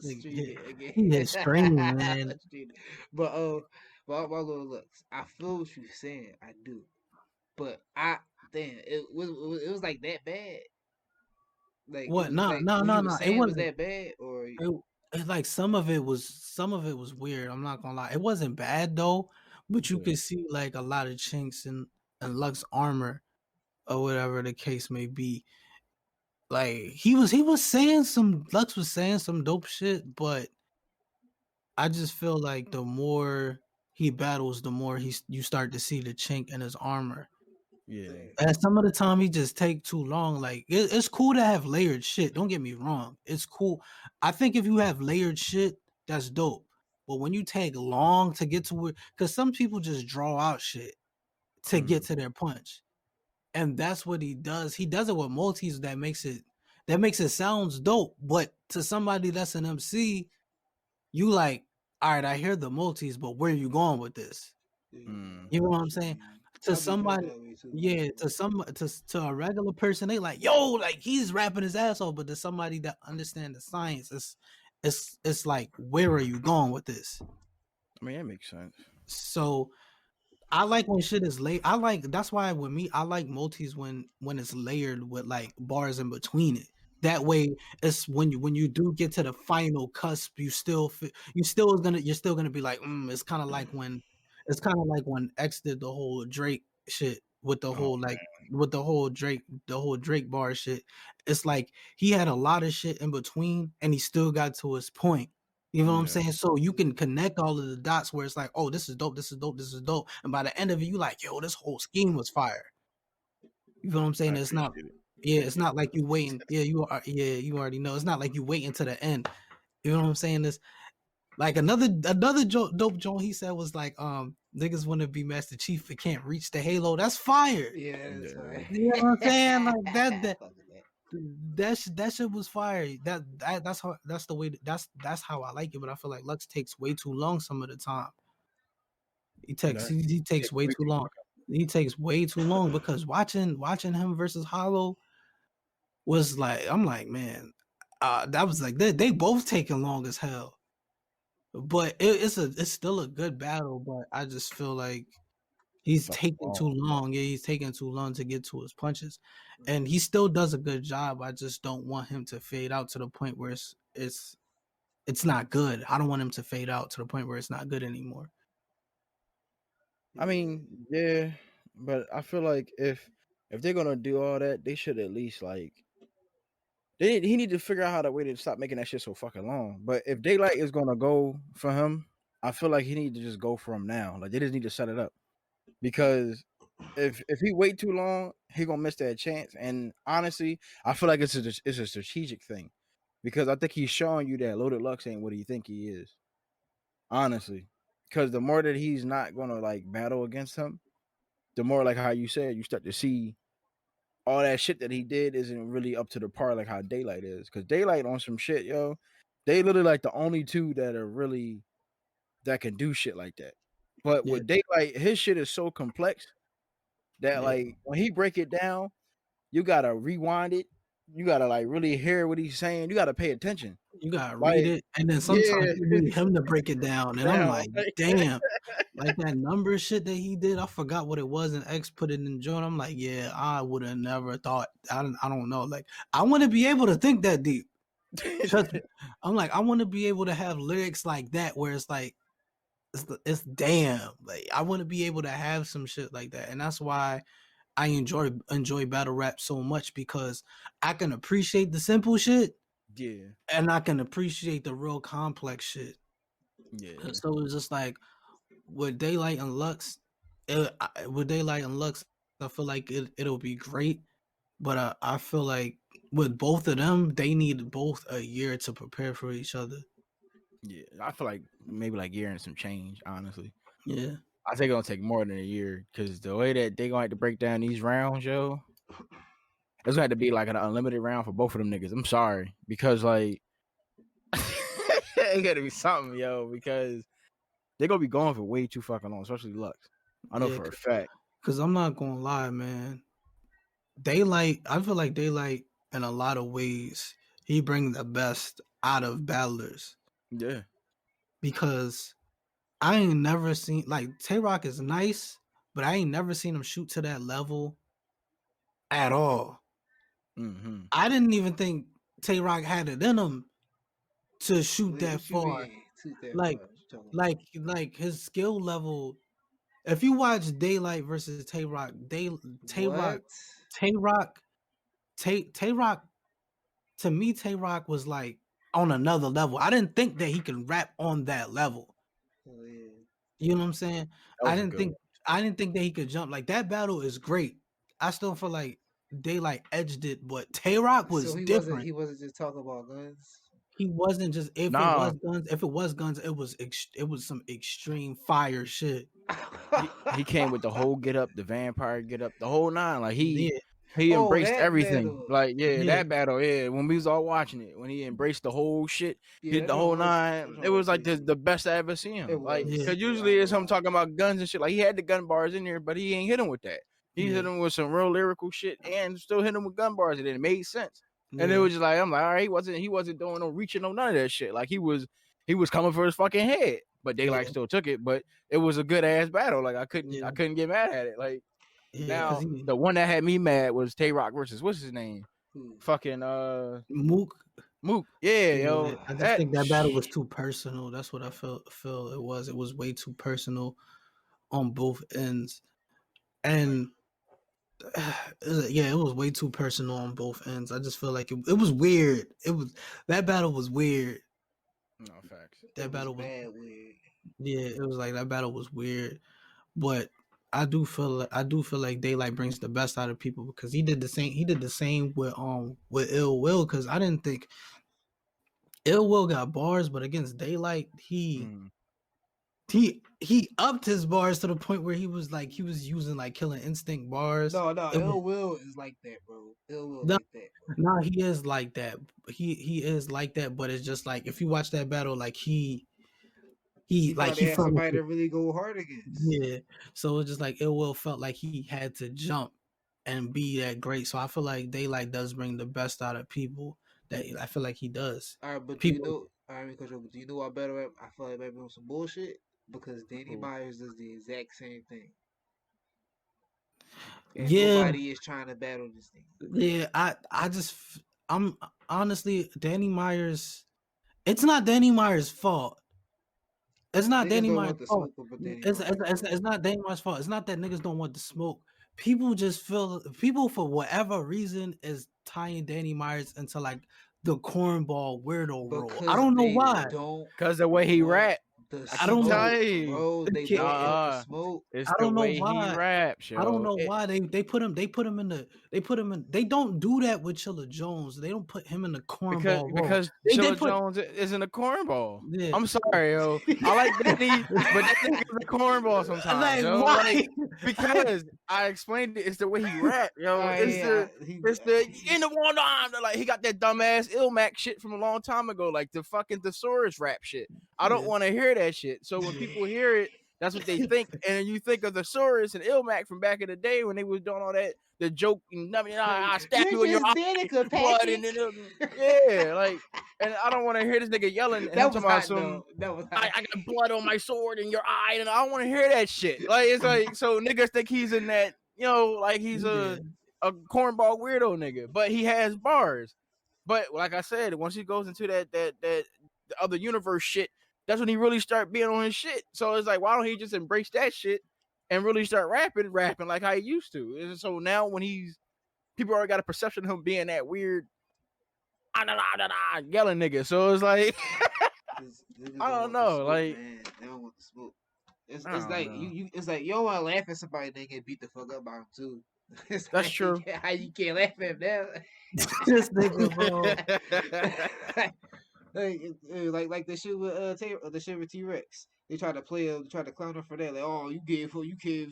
Street He, it he again. hit stream, man. Street it. But my little looks. I feel what you're saying. I do. But damn, it was like that bad. Like it What? was No, like no, what he no, was no. It saying was wasn't. that bad, or It like some of it was weird. I'm not gonna lie. It wasn't bad though, but you yeah, could see like a lot of chinks in Lux armor or whatever the case may be. Like he was saying some Lux was saying some dope shit, but I just feel like the more he battles, the more you start to see the chink in his armor. Yeah. damn. And some of the time he just take too long. Like it's cool to have layered shit. Don't get me wrong. It's cool. I think if you have layered shit, that's dope. But when you take long to get to it, because some people just draw out shit to get to their punch, and that's what he does. He does it with multis that makes it sounds dope. But to somebody that's an MC, you like, all right, I hear the multis, but where are you going with this? Mm. You know what I'm saying? To I be feeling somebody, that way too. yeah, to a regular person, they like, yo, like he's rapping his ass off. But to somebody that understand the science, it's like, where are you going with this? I mean, that makes sense. So I like when shit is layered. That's why with me, I like multis when it's layered with like bars in between it. That way, it's when you do get to the final cusp, you're still gonna be like, it's kind of like when X did the whole Drake shit with the Oh whole like with the whole Drake bar shit. It's like he had a lot of shit in between, and he still got to his point. You know what I'm yeah. saying? So you can connect all of the dots where it's like, oh, this is dope, this is dope, this is dope. And by the end of it, you like, yo, this whole scheme was fire. You know what I'm I saying? It's not, appreciate it. yeah, it's not like you waiting. You already know. It's not like you waiting to the end. You know what I'm saying? This like another dope joint he said was like, niggas want to be Master Chief but can't reach the halo. That's fire. Yeah, that's Yeah. right. You know what I'm saying? Like that Fuck with that. that shit was fire. That's the way that's how I like it. But I feel like Lux takes way too long some of the time. He takes No, he, he takes takes way way too too long. long. He takes way too long because watching him versus Hollow was like, I'm like, man, that was like they both taking long as hell. But it's still a good battle. But I just feel like he's Fucking taking long. too long. Yeah, he's taking too long to get to his punches, and he still does a good job. I just don't want him to fade out to the point where it's not good. I don't want him to fade out to the point where it's not good anymore. I mean, yeah, but I feel like if they're gonna do all that, they should at least like he need to figure out how to way to stop making that shit so fucking long. But if Daylight is gonna go for him, I feel like he need to just go for him now. Like they just need to set it up because if he wait too long, he gonna miss that chance. And honestly, I feel like it's a strategic thing because I think he's showing you that Loaded Lux ain't what he think he is. Honestly, because the more that he's not gonna like battle against him, the more like how you said, you start to see all that shit that he did isn't really up to the par like how Daylight is. Because Daylight on some shit, yo, they literally like the only two that are really that can do shit like that. But Yeah, with Daylight, his shit is so complex that yeah. like when he break it down, you gotta rewind it. You gotta like really hear what he's saying. You gotta pay attention. You gotta read Like, it, and then sometimes yeah, you need him to break it down. And I'm down. like, damn, like that number shit that he did. I forgot what it was, and X put it in joint. I'm like, yeah, I would have never thought. I don't know. Like, I want to be able to think that deep. Trust me. I'm like, I want to be able to have lyrics like that, where it's like, it's damn. Like, I want to be able to have some shit like that, and that's why I enjoy battle rap so much because I can appreciate the simple shit yeah, and I can appreciate the real complex shit. yeah. So it's just like with Daylight and Lux, with Daylight and Lux, I feel like it'll be great. But I feel like with both of them, they need both a year to prepare for each other. Yeah, I feel like maybe like year and some change, honestly. Yeah, I think it's gonna take more than a year because the way that they gonna have to break down these rounds, yo, it's gonna have to be like an unlimited round for both of them niggas. I'm sorry because like it gotta be something, yo, because they're gonna be going for way too fucking long, especially Lux. I know yeah. for a fact. Because I'm not gonna lie, man. Daylight, I feel like Daylight in a lot of ways he brings the best out of battlers Yeah. because I ain't never seen like Tay Rock is nice, but I ain't never seen him shoot to that level at all. Mm-hmm. I didn't even think Tay Rock had it in him to shoot that What you far. mean? Too that Like, far? What you talking about? like his skill level. If you watch Daylight versus Tay Rock, Tay Rock, What? Tay Rock, Tay Rock. To me, Tay Rock was like on another level. I didn't think that he could rap on that level. Oh yeah. You know what I'm saying? That I was a didn't good think one. I didn't think that he could jump. Like that battle is great. I still feel like Daylight edged it, but Tay Rock So was different. he wasn't just talking about guns. He wasn't just Nah, if it was guns, it was some extreme fire shit. he came with the whole get up, the vampire get up, the whole nine. Like Yeah, he Oh, embraced that everything. battle. Like yeah, yeah, that battle. Yeah, when we was all watching it, when he embraced the whole shit, Yeah, hit that the joint whole was nine. It was like crazy. the best I ever seen It him. Like yeah, was. because Yeah, I usually ain't it's gonna him lie. talking about guns and shit. Like he had the gun bars in there, but he ain't hit him with that. He hit yeah, him with some real lyrical shit and still hit him with gun bars, and it made sense. And it yeah, was just like I'm like, all right, he wasn't doing no reaching on none of that shit. Like he was coming for his fucking head, but Daylight yeah, still took it. But it was a good ass battle. Like yeah, I couldn't get mad at it. Like yeah. Because now he the one that had me mad was Tay Rock versus what's his name? Who? Fucking Mook. Mook. Yeah, Yeah, yo. I just That think that battle was too personal. That's what I feel it was. It was way too personal on both ends, and yeah, it was way too personal on both ends. I just feel like it was weird. It was that battle was weird. no facts. It That was battle was mad weird. yeah, it was like that battle was weird. But I do feel like Daylight brings the best out of people because he did the same with Ill Will because I didn't think Ill Will got bars, but against Daylight Mm. he upped his bars to the point where he was using like Killing Instinct bars. No, It was Ill Will is like that, bro. Ill Will no, like that, bro. no, he is like that. He is like that, but it's just like if you watch that battle, like He he finally had felt like somebody to really go hard against. yeah. So it's just like Ill Will felt like he had to jump and be that great. So I feel like Daylight does bring the best out of people. That I feel like he does. All right, but do you People, know? I mean, Coach, do you know why battle rap? I feel like maybe on some bullshit because Danny Cool. Myers does the exact same thing, and yeah, nobody is trying to battle this thing. yeah. I'm honestly Danny Myers. It's not Danny Myers' fault. It's not Niggas Danny don't Myers' want the fault. smoke with Danny Myers, It's not Danny Myers' fault. It's not that niggas don't want the smoke. People just feel people for whatever reason is tying Danny Myers into like the cornball weirdo role. I because don't know they why. don't Cause the way he want rap, the I I keep don't know. smoke, telling you, bro. They Okay, don't want the nah, smoke. it's I the don't know way he why. raps, I don't yo. know why they put him in they don't do that with Chilla Jones. They don't put him in the cornball role. Because They Chilla put Jones isn't a cornball. yeah. I'm sorry, yo. I like Danny, but that nigga's a cornball sometimes, Like yo. Like why? because I explained it, it's the way he rap, yo. Yeah, It's the in the one arm, like he got that dumbass Ilmac shit from a long time ago, like the fucking thesaurus rap shit. I don't Yeah. want to hear that shit. So when people hear it, that's what they think, and you think of thesaurus and Ilmac from back in the day when they was doing all that, the joke, I stab you're you in your just Danica blood Patrick. and then yeah, like, and I don't want to hear this nigga yelling and him That was talking about hot some. though. That was hot. I got blood on my sword in your eye, and I don't want to hear that shit. Like it's like so niggas think he's in that, like he's Yeah. a cornball weirdo nigga, but he has bars. But like I said, once he goes into that the other universe shit, that's when he really start being on his shit. So it's like, why don't he just embrace that shit and really start rapping like how he used to? And so now when people already got a perception of him being that weird yelling nigga. So it's like Niggas I don't don't want the know, smoke, like man. They don't want the smoke. It's, I it's don't like know. it's like you don't want to laugh at somebody and they get beat the fuck up by him too. It's That's like true. how you can't laugh at him now. This nigga, bro. like the shit with the shit with T Rex. They try to play him, try to clown him for that. Like, oh, you gave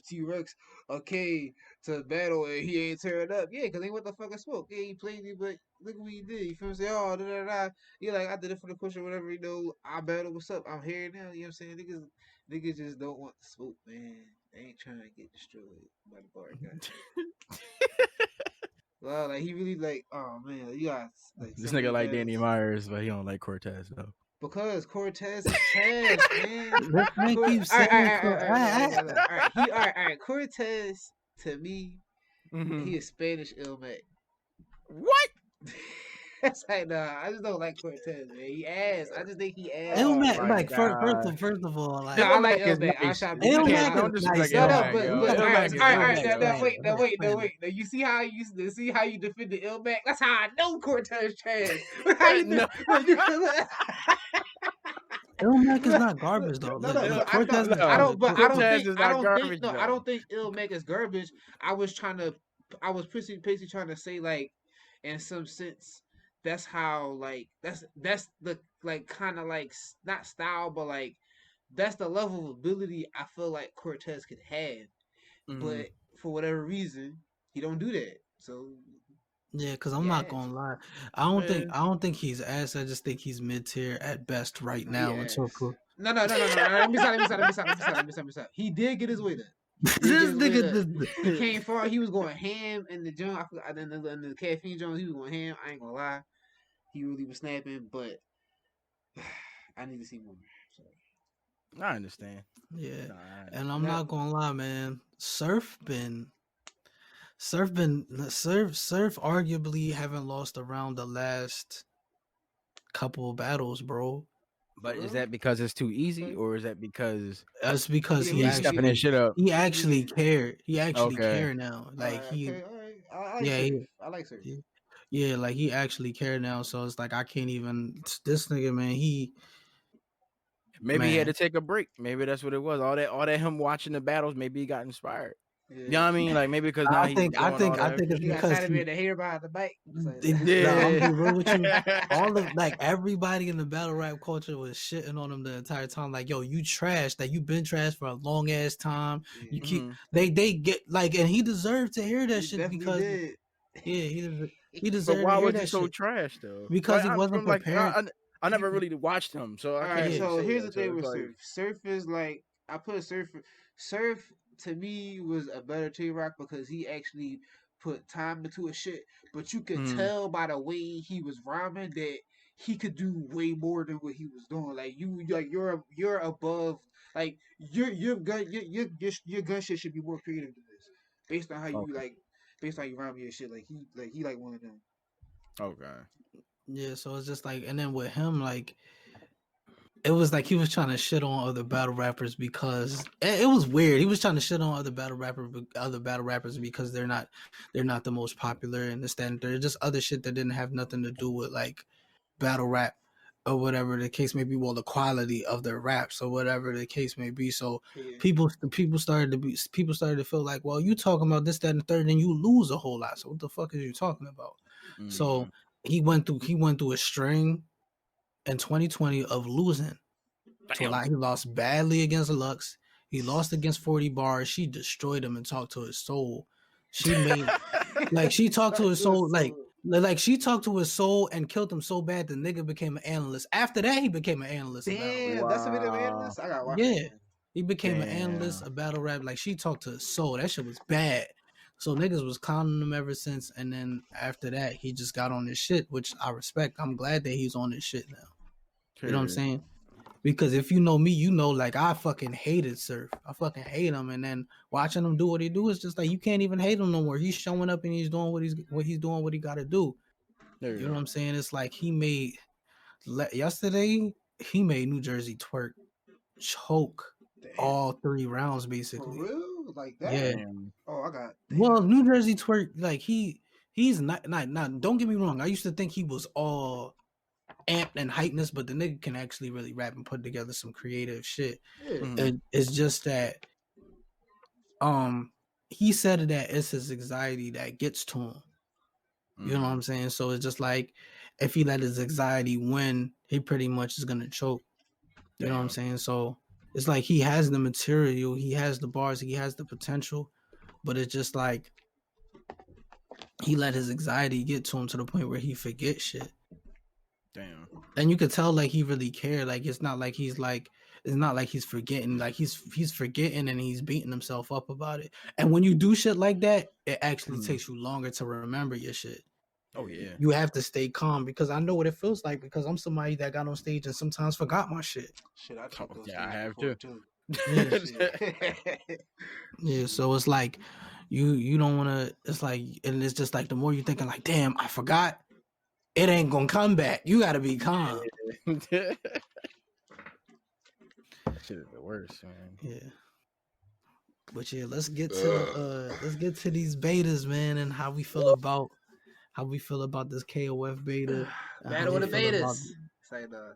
T Rex a K to battle and he ain't tearing up. Yeah, cause he went the fucking smoke. Yeah, he played me, but look what he did. You feel me? Say, oh, da da da. Yeah, like I did it for the push or whatever. You know, I battle. What's up? I'm here now. You know what I'm saying? Niggas just don't want the smoke, man. They ain't trying to get destroyed by the bar guy. Well, like he really like, oh man, you got like This some of nigga the like Danny baddest. Myers, but he don't like Cortez though. Because Cortez is trash, man. This man keeps All right, all saying, right, all right, all right, look, look, look. All right. All right. Cortez to me, he is Spanish Ilmac. What? That's like, nah, I just don't like Cortez, man. He ass. I just think he ass. Oh Ilmac, my like god. first of all, No, like I like Ilmac is Ilmac. I nice. shot You I can't Ilmac can't. is don't nice, disrespect No, no, yo. Ilmac, but yo. You gotta all Ilmac right, put is all right, all nice, right. Ilmac Now, yo. wait, Spanish. now, That's wait, now, Spanish. wait. Now, you see how you defend the Ilmac? That's how I know Cortez trash. How you do? No. Look, you, Ilmac is look, not garbage though. no, no, Look, but I no, Cortez is I No. good. don't. But Cortez is I not don't think. garbage No, I though. don't think Ilmac is garbage. I was trying to. I was basically trying to say like, in some sense, that's how like that's the like kind of like not style, but like that's the level of ability I feel like Cortez could have. Mhm. But for whatever reason, he don't do that. So Yeah, because I'm he not ass. gonna lie. Man. I don't think he's ass. I just think he's mid tier at best right No, he now until ass. No. Let me stop. Let me stop. He did get his way done. He did get this his way nigga done. just He came far. He was going ham in the joint. I forgot in the caffeine joints. He was going ham. I ain't gonna lie. He really was snapping, but I need to see more. So, I understand. yeah. Nah, I And I'm understand. now, not gonna lie, man. Surf arguably haven't lost around the last couple of battles, bro. for But is real? that because it's too easy, Okay. or is that because That's because Yeah, what he's he be stepping his getting? shit up? he What he be actually getting? cared. He actually Okay. care now. All Like right. he Okay. All right. I like yeah, surf. he I like surf. yeah, like he actually care now. So it's like I can't even this nigga, man, he Maybe he had to man. take a break. Maybe that's what it was. All that him watching the battles. Maybe he got inspired. You know Yeah. what I mean? Like maybe because now he's doing all I that think extra it's He got shit. because tired of he being the hair behind the bike. So, I'm Yeah. be real with you. All of like everybody in the battle rap culture was shitting on him the entire time. Like, yo, you trash. Like you been trash for a long ass time. You yeah. keep Mhm. they get like, and he deserved to hear that He shit definitely because did. yeah, he But deserved to why hear was he that so shit trash though? because Like he I'm wasn't from like preparing. I You, never really watched him, so I all can't right, Yeah, really so say here's that. the So thing it's with like, Surf. Surf is like I put Surf. Surf to me was a better T Rock because he actually put time into his shit. But you could mm, tell by the way he was rhyming that he could do way more than what he was doing. Like you're above. Like your gun shit should be more creative than this, based on how you okay, like, based on how you rhyme your shit. He like one of them. okay, yeah. So it's just like, and then with him, like it was like he was trying to shit on other battle rappers because it was weird. He was trying to shit on other battle rappers because they're not the most popular and this that and they're just other shit that didn't have nothing to do with like battle rap or whatever the case may be. Well, the quality of their raps or whatever the case may be. So Yeah. people started to feel like, well, you talking about this, that, and the third, and you lose a whole lot. So what the fuck is you talking about? So mm, he went through a string in 2020 of losing to a damn. lot. He lost badly against Lux. He lost against 40 bars. She destroyed him and talked to his soul. She made like she talked to his soul like she talked to his soul and killed him so bad the nigga became an analyst. After that, he became an analyst of battle rap. Damn, that's a bit of Wow, madness. I gotta watch that Yeah. one. He became an analyst damn. of battle rap. Like she talked to his soul. That shit was bad. So niggas was clowning him ever since. And then after that, he just got on his shit, which I respect. I'm glad that he's on his shit now. You know what I'm Period. saying? Because if you know me, you know like I fucking hated Surf. I fucking hate him. And then watching him do what he do is just like you can't even hate him no more. He's showing up and he's doing what he gotta do. You know what Period. I'm saying? It's like he made yesterday, he made New Jersey twerk choke Damn, all 3 rounds for basically. real? Like that? Yeah. Damn. Oh, I got damn. Well, New Jersey twerk, like he's not don't get me wrong. I used to think he was all amped and hypeness, but the nigga can actually really rap and put together some creative shit. Yeah. Mm, And it's just that he said that it's his anxiety that gets to him. You know what mm, I'm saying? So it's just like if he let his anxiety win, he pretty much is gonna choke. You know what I'm damn. saying? So it's like he has the material, he has the bars, he has the potential, but it's just like he let his anxiety get to him to the point where he forgets shit. Damn. And you could tell like he really cared. Like it's not like he's forgetting. Like he's forgetting and he's beating himself up about it. And when you do shit like that, it actually Mhm. takes you longer to remember your shit. Oh yeah. You have to stay calm because I know what it feels like because I'm somebody that got on stage and sometimes forgot my shit. Shit, I Oh, took those yeah, I things have before too. too. Yeah. Shit. Yeah, so it's like you don't want to. It's like, and it's just like the more you thinking like, damn, I forgot. It ain't gonna come back. You got to be calm. That shit is the worst, man. Yeah. But yeah, let's get to these betas, man, and how we feel about this KOF beta, and how Battle we of the feel about Betas. Say Betas.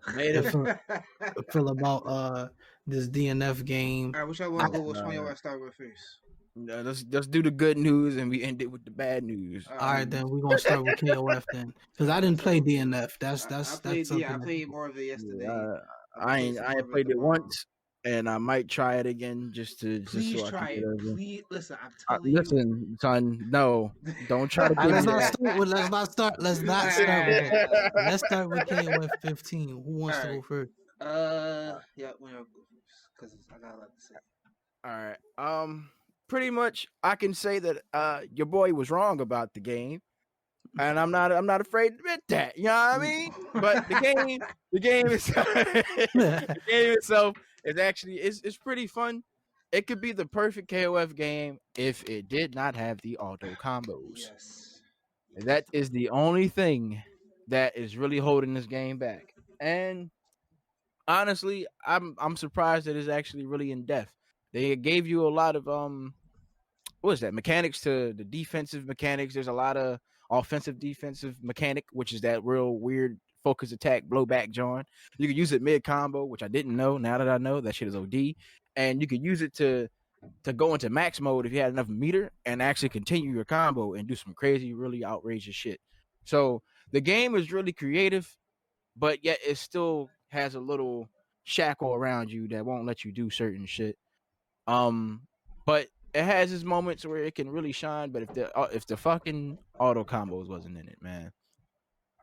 this DNF game. Alright, which y'all I, want to go? Which one y'all Uh, want to start with first? let's do the good news and we end it with the bad news. all right, then we're gonna start with KOF then, because I Alright, didn't play so DNF. I That's played. Yeah, I something played that more of it Yeah, yesterday. I'm gonna I play ain't some I more ain't of it played it tomorrow. once, and I might try it again just Please so I can try get it. over. Please listen. I'm telling you. Listen, son, no, don't try to All right, give me that. let's not start with let's start with KOF 15. Who wants to Alright. go first? Yeah, when I'll go first because I got a lot to say. All right. Pretty much, I can say that your boy was wrong about the game, and I'm not afraid to admit that. You know what I mean? But the game is the game itself is actually it's pretty fun. It could be the perfect KOF game if it did not have the auto combos. Yes. That is the only thing that is really holding this game back. And honestly, I'm surprised that it's actually really in depth. They gave you a lot of what is that mechanics to the defensive mechanics. There's a lot of offensive defensive mechanic, which is that real weird focus attack blowback John. You can use it mid combo, which I didn't know. Now that I know, that shit is OD. And you could use it to go into max mode if you had enough meter and actually continue your combo and do some crazy, really outrageous shit. So the game is really creative, but yet it still has a little shackle around you that won't let you do certain shit. Um, but it has its moments where it can really shine. But if the fucking auto combos wasn't in it, man,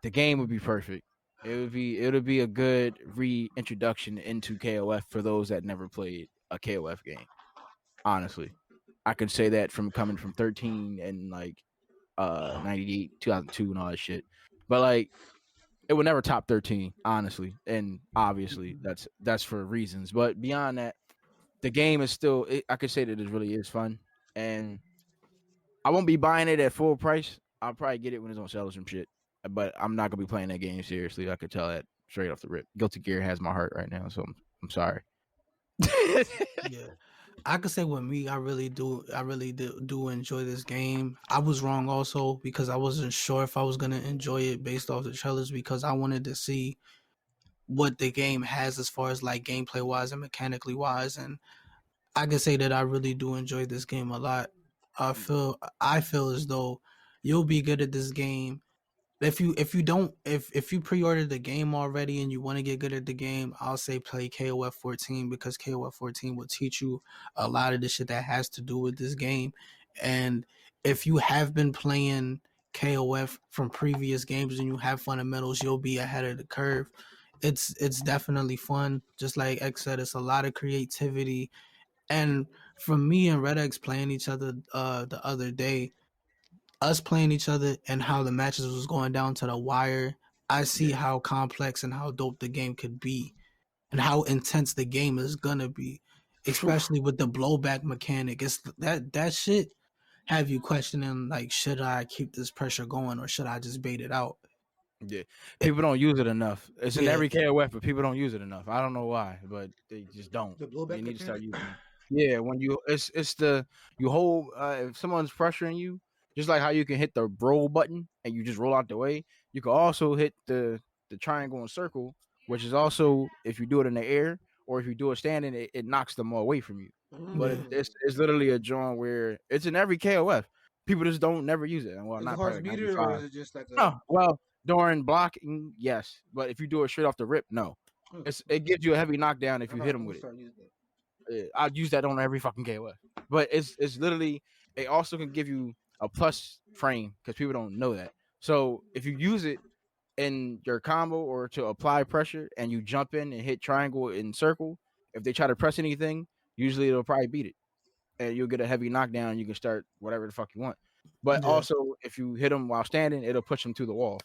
the game would be perfect. It would be a good reintroduction into KOF for those that never played a KOF game. Honestly, I can say that from coming from 13 and like 98, 2002 and all that shit. But like it would never top 13, honestly. And obviously that's for reasons. But beyond that, the game is still I could say that it really is fun. And I won't be buying it at full price. I'll probably get it when it's on sale or some shit. But I'm not gonna be playing that game seriously. I could tell that straight off the rip. Guilty Gear has my heart right now, so I'm sorry. Yeah. I could say with me, I really do enjoy this game. I was wrong also because I wasn't sure if I was gonna enjoy it based off the trailers because I wanted to see what the game has as far as like gameplay wise and mechanically wise, and I can say that I really do enjoy this game a lot. I feel as though you'll be good at this game if you pre-ordered the game already and you want to get good at the game. I'll say play KOF 14 because KOF 14 will teach you a lot of the shit that has to do with this game. And if you have been playing KOF from previous games and you have fundamentals, you'll be ahead of the curve. It's definitely fun. Just like X said, it's a lot of creativity. And from me and Red X playing each other the other day, us playing each other and how the matches was going down to the wire, I see how complex and how dope the game could be and how intense the game is gonna be, especially with the blowback mechanic. It's that shit have you questioning like, should I keep this pressure going or should I just bait it out? Yeah, people don't use it enough. It's in Yeah, every KOF, but people don't use it enough. I don't know why, but they just don't. The They blowback need to start mechanic. using it. Yeah, when you it's the you hold if someone's pressuring you, just like how you can hit the roll button and you just roll out the way, you can also hit the triangle and circle, which is also if you do it in the air or if you do it standing, it knocks them away from you. But yeah, it's literally a joint where it's in every KOF. People just don't never use it. Well, Is it not hard probably to like meter or 95. is it just like a? No, well, during blocking, yes, but if you do it straight off the rip, no. Hmm, It gives you a heavy knockdown if I'm you hit gonna, them I'm gonna with it. start using it. I'd use that on every fucking KOF. But it's literally it also can give you a plus frame because people don't know that. So if you use it in your combo or to apply pressure, and you jump in and hit triangle and circle, if they try to press anything, usually it'll probably beat it, and you'll get a heavy knockdown. You can start whatever the fuck you want. But Yeah. also, if you hit them while standing, it'll push them to the wall.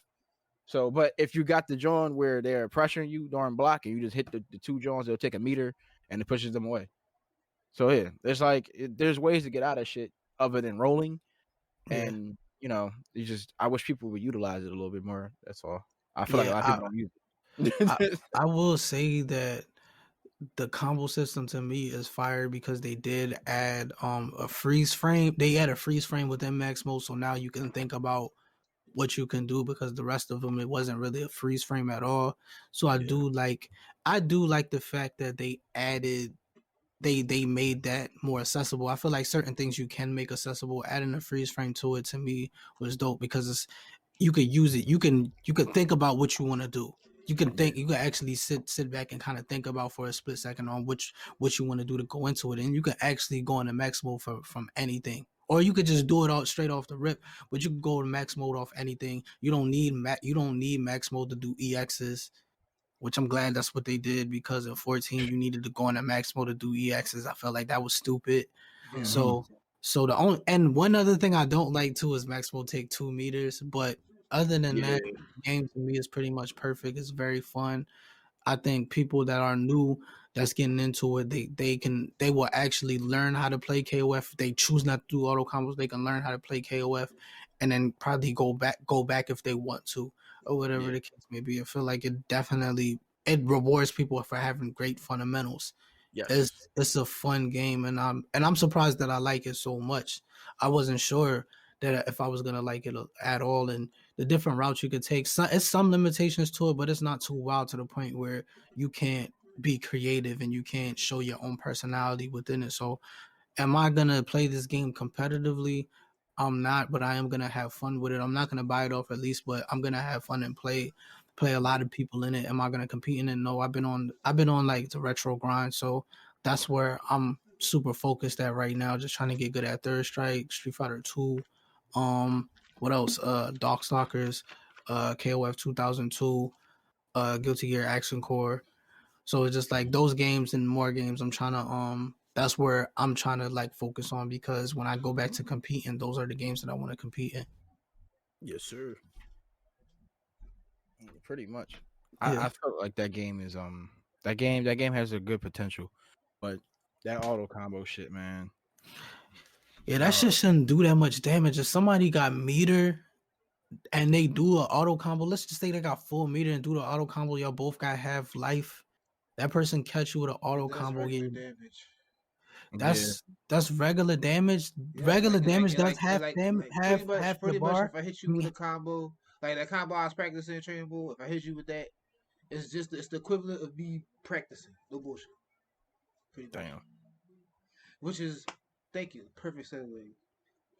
So, but if you got the joint where they're pressuring you during block and you just hit the two joints, it'll take a meter and it pushes them away. So yeah, there's like there's ways to get out of shit other than rolling, Yeah. and you just I wish people would utilize it a little bit more. That's all. I feel like a Yeah. lot of people don't use I, it. I will say that the combo system to me is fire because they did add a freeze frame. They add a freeze frame within max mode, so now you can think about what you can do because the rest of them it wasn't really a freeze frame at all. So I do like the fact that they added they made that more accessible. I feel like certain things you can make accessible. Adding a freeze frame to it to me was dope because it's you could use it. You could think about what you want to do. You can think. You can actually sit back and kind of think about for a split second on what you want to do to go into it, and you can actually go into max mode from anything. Or you could just do it all straight off the rip, but you can go to max mode off anything. You don't need max mode to do EXs, which I'm glad that's what they did because in 14 you needed to go into max mode to do EXs. I felt like that was stupid. Yeah, So the only and one other thing I don't like too is max mode take 2 meters, but other than Yeah, that, the game to me is pretty much perfect. It's very fun. I think people that are new that's getting into it, they will actually learn how to play KOF. If they choose not to do auto combos, they can learn how to play KOF and then probably go back if they want to or whatever yeah, the case may be. I feel like it rewards people for having great fundamentals. yes, It's a fun game and I'm surprised that I like it so much. I wasn't sure that if I was gonna like it at all, and the different routes you could take. It's some limitations to it, but it's not too wild to the point where you can't be creative and you can't show your own personality within it. So am I gonna play this game competitively? I'm not, but I am gonna have fun with it. I'm not gonna buy it off at least, but I'm gonna have fun and play a lot of people in it. Am I gonna compete in it? No, I've been on like the retro grind, so that's where I'm super focused at right now. Just trying to get good at Third Strike, Street Fighter 2, what else? Darkstalkers, KOF 2002, Guilty Gear Action Core. So it's just like those games and more games I'm trying to that's where I'm trying to like focus on because when I go back to competing, those are the games that I want to compete in. yes, sir. Pretty much. Yeah. I felt like that game is that game has a good potential, but that auto combo shit, man. Yeah, that shit shouldn't do that much damage. If somebody got meter and they do an auto combo, let's just say they got full meter and do the auto combo, y'all both got half life. That person catch you with an auto that's combo, regular yeah, damage. Yeah, that's regular damage. Yeah, Regular damage and does half damage, pretty half much, your if bar. I hit I you with mean, a combo, like that combo I was practicing in training pool, if I hit you with that, it's the equivalent of me practicing. No bullshit. Pretty much. damn. Which is, thank you, perfect segue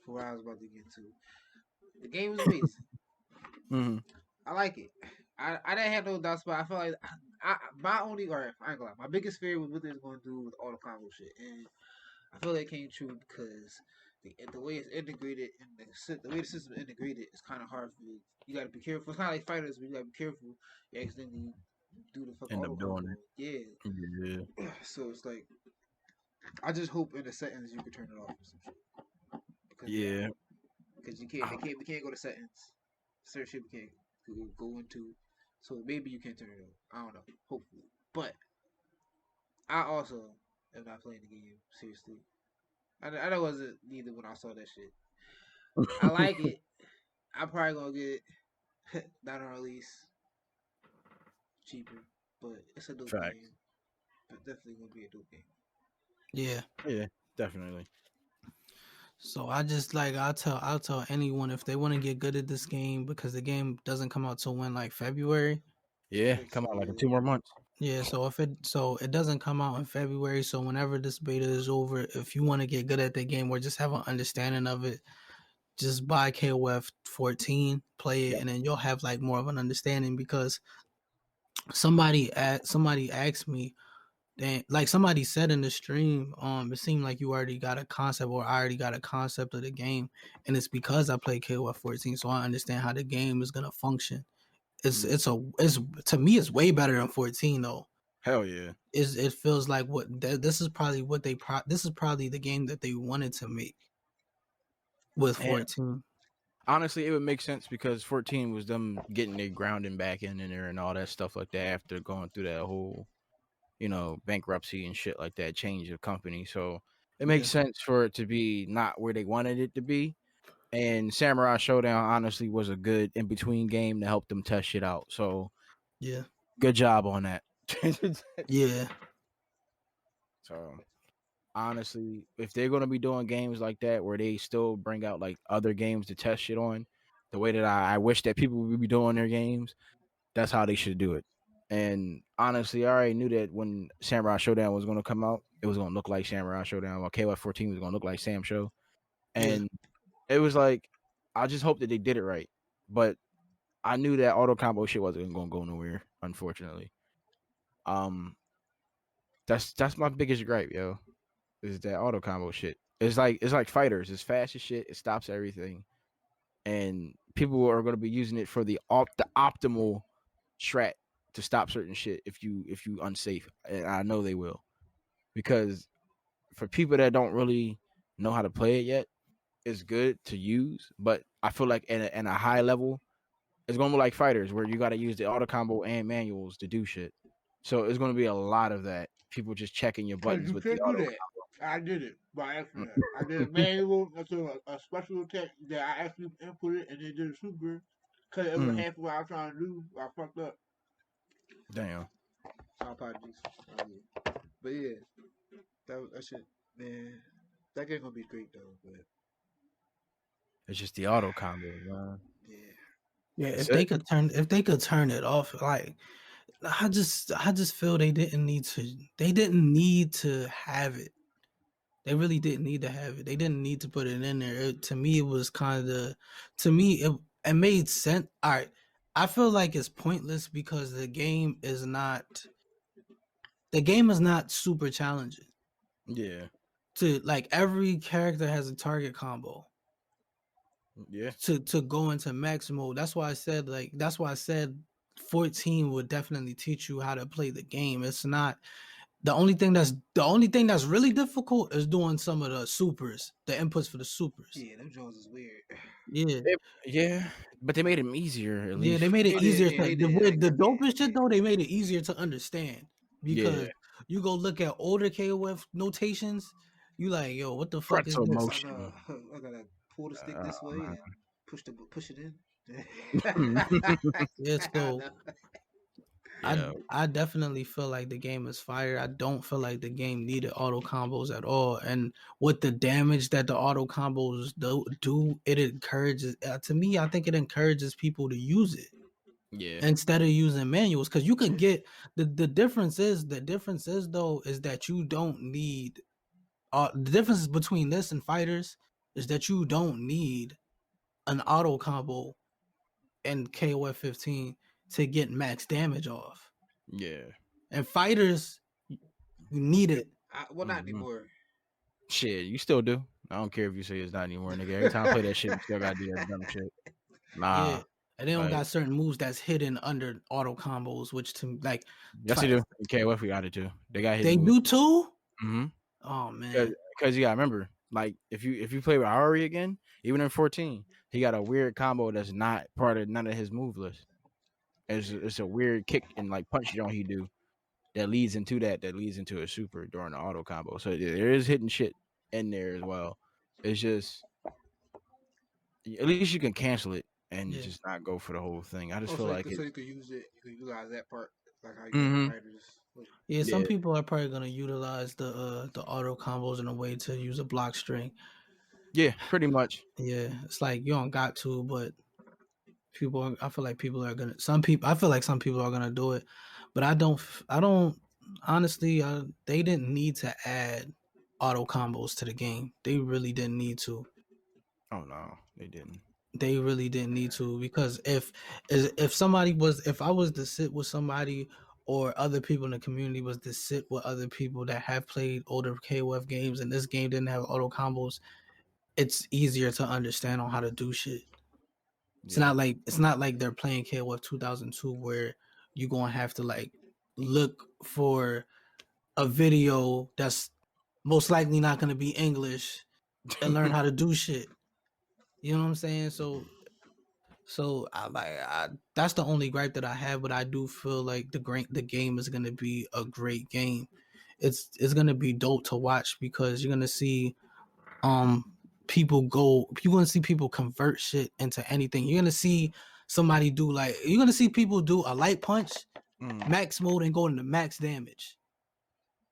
for what I was about to get to. The game is amazing. Mm-hmm. I like it. I didn't have no doubts, but I feel like my only, or I ain't gonna lie, my biggest fear was what they're going to do with all the combo shit, and I feel like it came true because the way it's integrated and the way the system is integrated is kind of hard for you. You got to be careful. It's kind of like fighters, but you got to be careful. You accidentally do the fuck End auto up doing combo. Yeah. it. Yeah. So it's like I just hope in the settings you can turn it off or some shit. Because Yeah. because you can't. We can't go to settings. Certain shit we can't go into. So maybe you can turn it off. I don't know. Hopefully, but I also am not playing the game seriously. I know it wasn't neither when I saw that shit. I like it. I'm probably gonna get it not on release, cheaper, but it's a dope Facts. game. But definitely gonna be a dope game. yeah. Yeah, definitely. So I'll tell anyone if they want to get good at this game because the game doesn't come out till when like February. Yeah, Like, come so, on, like in yeah. 2 more months. Yeah, so it doesn't come out in February. So whenever this beta is over, if you want to get good at the game or just have an understanding of it, just buy KOF 14, play it, Yep. and then you'll have like more of an understanding because somebody asked me. And like somebody said in the stream, it seemed like you already got a concept, or I already got a concept of the game, and it's because I play KOF 14, so I understand how the game is gonna function. it's to me it's way better than 14 though. Hell yeah. It feels like this is probably what this is probably the game that they wanted to make with And 14. honestly, it would make sense because 14 was them getting their grounding back in there and all that stuff like that after going through that whole, bankruptcy and shit like that, change of company. So it makes Yeah. sense for it to be not where they wanted it to be. And Samurai Showdown honestly was a good in between game to help them test shit out. So Yeah. good job on that. Yeah. So honestly, if they're gonna be doing games like that where they still bring out like other games to test shit on, the way that I wish that people would be doing their games, that's how they should do it. And honestly, I already knew that when Samurai Showdown was gonna come out, it was gonna look like Samurai Showdown, or KOF 14 was gonna look like Sam Show. Yeah. And it was like I just hope that they did it right. But I knew that auto combo shit wasn't gonna go nowhere, unfortunately. Um that's my biggest gripe, yo. Is that auto combo shit. It's like fighters. It's fast as shit. It stops everything, and people are going to be using it for the optimal strat to stop certain shit if you unsafe. And I know they will, because for people that don't really know how to play it yet, it's good to use. But I feel like in a high level, it's going to be like fighters where you got to use the auto combo and manuals to do shit. So it's going to be a lot of that. People just checking your Cause buttons you with the can't do auto. that. I did it by accident. I did a manual into a special attack that I actually inputted and then did a super. Cause it was half of what I was trying to do. I fucked up. Damn. My apologies. But yeah, that shit, man. That game gonna be great though. But It's just the auto combo, man. yeah, Yeah, That's if it. they could turn it off, like I just feel they didn't need to have it. They really didn't need to have it. They didn't need to put it in there. To me, it was kind of it made sense. All right, I feel like it's pointless because the game is not super challenging. Yeah. To like every character has a target combo Yeah. to go into max mode. That's why I said 14 would definitely teach you how to play the game. It's not the only thing that's really difficult is doing some of the supers, the inputs for the supers. yeah, them Jones is weird. Yeah. Yeah. But they made them easier, at Yeah, least. they made it They did, easier yeah, to they did. the Yeah, dopest shit yeah. though, they made it easier to understand Yeah. because you go look at older KOF notations, you like, yo, what the fuck is Pretzel this? I know. motion. I gotta pull the stick this way Man. and push it in. Yeah, I so know. Yeah. I definitely feel like the game is fire. I don't feel like the game needed auto combos at all. And with the damage that the auto combos do it encourages to me. I think it encourages people to use it Yeah. instead of using manuals because you can get the difference is though is that you don't need the difference between this and fighters is that you don't need an auto combo in KOF 15 to get max damage off. Yeah. And fighters, you need it. Well, not Mhm. anymore. Shit, you still do. I don't care if you say it's not anymore, nigga. Every time I play that shit, you still gotta do that dumb shit. Yeah. Nah. And they don't Like, got certain moves that's hidden under auto combos, which to like yes, they do. In KOF, we got it too. They got hidden they moves. do too. Mm-hmm. Oh man. Because you gotta remember, like if you play with Ari again, even in 14, he got a weird combo that's not part of none of his move list. It's a weird kick and like punch joint he do that leads into a super during the auto combo. So there is hidden shit in there as well. It's just at least you can cancel it and Yeah. just not go for the whole thing. I just feel Also, like it. so you could use it. You could utilize that part, like how you did in Mm-hmm. fighters. Yeah, some Yeah, people are probably gonna utilize the auto combos in a way to use a block string. yeah, pretty much. Yeah, it's like you don't got to, but I feel like people are gonna. Some people, I feel like some people are gonna do it, but I don't. I don't. Honestly, they didn't need to add auto combos to the game. They really didn't need to. Oh no, they didn't. They really didn't need to because if I was to sit with somebody or other people in the community was to sit with other people that have played older KOF games and this game didn't have auto combos, it's easier to understand on how to do shit. It's not like they're playing KOF 2002 where you're gonna have to like look for a video that's most likely not gonna be English and learn how to do shit. You know what I'm saying? So that's the only gripe that I have, but I do feel like the game is gonna be a great game. It's gonna be dope to watch because you're gonna see you're gonna see people convert shit into anything. You're gonna see somebody you're gonna see people do a light punch, max mode, and go into max damage.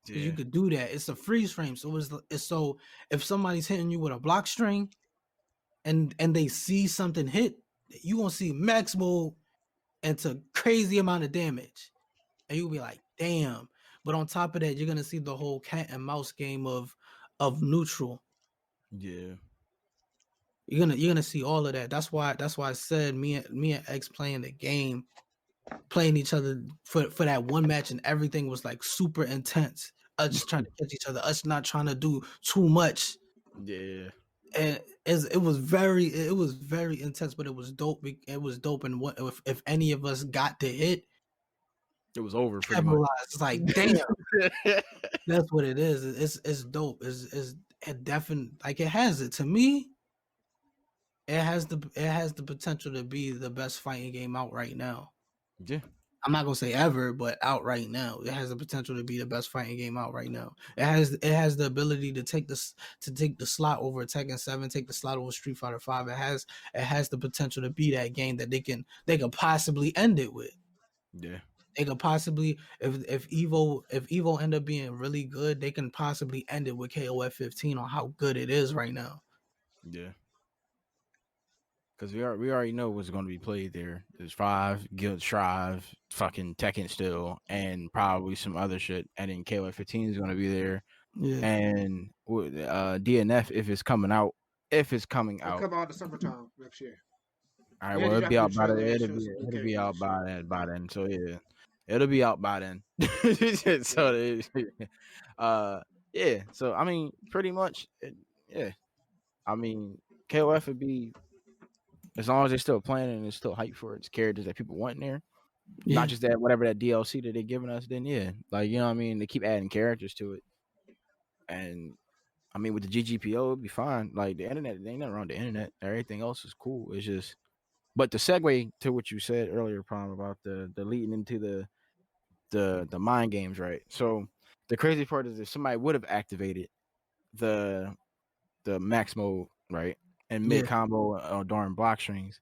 Because you could do that. It's a freeze frame. So so if somebody's hitting you with a block string and they see something hit, you gonna see max mode into crazy amount of damage. And you'll be like, damn. But on top of that, you're gonna see the whole cat and mouse game of neutral. Yeah. You're gonna see all of that. That's why I said me and X playing the game, playing each other for that one match, and everything was like super intense. Us just trying to catch each other, us not trying to do too much. Yeah. And it was very intense, but it was dope. It was dope, and if any of us got to hit, it was over pretty much. It's like, damn. That's what it is. It's dope. It's it definitely, like, it has it. To me, it has the potential to be the best fighting game out right now. Yeah. I'm not gonna say ever, but out right now, it has the potential to be the best fighting game out right now. It has the ability to take the slot over Tekken 7, take the slot over Street Fighter 5. It has the potential to be that game that they could possibly end it with. Yeah. They could possibly, if Evo end up being really good, they can possibly end it with KOF 15 on how good it is right now. Yeah. Because we already know what's going to be played there. There's 5, Guild Shrive, fucking Tekken still, and probably some other shit. And then KOF 15 is going to be there. Yeah. And DNF, if it's coming out. It'll come out in the summertime next year. All right, well, it'll be out by then. It'll be out by then. So yeah, it'll be out by then. So yeah. So I mean, pretty much, yeah. I mean, KOF would be, as long as they're still playing and it's still hype for its characters that people want in there. Yeah. Not just that whatever that DLC that they're giving us. Then yeah, like, you know what I mean. They keep adding characters to it, and I mean, with the GGPO, it'd be fine. Like, the internet, there ain't nothing wrong with the internet. Everything else is cool. It's just. But the segue to what you said earlier, Prom, about the leading into the mind games, right? So the crazy part is if somebody would have activated the max mode, right, and mid combo during block strings,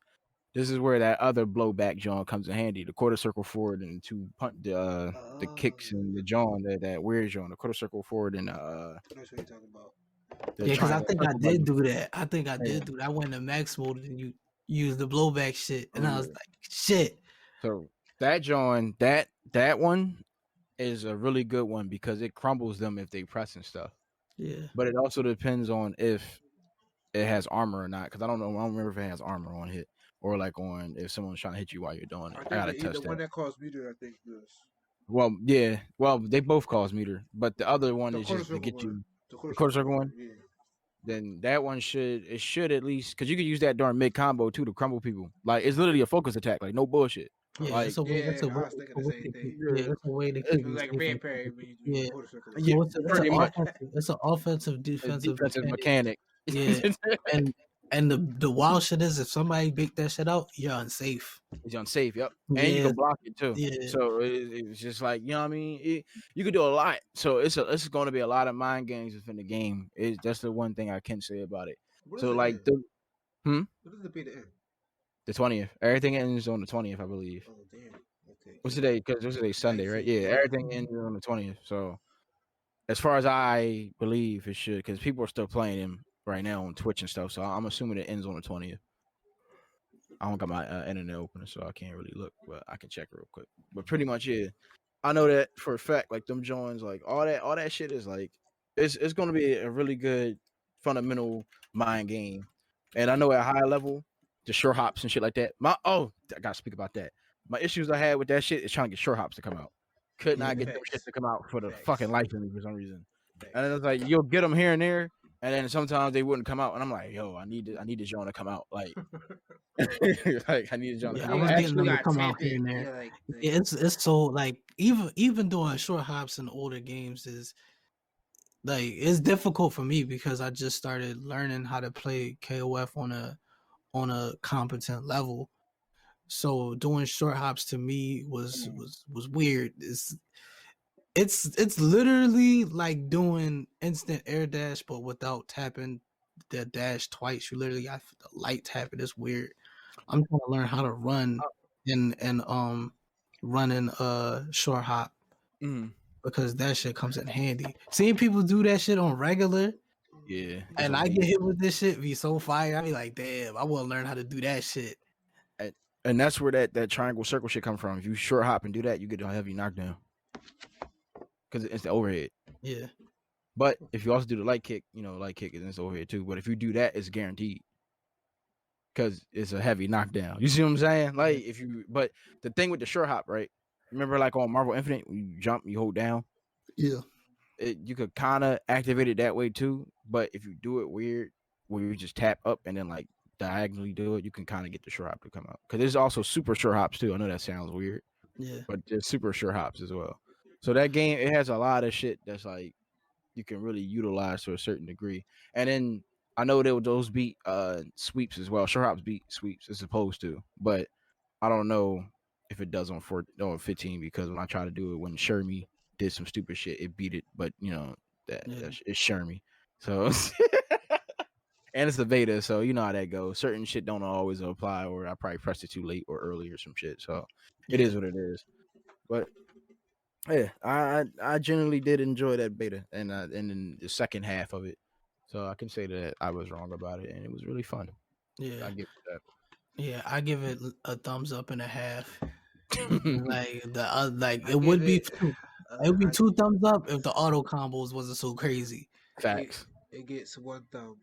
this is where that other blowback joint comes in handy. The quarter circle forward and to punt the kicks and the joint, that weird joint, the quarter circle forward and that's what you're talking about. Yeah, because I think I did do that. I did do that. I went to max mode and you use the blowback shit, and I was like, shit. So that joint, that one is a really good one because it crumbles them if they press and stuff. Yeah. But it also depends on if it has armor or not, because I don't remember if it has armor on hit or like on if someone's trying to hit you while you're doing it. I gotta test that. The one that caused meter, I think, does. Well, yeah. Well, they both cause meter, but the other one is just to get you. The quarter circle one. Yeah. Then that one should at least, because you could use that during mid combo too to crumble people. Like, it's literally a focus attack, like no bullshit. Yeah, like, that's a way. That's a way to keep like a vampire parry. Yeah, it's an offensive defensive mechanic. Yeah, and the wild shit is if somebody big that shit out, you're unsafe. It's unsafe, yep. And you can block it too. Yeah. So it's just like, you know what I mean? You could do a lot. So it's going to be a lot of mind games within the game. That's the one thing I can say about it. So like what does it be to end? The 20th. Everything ends on the 20th, I believe. Oh damn. Okay. What's today? Because what's today? Sunday, right? Yeah. Everything ends on the 20th. So as far as I believe it should, because people are still playing him right now on Twitch and stuff. So I'm assuming it ends on the 20th. I don't got my internet open, so I can't really look, but I can check real quick. But pretty much, yeah, I know that for a fact. Like them joins, like all that shit is like, it's going to be a really good fundamental mind game. And I know at a high level, the short hops and shit like that. I gotta speak about that. My issues I had with that shit is trying to get short hops to come out. Could not get them shit to come out for the fucking life of me for some reason. And it was like, you'll get them here and there, And then sometimes they wouldn't come out, and I'm like, yo, I need this joint to come out, like, like I need this joint to Yeah, come I out. was getting You them to gotta come out tap here it. and there. Yeah, like Yeah, it's so like even doing short hops in older games is like it's difficult for me because I just started learning how to play KOF on a competent level. So doing short hops to me was weird. It's literally like doing instant air dash, but without tapping the dash twice. You literally got to light tap it. It's weird. I'm trying to learn how to run and run in short hop Mm, because that shit comes in handy. Seeing people do that shit on regular yeah, it's and I get amazing. hit with this shit be so fire. I be like, damn, I want to learn how to do that shit. And that's where that triangle circle shit come from. If you short hop and do that, you get a heavy knockdown because it's the overhead. Yeah, But if you also do the light kick, light kick is overhead too. But if you do that, it's guaranteed because it's a heavy knockdown. You see what I'm saying? Like but the thing with the short hop, right? Remember, like on Marvel Infinite, when you jump, you hold down. yeah, You could kind of activate it that way too. But if you do it weird, where you just tap up and then like diagonally do it, you can kind of get the short hop to come out. Because there's also super short hops too. I know that sounds weird, yeah, but there's super short hops as well. So that game, it has a lot of shit that's like you can really utilize to a certain degree. And then I know those beat sweeps as well. Short hops beat sweeps as opposed to, but I don't know if it does on 15 because when I try to do it when Shermie did some stupid shit, it beat it. But it's Shermie, so and it's the beta, so you know how that goes. Certain shit don't always apply, or I probably pressed it too late or early or some shit. So it is what it is. But yeah, I generally did enjoy that beta and then the second half of it. So I can say that I was wrong about it, and it was really fun. yeah, I give it yeah. I give it a thumbs up and a half. that. Like like I it give would be it. two. It would be two thumbs up if the auto combos wasn't so crazy. Facts. It gets one thumb.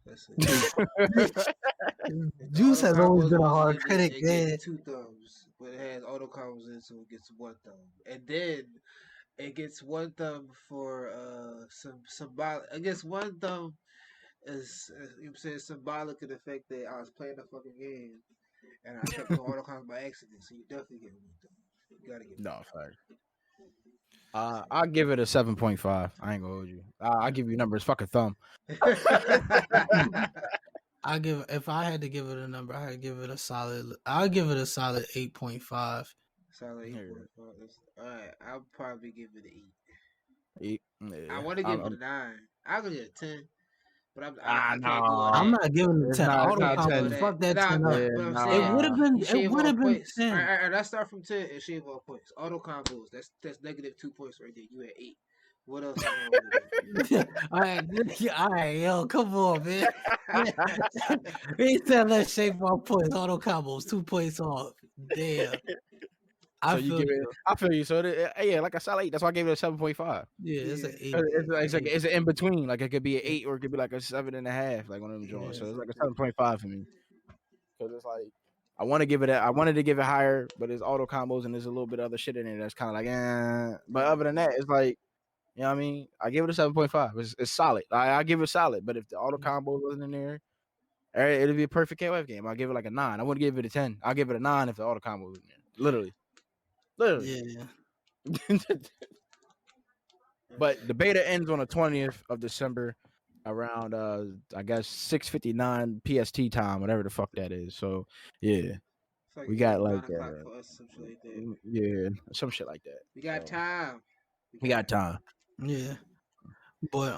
That's it. If the Juice auto has always combos been a wasn't hard in it, critic, it gets man. two thumbs. But it has auto combos in it, so it gets one thumb. And then it gets one thumb for some symbolic. I guess one thumb is you know what I'm saying symbolic of the fact that I was playing the fucking game and I kept doing auto combos by accident. So you definitely get one thumb. You gotta get No, one facts. I'll give it a 7.5. I ain't gonna hold you. I'll give you numbers. Fuck a thumb. thumb. I give if I had to give it a number, I'll give it a solid 8.5. Solid Yeah. 8.5. Alright, I'll probably give it an 8. I Yeah. want to give it a 9. I'll give it a 10. But I can't do all I'm No. that. not giving it It's 10. not. I It's Auto not can't do all combos, 10. that. fuck that Nah, 10 up. Yeah. but I'm It saying would have Nah. been you it shave would off have been points. 10. Alright, let's start from 10 and shave off points. Auto combos. That's negative 2 points right there. You at 8. What else is wrong with All right, yo, come on, man. He said let's shave our points. Auto combos, 2 points off. Damn. I So you feel give it. you. I feel you. So yeah, like I said, 8. That's why I gave it a 7.5. Yeah, it's Yeah, an 8. It's like Eight. it's an in between. Like it could be an 8 or it could be like a 7.5. Like one of them yeah, joints. So it's like a something. 7.5 for me. Because it's like I want to give it. I wanted to give it higher, but there's auto combos and there's a little bit of other shit in it that's kind of like. But other than that, it's like you know what I mean. I give it a 7.5. It's solid. I give it solid. But if the auto combos wasn't in there, it'd be a perfect KOF game. I'll give it like a 9. I wouldn't give it a 10. I'll give it a 9 if the auto combo was in there. Literally. Yeah. But the beta ends on the 20th of December around I guess 6:59 PST time, whatever the fuck that is. So yeah. It's like We it's like got 9 o'clock for us, some shit like that. yeah, some shit like that. We got So time. we got time. Yeah. But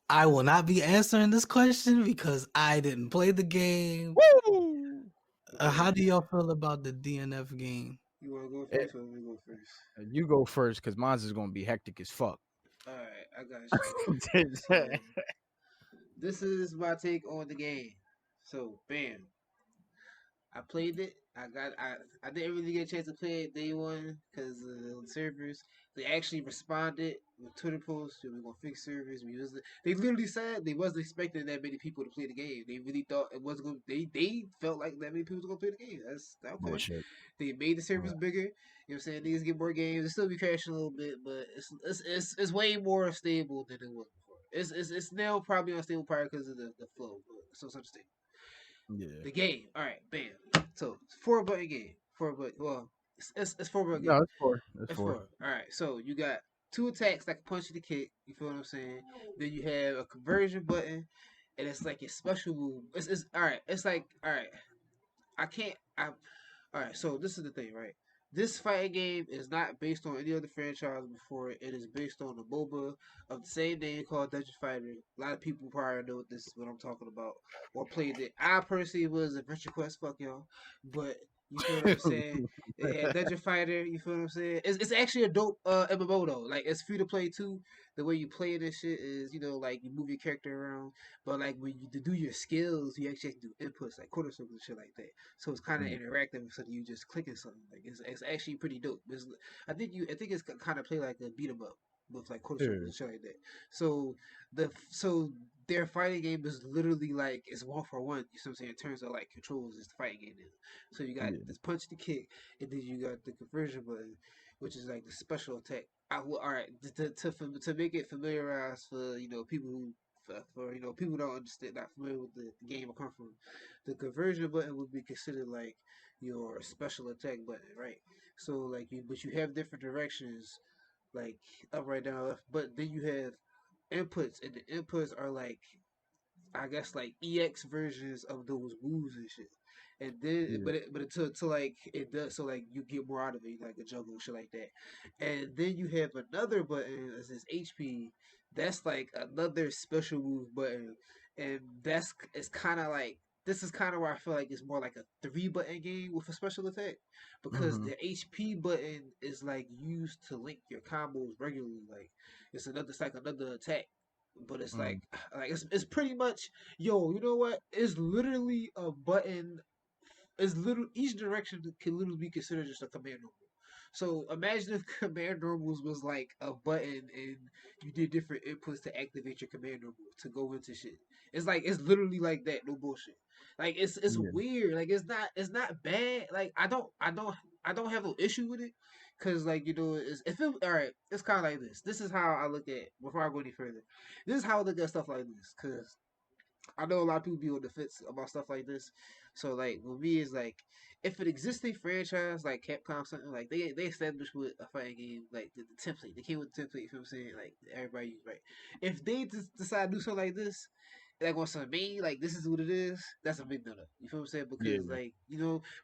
I will not be answering this question because I didn't play the game. Woo! How do y'all feel about the DNF game? You want to go Eh, first or let me go first? You go first because mine's is gonna be hectic as fuck. All right, I got you. So this is my take on the game. So bam, I played it. I didn't really get a chance to play it day one because the servers they actually responded with Twitter posts. We're gonna fix servers. They literally said they wasn't expecting that many people to play the game. They really thought it wasn't gonna. They felt like that many people was gonna play the game. That's okay. Bullshit. They made the servers bigger. You know what I'm saying? Niggas get more games. It still be crashing a little bit, but it's way more stable than it was before. It's now probably unstable probably because of the flow, but so it's unstable. Yeah. The game, all right, bam. So 4 button game, 4 button. Well, it's 4 button game. No, it's four. It's It's four. four. All right, so you got two attacks like a punch and a kick. You feel what I'm saying? Then you have a conversion button, and it's like a special move. It's all right. It's like all right. I can't. All right. So this is the thing, right? This fighting game is not based on any other franchise before it. It is based on the MOBA of the same name called Dungeon Fighter. A lot of people probably know this is what I'm talking about or played it. I personally was Adventure Quest, fuck y'all, but you feel what I'm saying? It had Dungeon Fighter. You feel what I'm saying? It's actually a dope MMO though. Like it's free to play too. The way you play this shit is like you move your character around, but like when you to do your skills, you actually have to do inputs like quarter circles and shit like that. So it's kind of Mm, interactive instead of you just clicking something. Like it's actually pretty dope. I think it's kind of play like a beat 'em up with like quarter circles yeah. and shit like that. So so their fighting game is literally like it's 1-for-1. You know what I'm saying? In terms of like controls, it's the fighting game. Now. So you got Yeah. this punch the kick, and then you got the conversion button, which is like the special attack. All right, to make it familiarized for people who for people who don't understand, not familiar with the game or come from, the conversion button would be considered like your special attack button, right? So like but you have different directions, like up, right, down, left. But then you have inputs, and the inputs are like I guess like EX versions of those moves and shit. And then, Yeah. but to like it does so like you get more out of it, like a juggle shit like that. And then you have another button that says HP. That's like another special move button, and that's it's kind of like this is kind of where I feel like it's more like a 3 button game with a special attack because Hmm. the HP button is like used to link your combos regularly. Like it's like another attack, but it's Mm, like it's pretty much you know what? It's literally a button. It's little each direction can literally be considered just a command normal. So imagine if command normals was like a button and you did different inputs to activate your command normal to go into shit. It's literally like that, no bullshit. Like it's yeah. weird. Like it's not bad. Like I don't have no issue with it. Cause like if it all right, it's kind of like this. This is how I look at before I go any further. This is how I look at stuff like this. Cause I know a lot of people be on the fence about stuff like this. So like with me is like if an existing franchise like Capcom something like they established with a fighting game like the template. They came with the template, you know what I'm saying? Like everybody use right. If they just decide to do something like this, like on some me, like this is what it is, that's a big no no. You feel what I'm saying? Because Yeah. like,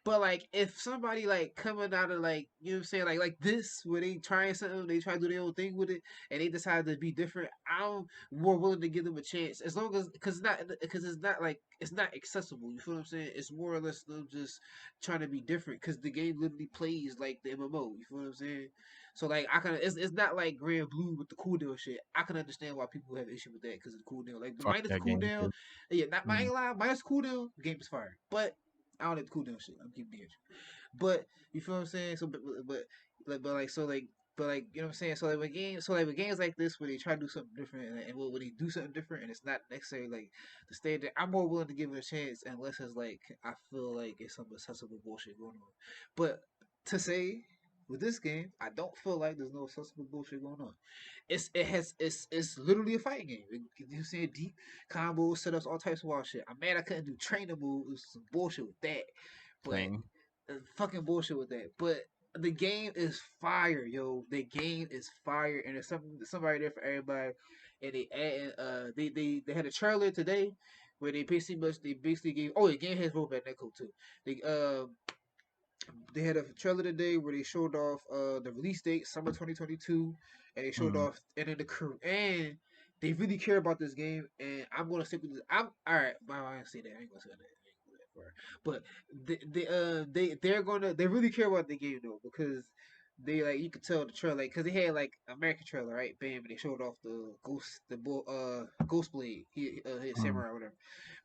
but like if somebody like coming out of like what I'm saying, like this where they trying something, they try to do their own thing with it and they decide to be different, I'm more willing to give them a chance as long as because it's not like it's not accessible. You feel what I'm saying? It's more or less them just trying to be different because the game literally plays like the MMO. You feel what I'm saying? So like I can it's not like Grand Blue with the cooldown shit. I can understand why people have issue with that because of the cooldown. Like the Fuck minus that game cooldown, shit. yeah, not my Mm. lie, minus cooldown, the game is fire. But I don't have the cooldown shit. I'm keeping the but you feel what I'm saying? So, but like so like. But like you know what I'm saying, so like with games like this where they try to do something different and when they do something different and it's not necessarily like the standard, I'm more willing to give it a chance unless it's like I feel like it's some accessible bullshit going on. But to say with this game, I don't feel like there's no accessible bullshit going on. It's literally a fighting game. You see deep combos, setups, all types of wild shit. I'm mad I couldn't do trainer moves. It was some bullshit with that, but Same. fucking bullshit with that. But the game is fire, yo. The game is fire, and there's somebody there for everybody. And they had a trailer today where they basically gave the game has rollback netcode too. They had a trailer today where they showed off the release date, summer 2022, and they showed Mm. off and then the crew and they really care about this game and I'm gonna stick with this. I'm all right, well, I ain't say that. I ain't gonna say that. I ain't gonna go that far. But they really care about the game though because they like you could tell the trailer like because they had like American trailer right, bam, and they showed off the ghost blade, his Mm. samurai or whatever.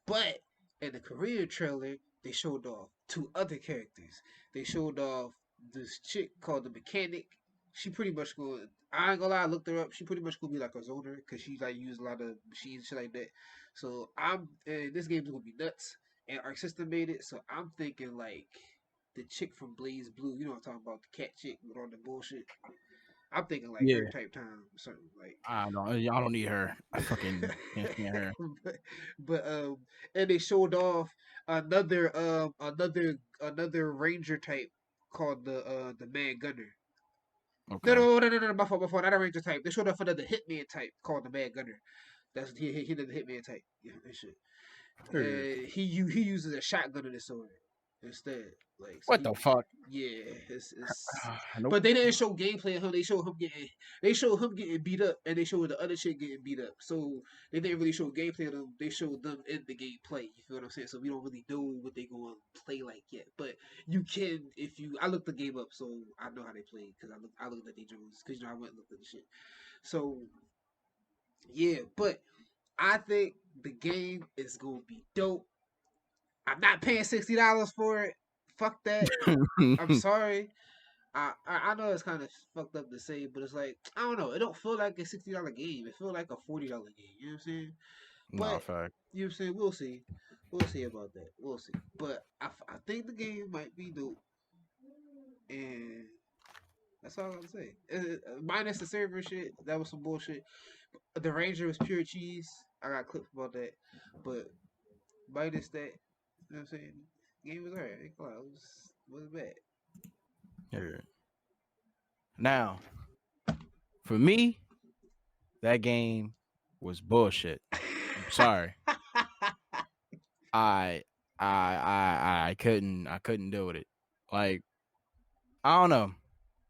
But in the Korean trailer, they showed off two other characters. They showed off this chick called the mechanic. She pretty much go. I ain't gonna lie, I looked her up. She pretty much gonna be like a zoner because she like use a lot of machines and shit like that. So this game's gonna be nuts. And Arc System made it, so I'm thinking like the chick from Blaze Blue. You know what I'm talking about, the cat chick with all the bullshit. I'm thinking like Yeah, her type time, something like. I don't need her. I fucking can't stand her. but, but and they showed off another ranger type called the man gunner. No, Okay. no, no, no, no, my fault, not a ranger type. They showed off another hitman type called the man gunner. That's he did the hitman type. Yeah, that shit. Period. He uses a shotgun in his sword instead. Like so What he the fuck? yeah, it's Nope. but they didn't show gameplay of him. They showed him getting beat up and they showed the other chick getting beat up. So they didn't really show gameplay of them. They showed them in the gameplay. You feel what I'm saying? So we don't really know what they going to play like yet. But you can if you I looked the game up so I know how they play because I looked at the Jones because I went and looked at the shit. So yeah, but I think the game is gonna be dope. I'm not paying $60 for it. Fuck that. I'm sorry. I know it's kind of fucked up to say, but it's like I don't know. It don't feel like a $60 game. It feel like a $40 game. You know what I'm saying? Nah, But fact. you know what I'm saying. We'll see. We'll see about that. We'll see. But I think the game might be dope, and that's all I'm gonna say. Minus the server shit, that was some bullshit. The Ranger was pure cheese. I got clips about that, but minus that, you know what I'm saying? Game was alright. It was bad. Yeah. Now, for me, that game was bullshit. I'm sorry. I I couldn't deal with it. Like, I don't know.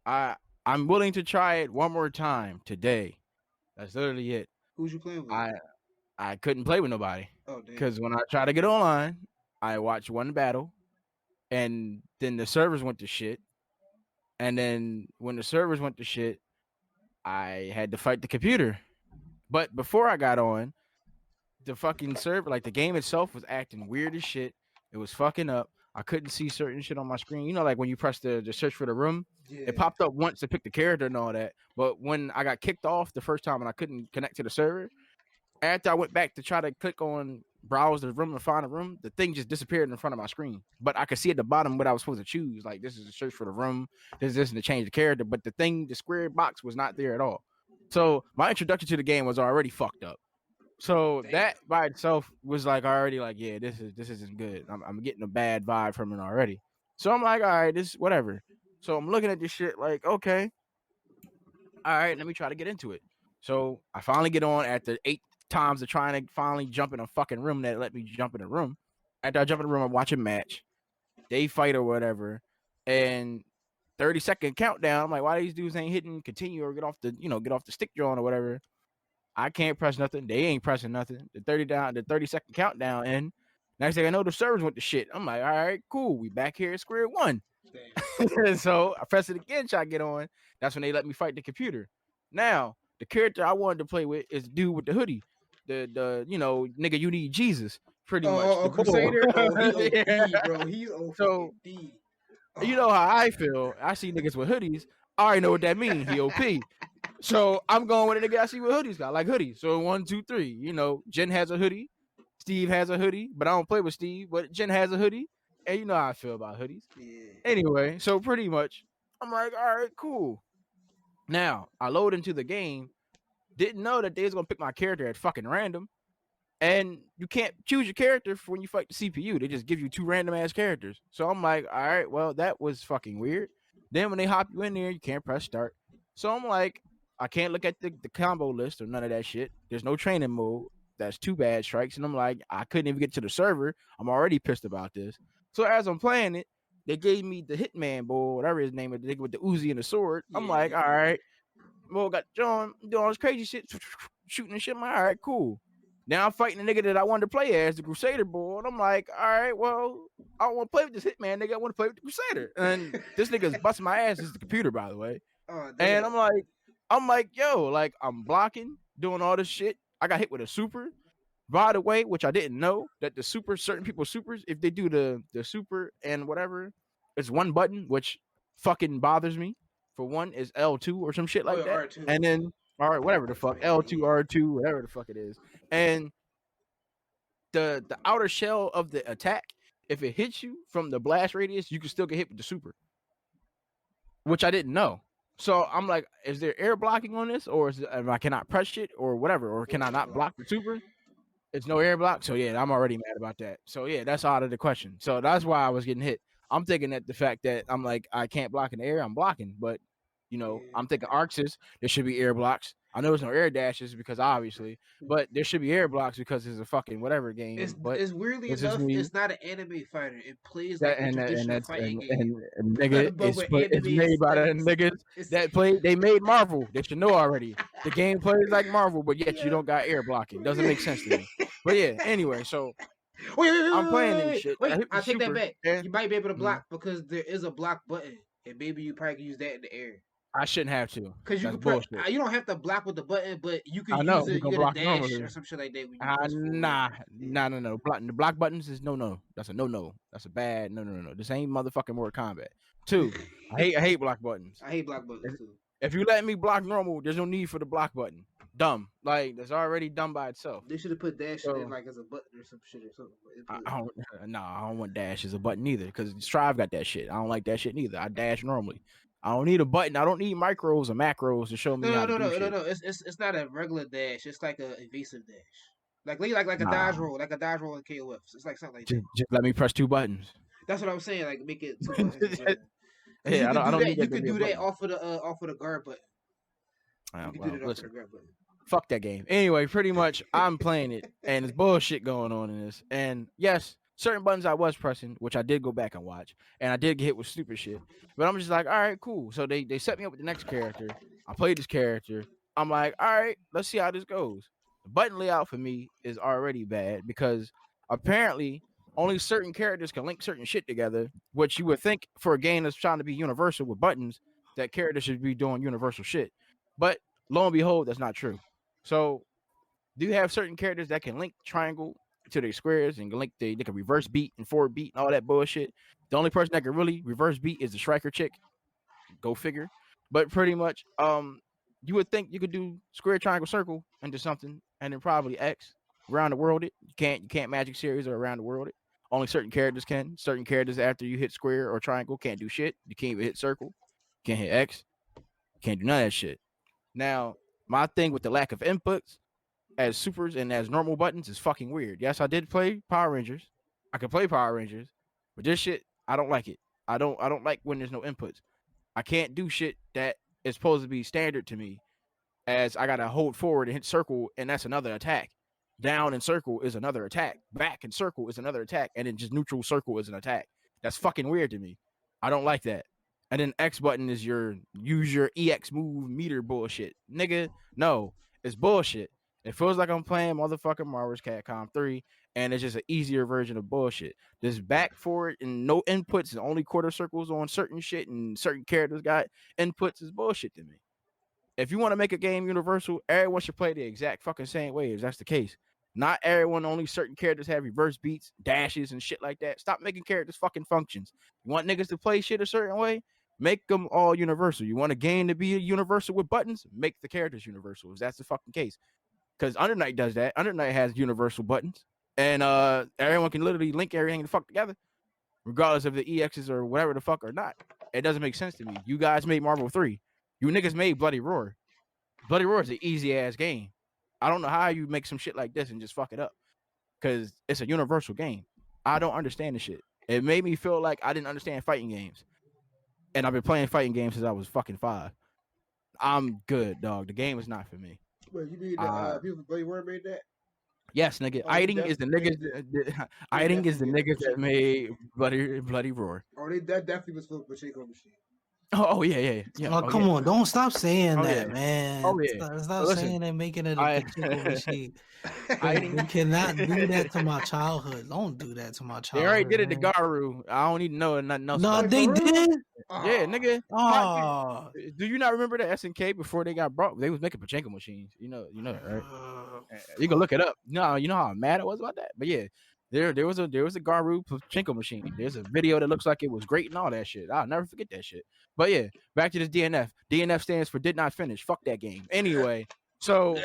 I I'm willing to try it one more time today. That's literally it. Who's you playing with? I I couldn't play with nobody Oh damn. because when I tried to get online, I watched one battle, and then the servers went to shit. And then when the servers went to shit, I had to fight the computer. But before I got on, the fucking server, like the game itself, was acting weird as shit. It was fucking up. I couldn't see certain shit on my screen. You know, like when you press the search for the room, Yeah. it popped up once to pick the character and all that. But when I got kicked off the first time and I couldn't connect to the server, after I went back to try to click on browse the room and find a room, the thing just disappeared in front of my screen. But I could see at the bottom what I was supposed to choose. Like, this is a search for the room. This is to change the character. But the thing, the square box was not there at all. So my introduction to the game was already fucked up. So Damn. that by itself was like already like, yeah, this isn't good. I'm getting a bad vibe from it already. So I'm like, all right, this whatever. So I'm looking at this shit like, okay, all right, let me try to get into it. So I finally get on after 8 times of trying to finally jump in a fucking room that let me jump in a room. After I jump in the room, I watch a match. They fight or whatever. And 30-second countdown. I'm like, why these dudes ain't hitting continue or get off the stick drawing or whatever. I can't press nothing. They ain't pressing nothing. The 30-second countdown and next thing I know, the servers went to shit. I'm like, all right, cool. We back here at square one. And so I press it again, try to get on. That's when they let me fight the computer. Now, the character I wanted to play with is the dude with the hoodie. The nigga, you need Jesus. Pretty much. The Crusader? Oh, he OD, Yeah. bro. He's So, OD. you know how I feel. I see niggas with hoodies. I already know what that means. He OP. So I'm going with a nigga I see with hoodies. I like hoodies. So 1, 2, 3. You know, Jen has a hoodie. Steve has a hoodie, but I don't play with Steve. But Jen has a hoodie. And you know how I feel about hoodies. Yeah. Anyway, so pretty much, I'm like, all right, cool. Now, I load into the game. Didn't know that they was going to pick my character at fucking random. And you can't choose your character for when you fight the CPU. They just give you 2 random ass characters. So I'm like, all right, well, that was fucking weird. Then when they hop you in there, you can't press start. So I'm like, I can't look at the combo list or none of that shit. There's no training mode. That's 2 bad strikes. And I'm like, I couldn't even get to the server. I'm already pissed about this. So as I'm playing it, they gave me the Hitman boy, whatever his name is, the nigga with the Uzi and the sword. I'm like, all right. Well, got John doing all this crazy shit, shooting and shit. I'm like, all right, cool. Now I'm fighting the nigga that I wanted to play as, the Crusader boy. And I'm like, all right, well, I don't want to play with this Hitman nigga. I want to play with the Crusader. And this nigga's busting my ass. This is the computer, by the way. Oh, And I'm like, yo, like, I'm blocking, doing all this shit. I got hit with a super. By the way, which I didn't know, that the super, certain people's supers, if they do the super and whatever, it's one button, which fucking bothers me. For one, is L2 or some shit like that. R2. And then, all right, whatever the fuck, L2, R2, whatever the fuck it is. And the outer shell of the attack, if it hits you from the blast radius, you can still get hit with the super, which I didn't know. So I'm like, is there air blocking on this, or I cannot press it, or whatever, or can I not block the super? It's no air block. So yeah, I'm already mad about that. So yeah, that's out of the question. So that's why I was getting hit. I'm thinking that the fact that I'm like I can't block in the air, I'm blocking, but I'm thinking Arxis, there should be air blocks. I know there's no air dashes because obviously, but there should be air blocks because it's a fucking whatever game. But It's weirdly this is enough, me. it's not an anime fighter. It plays That like a traditional fighting game, and nigga, but with it's anime made by the aesthetics. niggas It's that play. They made Marvel. They should know already. The game plays like Marvel, but yet you Yeah. don't got air blocking. Doesn't make sense to me. But yeah, anyway, so I'm playing this shit. I wait! hit the I take that super, back. and You might be able to block because there is a block button, and maybe you probably can use that in the air. I shouldn't have to. Cause you That's can press. bullshit. You don't have to block with the button, but you can I know use you're it. You gonna get a block dash normally. or some shit like that when you press forward. Nah. Yeah. The block buttons is no. That's a no. That's a bad no. This ain't motherfucking Mortal Kombat. 2, I hate block buttons. I hate block buttons too. If you let me block normal, there's no need for the block button. Dumb. Like that's already dumb by itself. They should have put dash So- in like as a button or some shit or something. I don't want dash as a button either because Strive got that shit. I don't like that shit neither. I dash normally. I don't need a button. I don't need micros or macros to show me how to do shit. No. It's not a regular dash. It's like a evasive dash. Like a Nah. dodge roll, like a dodge roll in KOFs. It's like something like that. Just let me press 2 buttons. That's what I'm saying. Like make it 2 buttons. or something. 'Cause Yeah, I don't need You that to could be a do that button. off of the guard button. You Well, can do that off of listen. the guard button. Fuck that game. Anyway, pretty much I'm playing it and there's bullshit going on in this. And yes, certain buttons I was pressing, which I did go back and watch, and I did get hit with stupid shit. But I'm just like, all right, cool. So they set me up with the next character. I played this character. I'm like, all right, let's see how this goes. The button layout for me is already bad because apparently only certain characters can link certain shit together, which you would think for a game that's trying to be universal with buttons, that characters should be doing universal shit. But lo and behold, that's not true. So, do you have certain characters that can link triangle to their squares and they can reverse beat and forward beat and all that bullshit? The only person that can really reverse beat is the striker chick. Go figure. But pretty much, you would think you could do square, triangle, circle into something, and then probably X around the world it. You can't magic series or around the world it. Only certain characters can. Certain characters after you hit square or triangle can't do shit. You can't even hit circle. Can't hit X. Can't do none of that shit. Now, my thing with the lack of inputs as supers and as normal buttons is fucking weird. Yes, I did play Power Rangers. I can play Power Rangers, but this shit, I don't like it. I don't like when there's no inputs. I can't do shit that is supposed to be standard to me, as I gotta hold forward and hit circle, and that's another attack. Down and circle is another attack. Back and circle is another attack, and then just neutral circle is an attack. That's fucking weird to me. I don't like that. And then X button is use your EX move meter bullshit. Nigga, no, it's bullshit. It feels like I'm playing motherfucking Marvel's Capcom 3, and it's just an easier version of bullshit. This back forward and no inputs and only quarter circles on certain shit and certain characters got inputs is bullshit to me. If you want to make a game universal, everyone should play the exact fucking same way if that's the case. Not everyone, only certain characters have reverse beats, dashes, and shit like that. Stop making characters fucking functions. You want niggas to play shit a certain way? Make them all universal. You want a game to be universal with buttons? Make the characters universal, if that's the fucking case. Because Under Night does that. Under Night has universal buttons. And everyone can literally link everything the fuck together, regardless of the EXs or whatever the fuck or not. It doesn't make sense to me. You guys made Marvel 3. You niggas made Bloody Roar. Bloody Roar is an easy-ass game. I don't know how you make some shit like this and just fuck it up. Because it's a universal game. I don't understand the shit. It made me feel like I didn't understand fighting games. And I've been playing fighting games since I was fucking 5. I'm good, dog. The game is not for me. Wait, you mean that people from Bloody Roar made that? Yes, nigga. Iting is the niggas. Iting is the niggas that made Bloody Roar. Oh, that definitely was for the Pachinko machine. Oh yeah. Oh, come on! Don't stop saying Oh, that, yeah. man. Oh, yeah. Stop Listen, saying and making it a I- pachinko machine. I- You cannot do that to my childhood. Don't do that to my They childhood. already did it to man. Garu. I don't need to know nothing else. No, about it. they For real? did. Yeah, nigga. Oh, Do you not remember the SNK before they got brought? They was making pachinko machines. You know, right? You can look it up. No, you know how mad I was about that. But yeah, there was a Garu pachinko machine. There's a video that looks like it was great and all that shit. I'll never forget that shit. But yeah, back to this DNF. DNF stands for did not finish. Fuck that game. Anyway, so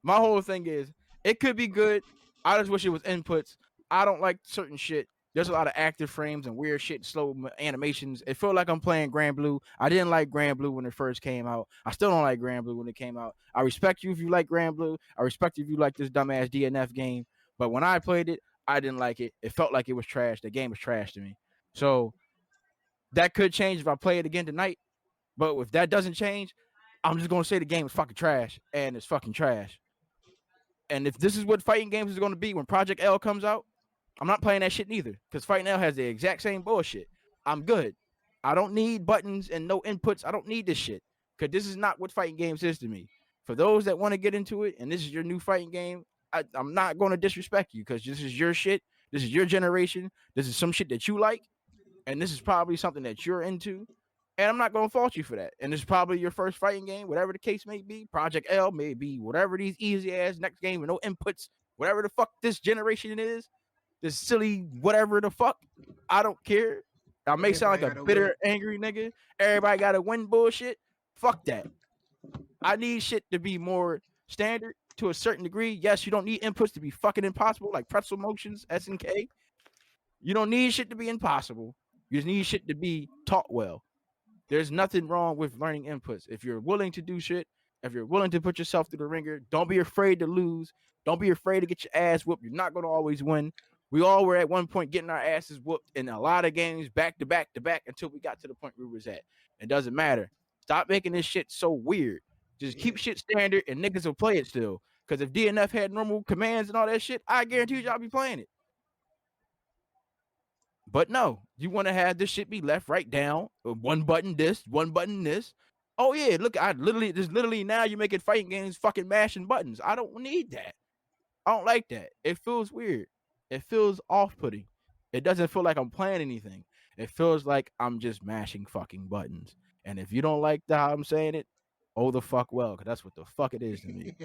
my whole thing is it could be good. I just wish it was inputs. I don't like certain shit. There's a lot of active frames and weird shit, slow animations. It felt like I'm playing Grand Blue. I didn't like Grand Blue when it first came out. I still don't like Grand Blue when it came out. I respect you if you like Grand Blue. I respect you if you like this dumbass DNF game. But when I played it, I didn't like it. It felt like it was trash. The game was trash to me. So that could change if I play it again tonight. But if that doesn't change, I'm just gonna say the game is fucking trash, and it's fucking trash. And if this is what fighting games is gonna be when Project L comes out, I'm not playing that shit neither. Because Fighting L has the exact same bullshit. I'm good. I don't need buttons and no inputs. I don't need this shit. Because this is not what fighting games is to me. For those that want to get into it, and this is your new fighting game, I'm not going to disrespect you because this is your shit. This is your generation. This is some shit that you like. And this is probably something that you're into. And I'm not going to fault you for that. And this is probably your first fighting game, whatever the case may be. Project L may be whatever these easy ass next game with no inputs, whatever the fuck this generation is. This silly whatever the fuck. I don't care. I may sound like a bitter, angry nigga. Everybody got to win bullshit. Fuck that. I need shit to be more standard to a certain degree. Yes, you don't need inputs to be fucking impossible, like pretzel motions, SNK. You don't need shit to be impossible. You just need shit to be taught well. There's nothing wrong with learning inputs. If you're willing to do shit, if you're willing to put yourself through the ringer, don't be afraid to lose. Don't be afraid to get your ass whooped. You're not going to always win. We all were at one point getting our asses whooped in a lot of games back to back to back until we got to the point where we was at. It doesn't matter. Stop making this shit so weird. Just keep shit standard and niggas will play it still. Because if DNF had normal commands and all that shit, I guarantee you y'all be playing it. But no, you want to have this shit be left, right, down, one button this, one button this. Oh yeah, look, there's literally now you're making fighting games fucking mashing buttons. I don't need that. I don't like that. It feels weird. It feels off-putting. It doesn't feel like I'm playing anything. It feels like I'm just mashing fucking buttons. And if you don't like how I'm saying it, oh the fuck well, because that's what the fuck it is to me.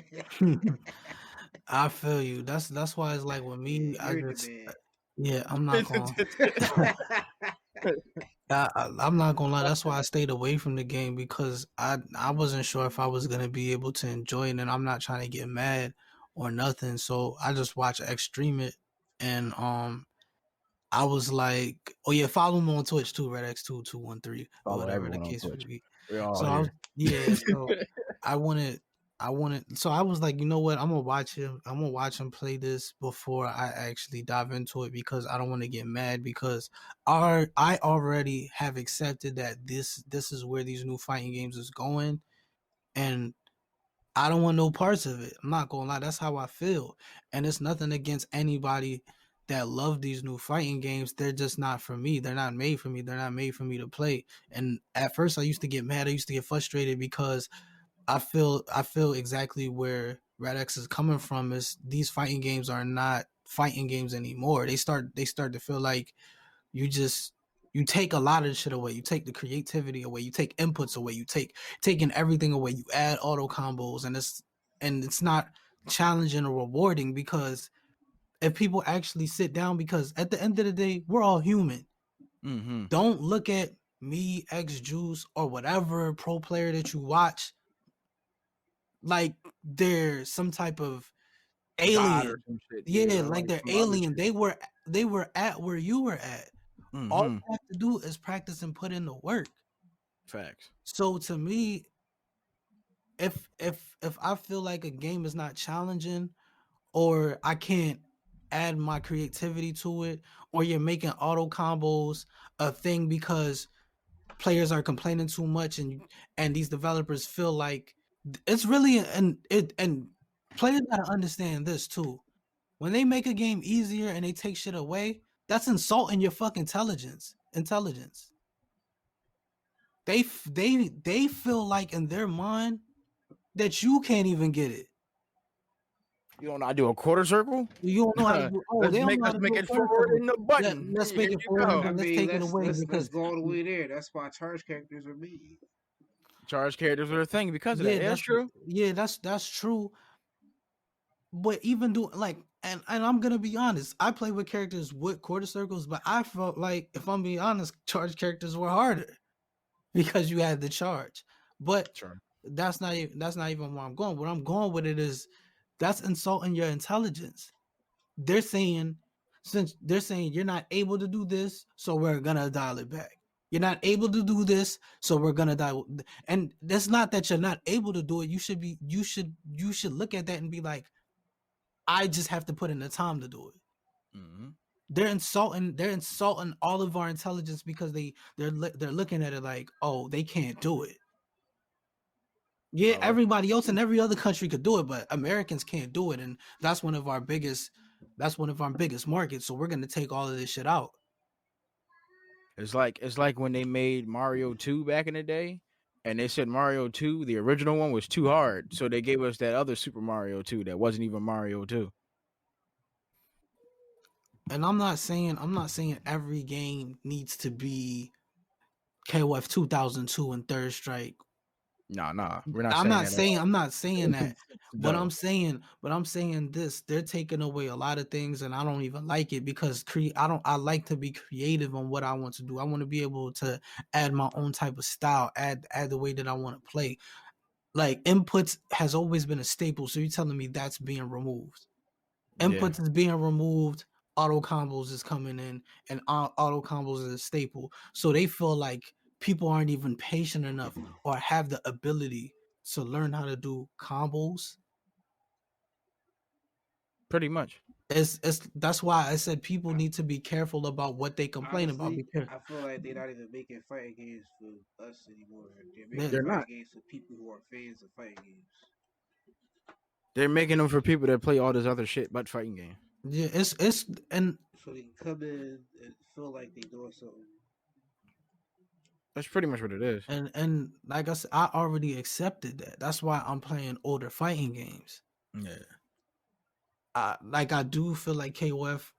I feel you. That's why it's like with me, I'm not going. I'm not gonna lie. That's why I stayed away from the game because I wasn't sure if I was gonna be able to enjoy it, and I'm not trying to get mad or nothing. So I just watched Extreme it, and I was like, oh yeah, follow me on Twitch too, RedX2213 or whatever the case would be. So so I wanted. So I was like, you know what? I'm gonna watch him play this before I actually dive into it because I don't want to get mad because I already have accepted that this is where these new fighting games is going, and I don't want no parts of it. I'm not gonna lie, that's how I feel, and it's nothing against anybody that love these new fighting games. They're just not for me. They're not made for me. They're not made for me to play. And at first, I used to get mad. I used to get frustrated because I feel exactly where Red X is coming from. Is these fighting games are not fighting games anymore. They start to feel like you take a lot of the shit away. You take the creativity away. You take inputs away. You taking everything away. You add auto combos, and it's not challenging or rewarding because if people actually sit down, because at the end of the day, we're all human. Mm-hmm. Don't look at me, X Juice, or whatever pro player that you watch like they're some type of alien. Yeah, like they're alien. They were at where you were at. Mm-hmm. All you have to do is practice and put in the work. Facts. So to me, if I feel like a game is not challenging or I can't add my creativity to it, or you're making auto combos a thing because players are complaining too much and these developers feel like it's really and players gotta understand this too. When they make a game easier and they take shit away, that's insulting your fucking intelligence. They feel like in their mind that you can't even get it. You don't know how to do a quarter circle? You don't know how to do. Oh, let's make it forward in the button. Let's make it forward and let's take it away let's go all the way there. That's why charge characters are made. Charge characters are a thing because of that. That's true. Yeah, that's true. But even doing like, and I'm gonna be honest, I play with characters with quarter circles, but I felt like, if I'm being honest, charge characters were harder because you had the charge. But that's not even where I'm going. What I'm going with it is that's insulting your intelligence. They're saying, since they're saying you're not able to do this, so we're gonna dial it back. You're not able to do this, so we're gonna dial. And that's not that you're not able to do it. You should look at that and be like, I just have to put in the time to do it. Mm-hmm. They're insulting all of our intelligence because they're looking at it like, oh, they can't do it. Yeah, Oh, that's everybody else in every other country could do it, but Americans can't do it, and that's one of our biggest markets. So we're gonna take all of this shit out. it's like when they made Mario 2 back in the day, and they said Mario 2, the original one, was too hard, so they gave us that other Super Mario 2 that wasn't even Mario 2. And I'm not saying every game needs to be KOF 2002 and Third Strike. Nah, we're not I'm saying not that at saying all. I'm not saying that, but No, I'm saying this. They're taking away a lot of things, and I don't even like it because I like to be creative on what I want to do. I want to be able to add my own type of style, add the way that I want to play. Like inputs has always been a staple, so you're telling me that's being removed. yeah, Inputs is being removed. Auto combos is coming in, and auto combos is a staple. So they feel like people aren't even patient enough or have the ability to learn how to do combos. pretty much. It's That's why I said people need to be careful about what they complain about Honestly, because I feel like they're not even making fighting games for us anymore. They're making they They're fighting not. games for people who are fans of fighting games. They're making them for people that play all this other shit but fighting game. yeah, it's and So they can come in and feel like they're doing something. That's pretty much what it is. and like I said, I already accepted that. That's why I'm playing older fighting games. Yeah. I do feel like KOF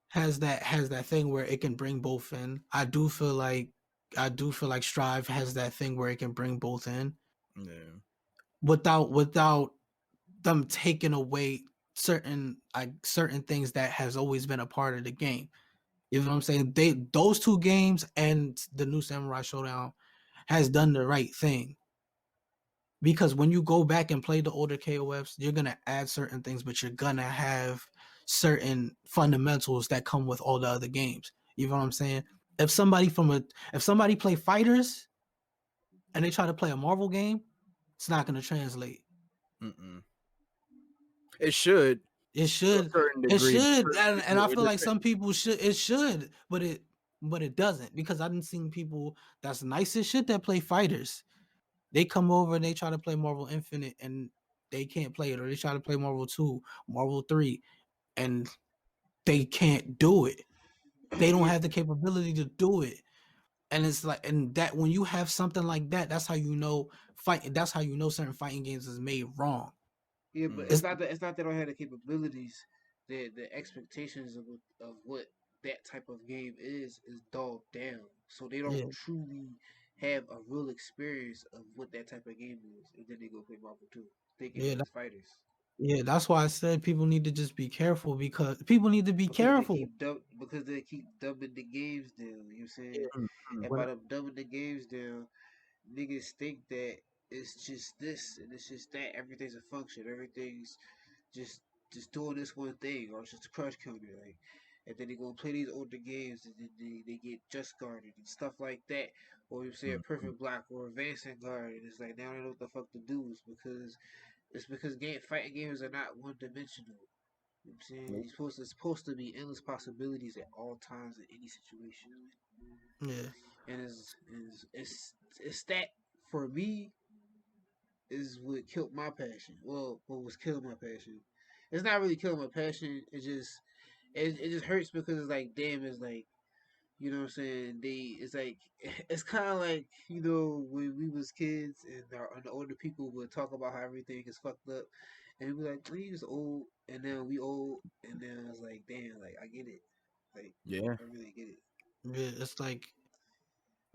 has that thing where it can bring both in. I do feel like Strive has that thing where it can bring both in Yeah. without them taking away certain things that has always been a part of the game. You know what I'm saying? Those two games and the new Samurai Showdown has done the right thing. Because when you go back and play the older KOFs, you're gonna add certain things, but you're gonna have certain fundamentals that come with all the other games. You know what I'm saying? If somebody play fighters and they try to play a Marvel game, it's not gonna translate. Mm-mm. It should It to a should, certain it degree. should, and I It feel like depends. some people should, but it doesn't because I've seen people that's nice as shit that play fighters. They come over and they try to play Marvel Infinite and they can't play it, or they try to play Marvel 2, Marvel 3, and they can't do it. They don't Yeah, have the capability to do it. And it's like, and that when you have something like that, that's how you know that's how you know certain fighting games is made wrong. yeah, but Mm-hmm. It's it's not they don't have the capabilities. The expectations of what that type of game is dogged down, so they don't yeah, truly have a real experience of what that type of game is, and then they go play Marvel 2, thinking yeah, it's fighters yeah. That's why I said people need to just be careful because people need to be careful. because they keep dumbing the games down. You know what I'm saying? Mm-hmm. And When by them dumbing the games down, niggas think that it's just this and it's just that. Everything's a function. Everything's just just doing this one thing, or it's just a crush counter. Like, and then they go play these older games, and then they get just guarded and stuff like that. Or you say a Mm-hmm. perfect block or advancing guard, and it's like now they don't know what the fuck to do. It's because fighting games are not one dimensional. You know what I'm saying? It's supposed to be endless possibilities at all times in any situation. yeah, And it's that for me is what killed my passion. Well, what was killing my passion? It's not really killing my passion. It just hurts because it's like damn. It's like you know what I'm saying. It's like it's kind of like when we was kids and the older people would talk about how everything is fucked up, and we be like, we just old, and then we old, and then I was like, damn, like I get it, like Yeah. I really get it. yeah. It's like,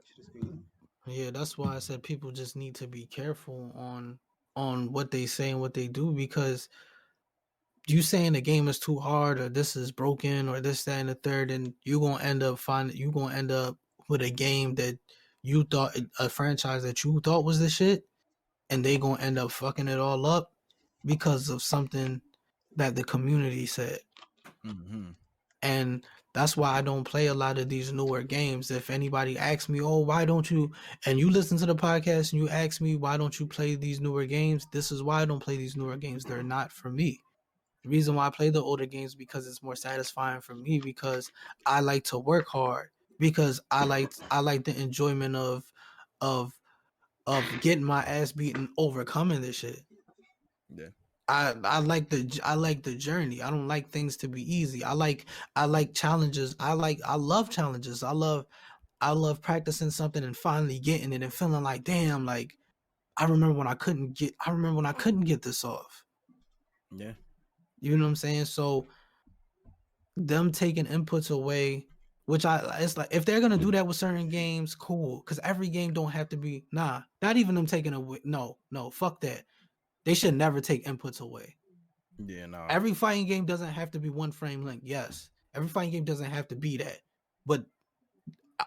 Shit is crazy. yeah. That's why I said people just need to be careful on what they say and what they do because you saying the game is too hard or this is broken or this that and the third, and you gonna end up with a game that you thought a franchise that you thought was the shit, and they gonna end up fucking it all up because of something that the community said. Mm-hmm. And that's why I don't play a lot of these newer games. If anybody asks me, oh, why don't you, and you listen to the podcast and you ask me, why don't you play these newer games? This is why I don't play these newer games. They're not for me. The reason why I play the older games because it's more satisfying for me because I like to work hard because I like the enjoyment of of getting my ass beaten overcoming this shit. Yeah. I like the journey. I don't like things to be easy. I like challenges. I love challenges. I love practicing something and finally getting it and feeling like damn, like I remember when I couldn't get this off. Yeah. You know what I'm saying? So them taking inputs away, which it's like if they're gonna do that with certain games, cool. Because every game don't have to be not even them taking away. No, fuck that. They should never take inputs away. Yeah. No. Every fighting game doesn't have to be one frame length. Yes, every fighting game doesn't have to be that. But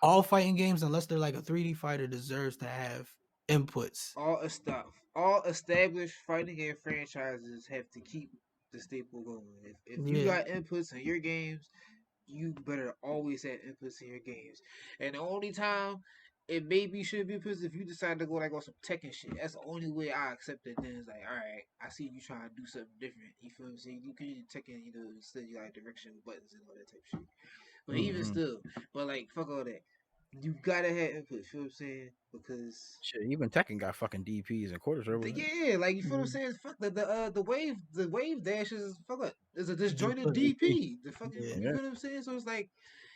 all fighting games, unless they're like a 3D fighter, deserves to have inputs. All established fighting game franchises have to keep the staple going. If you Yeah, got inputs in your games, you better always have inputs in your games. And the only time it maybe should be inputs if you decide to go like on some Tekken shit. That's the only way I accept it. Then it's like, all right, I see you trying to do something different. You feel what I'm saying? You can Tekken, instead you like direction with buttons and all that type of shit. But even Mm-hmm. still, but like fuck all that. You gotta have input. You feel what I'm saying? Because Shit, even Tekken got fucking DPs and quarter servers. yeah, like you feel what I'm Mhm. saying? Fuck the wave dashes is fuck up. It's a Just disjointed put AP. DP. The fucking Yeah, you Yeah. feel what I'm saying? So it's like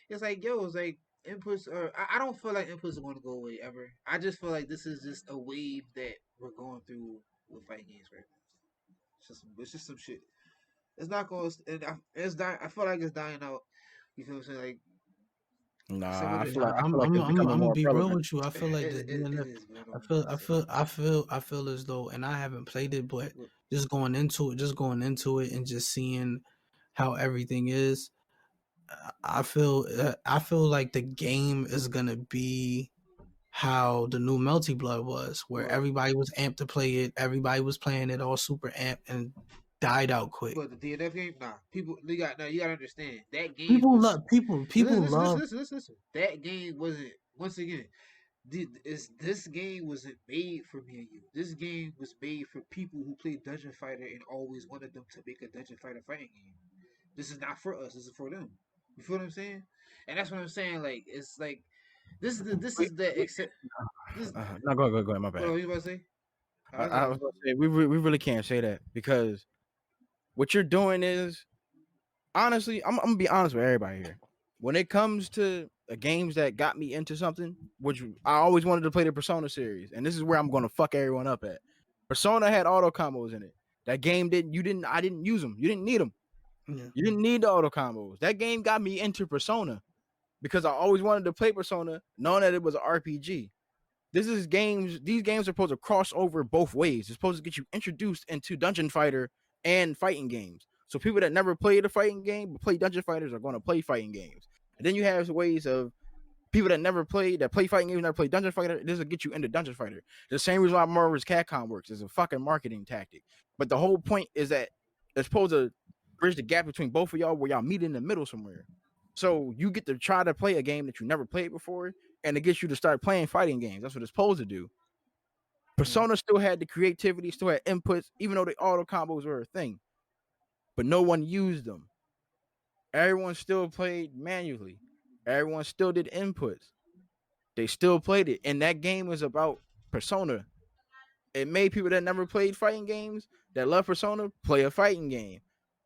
yo, it's like inputs are. I don't feel like inputs are going to go away ever. I just feel like this is just a wave that we're going through with fighting games right now. It's just some shit. It's not going. It's dying. I feel like it's dying out. You feel what I'm saying? Like some Nah, of I the. feel like nah. I I'm feel like I'm it's I'm becoming I'm gonna more be real prevalent. with you. I feel like this It DNF. is, but I I'm feel gonna I say feel I feel I feel as though, and I haven't played it, but just going into it and just seeing how everything is. I feel like the game is gonna be how the new Melty Blood was, where what. everybody was amped to play it, everybody was playing it all super amped and died out quick. But the DNF game, nah. People, you gotta understand that game People was. love people. Listen, People listen, listen, love. listen, listen, listen. That game wasn't. Once again, this game wasn't made for me and you. This game was made for people who played Dungeon Fighter and always wanted them to make a Dungeon Fighter fighting game. This is not for us. This is for them. You feel what I'm saying? And that's what I'm saying. Like it's like this We, is the we, except this. no, go ahead. My What bad. are you about to say? I was I like, was gonna say we really can't say that because what you're doing is honestly, I'm gonna be honest with everybody here. When it comes to games that got me into something, which I always wanted to play the Persona series, and this is where I'm gonna fuck everyone up at. Persona had auto combos in it. That game didn't. I didn't use them. You didn't need them. Yeah, You didn't need the auto combos. That game got me into Persona because I always wanted to play Persona, knowing that it was an RPG. These games are supposed to cross over both ways. It's supposed to get you introduced into Dungeon Fighter and fighting games. So people that never played a fighting game but play Dungeon Fighters are going to play fighting games. And then you have ways of people that play fighting games, never play Dungeon Fighter. This will get you into Dungeon Fighter. The same reason why Marvel's Capcom works is a fucking marketing tactic. But the whole point is that it's supposed to bridge the gap between both of y'all where y'all meet in the middle somewhere. So you get to try to play a game that you never played before, and it gets you to start playing fighting games. That's what it's supposed to do. Persona still had the creativity, still had inputs, even though the auto combos were a thing. But no one used them. Everyone still played manually. Everyone still did inputs. They still played it. And that game was about Persona. It made people that never played fighting games that love Persona play a fighting game.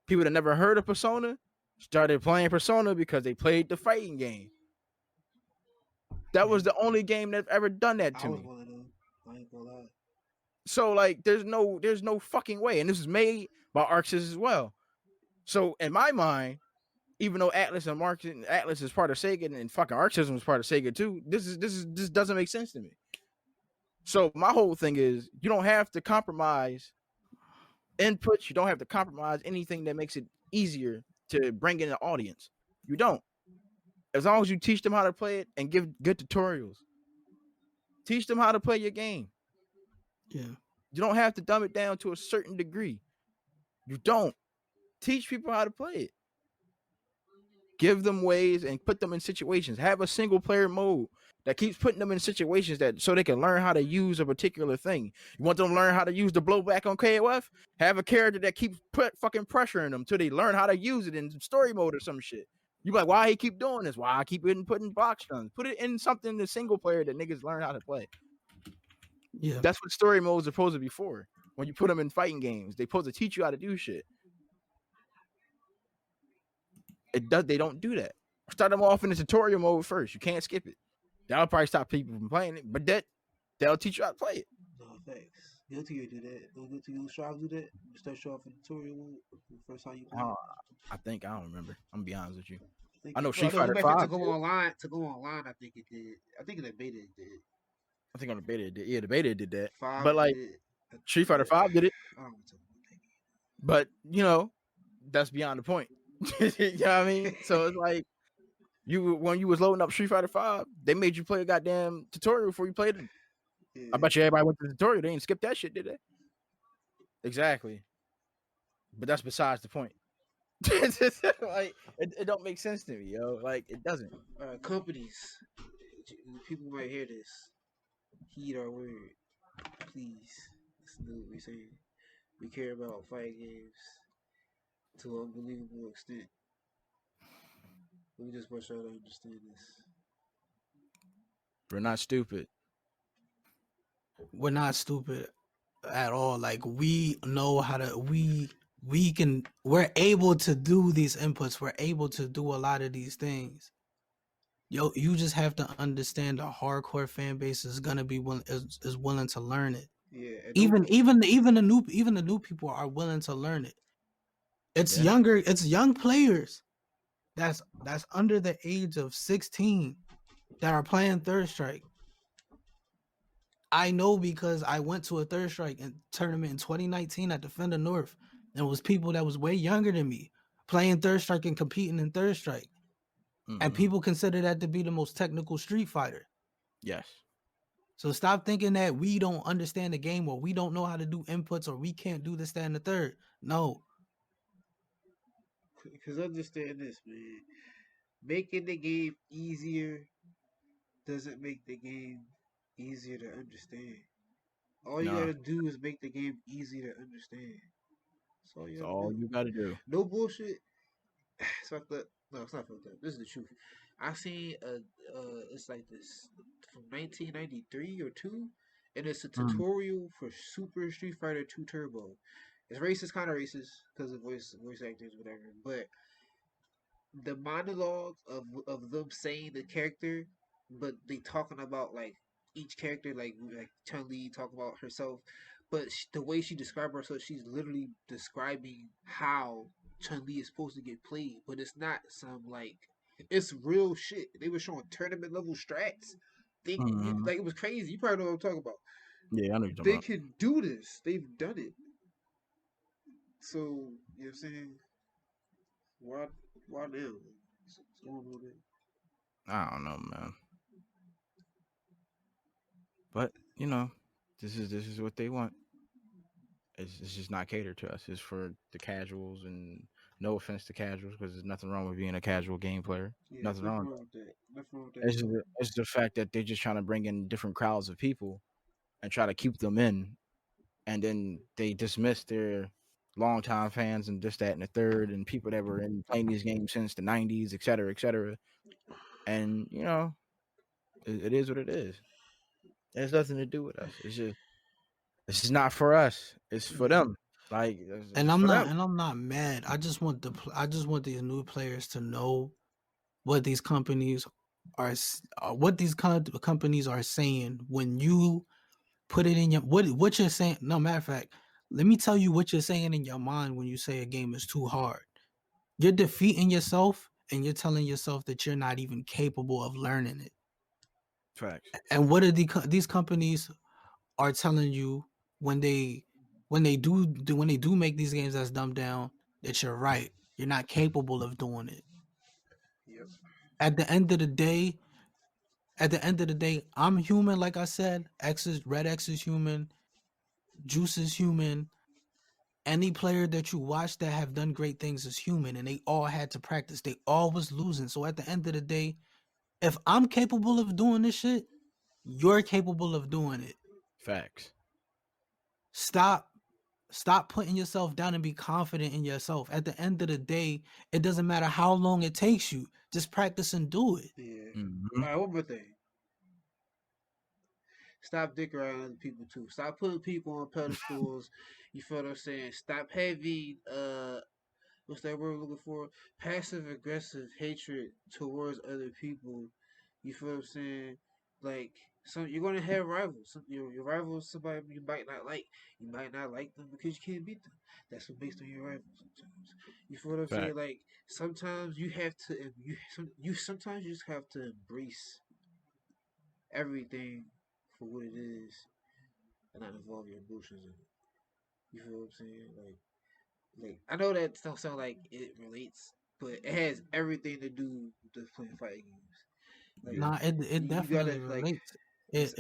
People that never heard of Persona started playing Persona because they played the fighting game. That was the only game that's ever done that I to was me. one of them. I ain't gonna lie. So like there's no fucking way. And this was made by Arxis as well. So in my mind, even though Atlas is part of Sega and fucking Arc System is part of Sega too, this doesn't make sense to me. So my whole thing is you don't have to compromise inputs, you don't have to compromise anything that makes it easier to bring in an audience. You don't. As long as you teach them how to play it and give good tutorials. Teach them how to play your game. yeah. You don't have to dumb it down to a certain degree. You don't. Teach people how to play it. give them ways and put them in situations. Have a single player mode that keeps putting them in situations that so they can learn how to use a particular thing. You want them to learn how to use the blowback on KOF? Have a character that keeps fucking pressuring them till they learn how to use it in story mode or some shit. You be like, why he keep doing this? Why I keep putting box guns? Put it in something in the single player that niggas learn how to play. Yeah, That's what story modes are supposed to be for. When you put them in fighting games, they supposed to teach you how to do shit. They don't do that. Start them off in the tutorial mode first. You can't skip it. That'll probably stop people from playing it, but that'll teach you how to play it. No thanks. Guilty Gear do that. Don't Guilty Gear Strive do that. You start you off in tutorial mode the first time you play. I think I don't remember. I'm gonna be honest with you. I I know well, Street Fighter back 5 to go online. To go online, I think it did. I think in the beta it did. I think on the beta it did. Yeah, the beta did that. 5 But like did. Street Fighter 5 did it. I don't want to talk about that. But you know, that's beyond the point. You know what I mean? So it's like when you was loading up Street Fighter 5, they made you play a goddamn tutorial before you played it. Yeah. I bet you everybody went to the tutorial. They didn't skip that shit, did they? Exactly. But that's besides the point. Like it don't make sense to me, yo. Like it doesn't. Companies, people might hear this. Heed our word, please. Listen to what we're saying. We care about fighting games to an unbelievable extent. We just want y'all to understand this. We're not stupid. we're not stupid at all. Like we know how to we're able to do these inputs. We're able to do a lot of these things. Yo, you just have to understand the hardcore fan base is gonna be is willing to learn it. Yeah, Even the new people are willing to learn it. It's young players that's under the age of 16 that are playing Third Strike. I know because I went to a Third Strike tournament in 2019 at Defender North, and it was people that was way younger than me playing Third Strike and competing in Third Strike. And people consider that to be the most technical Street Fighter. Yes. So stop thinking that we don't understand the game or we don't know how to do inputs or we can't do this, that, and the third. No. Because understand this, man. Making the game easier doesn't make the game easier to understand. All you gotta do is make the game easy to understand. That's all you gotta do. No bullshit. It's fucked up. No, it's not fucked up. This is the truth. I seen it's like this from 1993 or two, and it's a tutorial for Super Street Fighter 2 Turbo. It's racist, kind of racist because of voice actors, whatever. But the monologue of them saying the character, but they talking about like each character, like Chun Li talk about herself, but the way she described herself, she's literally describing how Chun Li is supposed to get played, but it's not some like it's real shit. They were showing tournament level strats. Like it was crazy. You probably know what I'm talking about. Yeah, I know you're talking They about. can do this. They've done it. So you know what I'm saying? Why them? What's going on with it? I don't know, man. But you know, this is what they want. It's just not catered to us. It's for the casuals, and no offense to casuals, because there's nothing wrong with being a casual game player. Yeah, nothing wrong with that. Nothing wrong with that. It's the fact that they're just trying to bring in different crowds of people and try to keep them in, and then they dismiss their longtime fans and this, that, and the third, and people that were in playing these games since the 90s, et cetera, et cetera. And you know, it is what it is. It has nothing to do with us. It's just not for us. It's for them. Like, and I'm not mad. I just want these new players to know what these companies are saying when you put it in your what you're saying. No, matter of fact, let me tell you what you're saying in your mind when you say a game is too hard. You're defeating yourself and you're telling yourself that you're not even capable of learning it. Facts. And what are these companies are telling you when they do make these games that's dumbed down, that you're right. You're not capable of doing it. Yep. At the end of the day, I'm human, like I said. Red X is human. Juice is human. Any player that you watch that have done great things is human, and they all had to practice. They all was losing. So at the end of the day, if I'm capable of doing this shit, you're capable of doing it. Facts. Stop putting yourself down and be confident in yourself. At the end of the day, it doesn't matter how long it takes you. Just practice and do it. Yeah. Mm-hmm. All right, one more thing. Stop dick around other people too. Stop putting people on pedestals. You feel what I'm saying? Stop having what's that word we're looking for? Passive aggressive hatred towards other people. You feel what I'm saying? Like some you're gonna have rivals. Your rivals somebody you might not like. You might not like them because you can't beat them. That's what makes them your rivals sometimes. You feel what I'm saying? Fact. Like sometimes you have to you sometimes you just have to embrace everything for what it is and not involve your emotions in it. You feel what I'm saying? Like I know that don't sound like it relates, but it has everything to do with the playing fighting games. Like Yeah. Nah, it you definitely gotta like relates. it's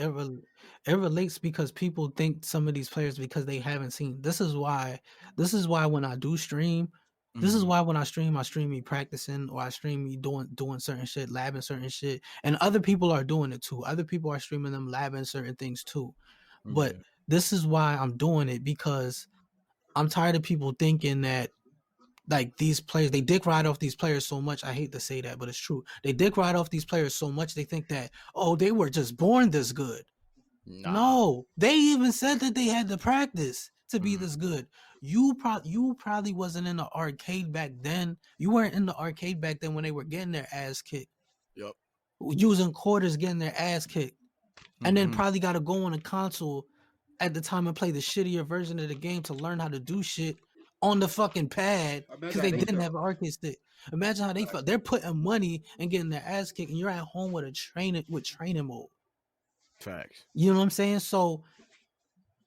It relates because people think some of these players because they haven't seen. This is why when I do stream, this is Mm-hmm. why when I stream me practicing or I stream me doing certain shit, labbing certain shit, and other people are doing it too. Other people are streaming them labbing certain things too. But Yeah. this is why I'm doing it because I'm tired of people thinking that like these players, they dick ride off these players so much. I hate to say that, but it's true. They dick ride off these players so much they think that, oh, they were just born this good. Nah. No, they even said that they had to practice to be Mm. this good. You probably wasn't in the arcade back then. You weren't in the arcade back then when they were getting their ass kicked, Yep. using quarters, getting their ass kicked, and then Mm-hmm. probably got to go on a console at the time and play the shittier version of the game to learn how to do shit on the fucking pad imagine because how they they didn't felt. have an arcade stick. Imagine how they felt. They're putting money and getting their ass kicked, and you're at home with a training mode. Facts. You know what I'm saying? So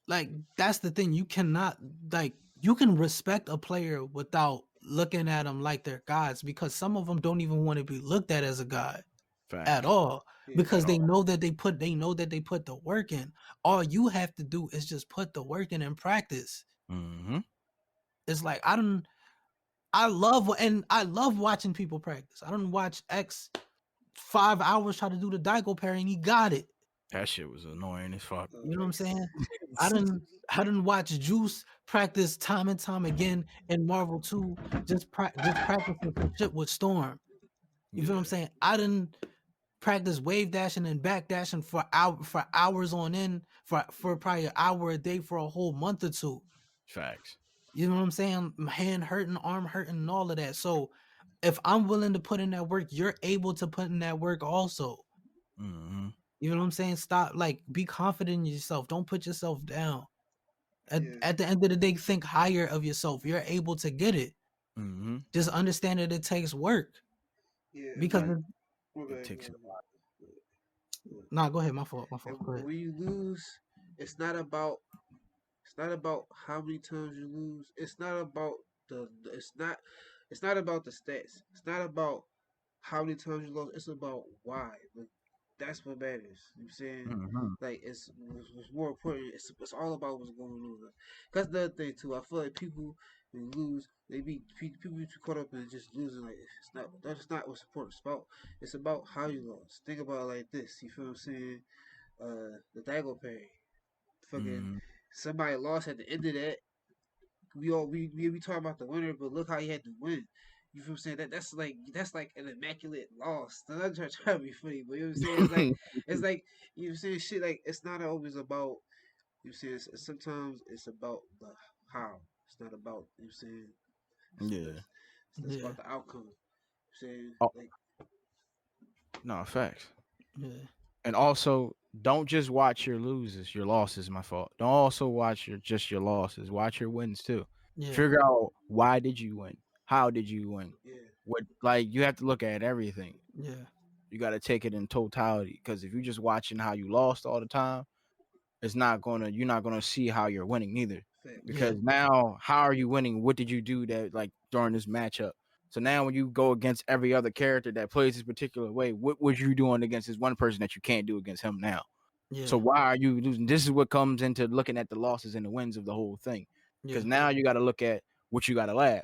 like that's the thing. You cannot like you can respect a player without looking at them like they're gods because some of them don't even want to be looked at as a god at Facts. all Yeah. because At they all. know that they put the work in. All you have to do is just put the work in and practice. Mm-hmm. It's like I love watching people practice. I don't watch X 5 hours try to do the Daigo parry and he got it. That shit was annoying as fuck. You know what I'm Facts. saying? I didn't I didn't watch Juice practice time and time again in Marvel 2 just practicing some shit with Storm. You feel what I'm Yeah. saying? I didn't practice wave dashing and back dashing for hours on end for probably an hour a day for a whole month or two. Facts. You know what I'm saying? My hand hurting, arm hurting, and all of that. So if I'm willing to put in that work, you're able to put in that work also. Mm-hmm. You know what I'm saying? Stop, like, be confident in yourself. Don't put yourself down. At, Yeah. at the end of the day, think higher of yourself. You're able to get it. Mm-hmm. Just understand that it takes work. Yeah. Because Like We're it back. takes. nah, go ahead. My fault. My fault. And Go ahead. when you lose, it's not about it's not about how many times you lose. It's not about it's not about the stats. It's not about how many times you lost. It's about why. Like, that's what matters. You know what I'm saying? Mm-hmm. Like what's more important. It's all about what's going on. Like, that's the other thing too. I feel like people when lose, people get too caught up in just losing. Like it's not that's not what's important. It's about how you lost. Think about it like this. You feel what I'm saying? The Dago Pay. Fucking Mm-hmm. somebody lost at the end of that. We talk about the winner, but look how he had to win. You feel what I'm saying? That's like an immaculate loss. I'm not trying to be funny, but you know what I'm saying? It's like you know what I'm saying shit like it's not always about you know what I'm saying sometimes it's about the how. It's not about you know what I'm saying Yeah. it's Yeah. about the outcome. You know what I'm saying Oh, like no, facts. Yeah. And also, don't just watch your losses, your losses. My fault. Don't also watch your losses. Watch your wins too. Yeah. Figure out why did you win? How did you win? yeah, What like you have to look at everything. Yeah. You got to take it in totality because if you're just watching how you lost all the time, you're not gonna see how you're winning neither. facts. Yeah. Because now, how are you winning? What did you do that like during this matchup? So now, when you go against every other character that plays this particular way, what was you doing against this one person that you can't do against him now? So Yeah. why are you losing? This is what comes into looking at the losses and the wins of the whole thing. Yeah. because now you got to look at what you got to lab,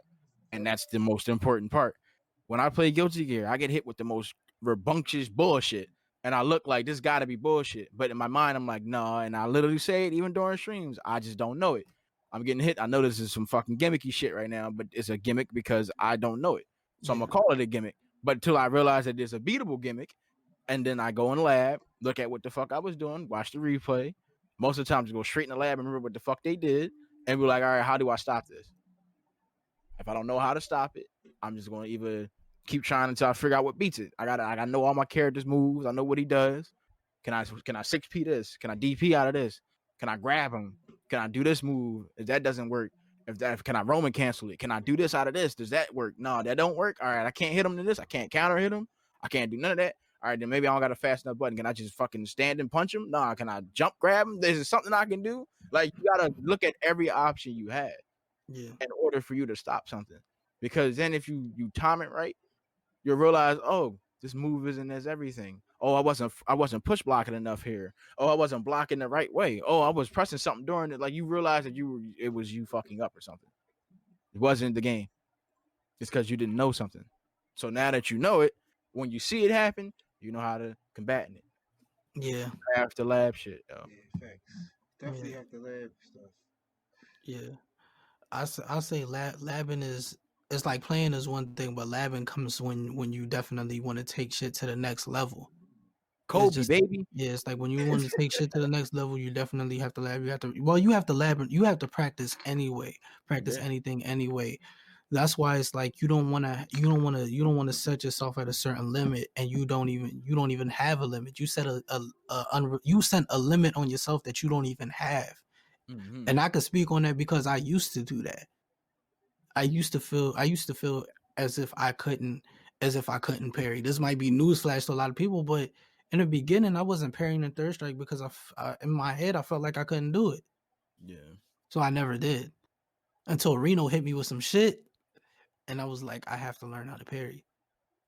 and that's the most important part. When I play Guilty Gear, I get hit with the most rambunctious bullshit, and I look like this got to be bullshit. But in my mind, I'm like, no, and I literally say it even during streams. I just don't know it. I'm getting hit. I know this is some fucking gimmicky shit right now, but it's a gimmick because I don't know it. So I'm Yeah. gonna call it a gimmick. But until I realize that it's a beatable gimmick, and then I go in the lab, look at what the fuck I was doing, watch the replay. Most of the time, just go straight in the lab and remember what the fuck they did, and be like, all right, how do I stop this? If I don't know how to stop it, I'm just gonna either keep trying until I figure out what beats it. I gotta know all my characters' moves. I know what he does. Can I 6P this? Can I DP out of this? Can I grab him? Can I do this move? If that doesn't work, can I Roman cancel it? Can I do this out of this? Does that work? No, that don't work. All right, I can't hit him to this. I can't counter hit him. I can't do none of that. All right, then maybe I don't got a fast enough button. Can I just fucking stand and punch him? No, can I jump grab him? There's something I can do. Like you gotta look at every option you have Yeah. in order for you to stop something. Because then if you time it right, you'll realize, oh, this move isn't as everything. Oh, I wasn't push blocking enough here. Oh, I wasn't blocking the right way. Oh, I was pressing something during it. Like you realize that it was you fucking up or something. It wasn't the game. It's because you didn't know something. So now that you know it, when you see it happen, you know how to combat it. Yeah. After lab shit, yo. Yeah, facts. Definitely Yeah. have to lab stuff. Yeah. I say labbing is, it's like playing is one thing, but labbing comes when you definitely want to take shit to the next level. It's Kobe, just, baby. yeah, it's like when you want to take shit to the next level, you definitely have to lab. You have to, well, you have to practice anyway. Practice Yeah. anything anyway. That's why it's like you don't want to set yourself at a certain limit, and you don't even have a limit. You set you set a limit on yourself that you don't even have. Mm-hmm. And I could speak on that because I used to do that. I used to feel as if I couldn't parry. This might be newsflash to a lot of people, but in the beginning, I wasn't parrying in third strike because in my head I felt like I couldn't do it, Yeah. so I never did until Reno hit me with some shit, and I was like, I have to learn how to parry.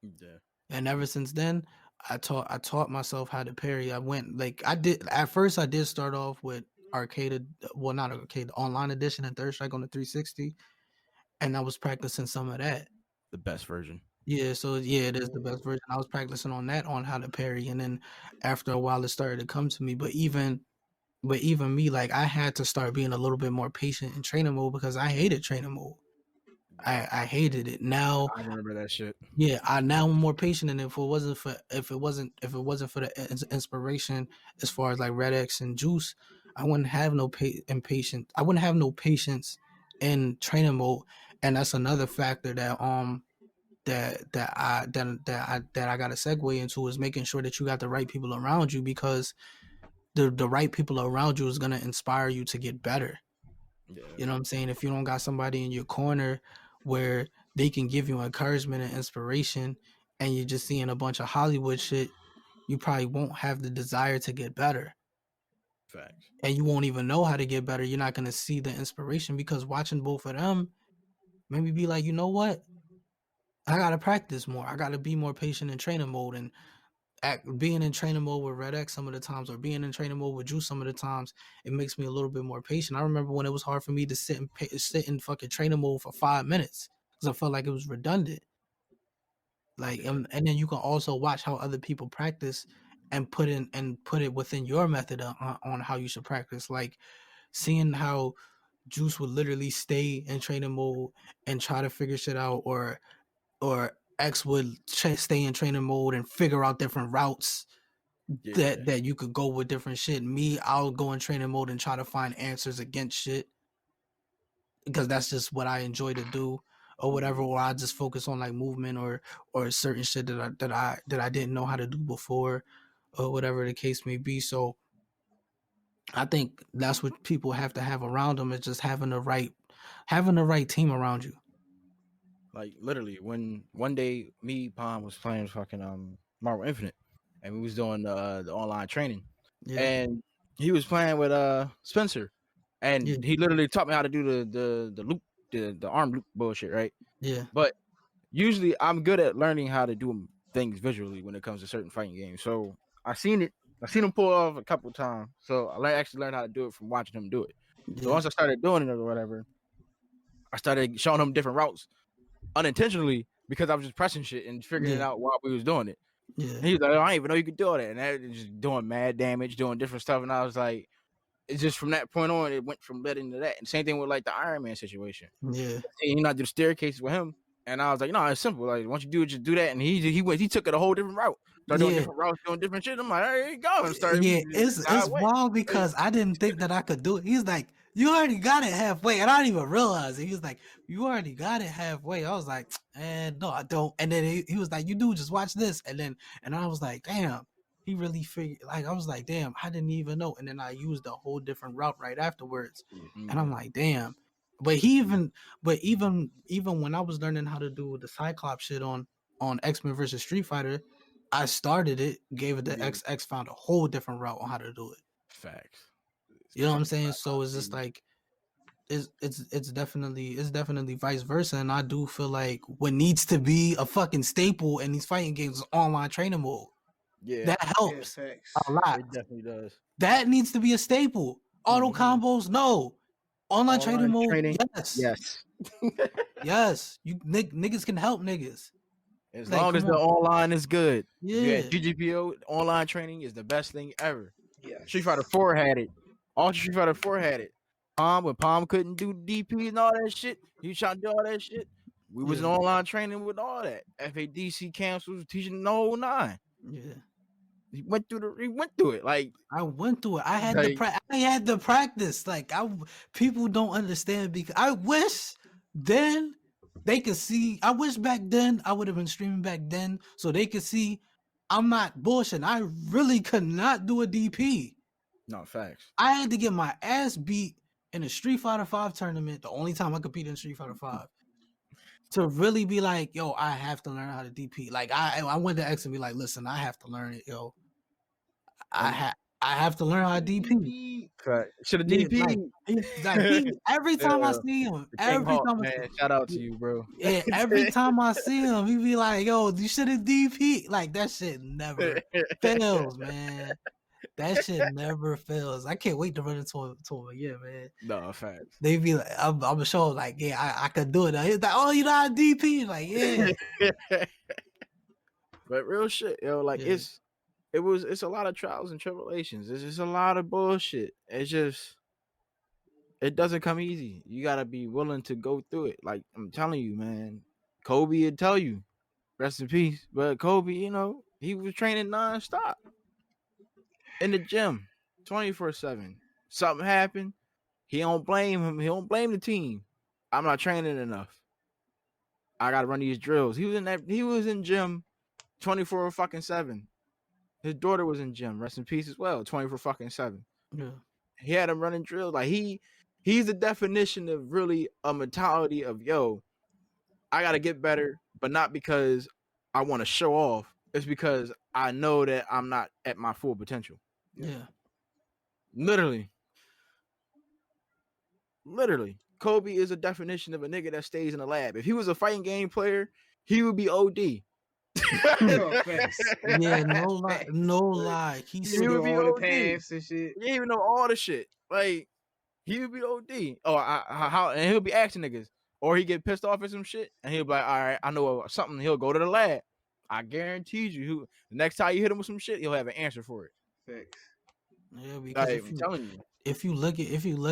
Yeah. And ever since then, I taught myself how to parry. I went like I did at first. I did start off with arcade, well, not arcade, online edition and third strike on the 360, and I was practicing some of that. The best version. Yeah, so yeah, it is the best version. I was practicing on that on how to parry, and then after a while, it started to come to me. But even me, like I had to start being a little bit more patient in training mode because I hated training mode. I hated it. Now, I remember that shit. yeah, I now I'm more patient, and if it wasn't for the inspiration as far as like Red X and Juice, I wouldn't have no impatience. I wouldn't have no patience in training mode, and that's another factor that I got to segue into is making sure that you got the right people around you, because the right people around you is gonna inspire you to get better. Yeah. You know what I'm saying? If you don't got somebody in your corner where they can give you encouragement and inspiration, and you're just seeing a bunch of Hollywood shit, you probably won't have the desire to get better. Facts. And you won't even know how to get better. You're not gonna see the inspiration because watching both of them, maybe be like, you know what? I gotta practice more. I gotta be more patient in training mode, and being in training mode with Red X some of the times, or being in training mode with Juice some of the times, it makes me a little bit more patient. I remember when it was hard for me to sit in fucking training mode for 5 minutes because I felt like it was redundant. Like, Yeah. and then you can also watch how other people practice and put it within your method on how you should practice. Like seeing how Juice would literally stay in training mode and try to figure shit out, or X would stay in training mode and figure out different routes Yeah. that you could go with different shit. Me, I'll go in training mode and try to find answers against shit because that's just what I enjoy to do, or whatever. Or I just focus on like movement or certain shit that I didn't know how to do before, or whatever the case may be. So I think that's what people have to have around them, is just having the right team around you. Like literally, when one day me Palm was playing fucking Marvel Infinite, and we was doing the online training, Yeah, and he was playing with Spencer, yeah, and he literally taught me how to do the loop, the arm loop bullshit, right? yeah, But usually I'm good at learning how to do things visually when it comes to certain fighting games. So I seen it. I seen him pull it off a couple of times. So I actually learned how to do it from watching him do it. So yeah, once I started doing it or whatever, I started showing him different routes unintentionally because I was just pressing shit and figuring it Yeah. out while we was doing it. Yeah. And he was like, oh, I didn't even know you could do all that. And that was just doing mad damage, doing different stuff. And I was like, it's just from that point on, it went from that into that. And same thing with like the Iron Man situation. Yeah. You know, I did the staircases with him. And I was like, no, it's simple. Like, once you do it, just do that. And he took it a whole different route. Started doing Yeah. different routes, doing different shit. I'm like, there you go. And started Yeah, it's wild because I didn't think that I could do it. He's like, you already got it halfway, and I didn't even realize it. He was like, you already got it halfway. I was like, no, I don't. And then he was like, you do, just watch this. And I was like, damn, he really figured. Like, I was like, damn, I didn't even know. And then I used a whole different route right afterwards, and I'm like, damn. But even when I was learning how to do the Cyclops shit on X-Men versus Street Fighter, I started it, gave it the XX, found a whole different route on how to do it. Facts. You know what I'm saying? So it's just like it's definitely vice versa. And I do feel like what needs to be a fucking staple in these fighting games is online training mode. Yeah. That helps a lot. It definitely does. That needs to be a staple. Auto combos, no. Online training mode, yes. Yes. Yes. You niggas can help niggas. As long as the online is good. Yeah. GGPO online training is the best thing ever. Yeah. Street Fighter 4 had it. Ultra Street Fighter 4 had it. When Palm couldn't do DP and all that shit, he was trying to do all that shit. We was in online training with all that. FADC camps was teaching the whole 9. Yeah. He went through it. Like I went through it. I had the practice. Like people don't understand because I wish then they could see. I wish back then I would have been streaming back then so they could see I'm not bullshitting. I really could not do a DP. No, facts. I had to get my ass beat in a Street Fighter 5 tournament, the only time I competed in Street Fighter 5, to really be like, yo, I have to learn how to DP. Like I went to X and be like, listen, I have to learn it, yo. I have to learn how to DP. Should have DP. Every time I see him, shout out to you, bro. Yeah, every time I see him, he be like, yo, you should have DP. Like that shit never fails, man. That shit never fails. I can't wait to run into him again, man. No, facts. They be like, I'm gonna show him, like, yeah, I could do it. He's like, oh, you know how to DP? Like, yeah. But real shit, yo, like it's a lot of trials and tribulations. It's just a lot of bullshit. It's just it doesn't come easy. You gotta be willing to go through it. Like I'm telling you, man. Kobe would tell you, rest in peace. But Kobe, you know, he was training nonstop in the gym, 24/7. Something happened. He don't blame him. He don't blame the team. I'm not training enough. I gotta run these drills. He was in gym 24/7. His daughter was in gym, rest in peace as well, 24/7. Yeah. He had him running drills. Like he's the definition of really a mentality of, yo, I gotta get better, but not because I want to show off. It's because I know that I'm not at my full potential. Yeah. Literally. Kobe is a definition of a nigga that stays in the lab. If he was a fighting game player, he would be OD. Yeah, no lie. He would be all the paths and shit. He even know all the shit. Like he would be OD. Oh, how? And he'll be asking niggas, or he get pissed off at some shit, and he'll be like, "All right, I know something." He'll go to the lab. I guarantee you, the next time you hit him with some shit, he'll have an answer for it. Thanks. Yeah, because I'm telling you. If you look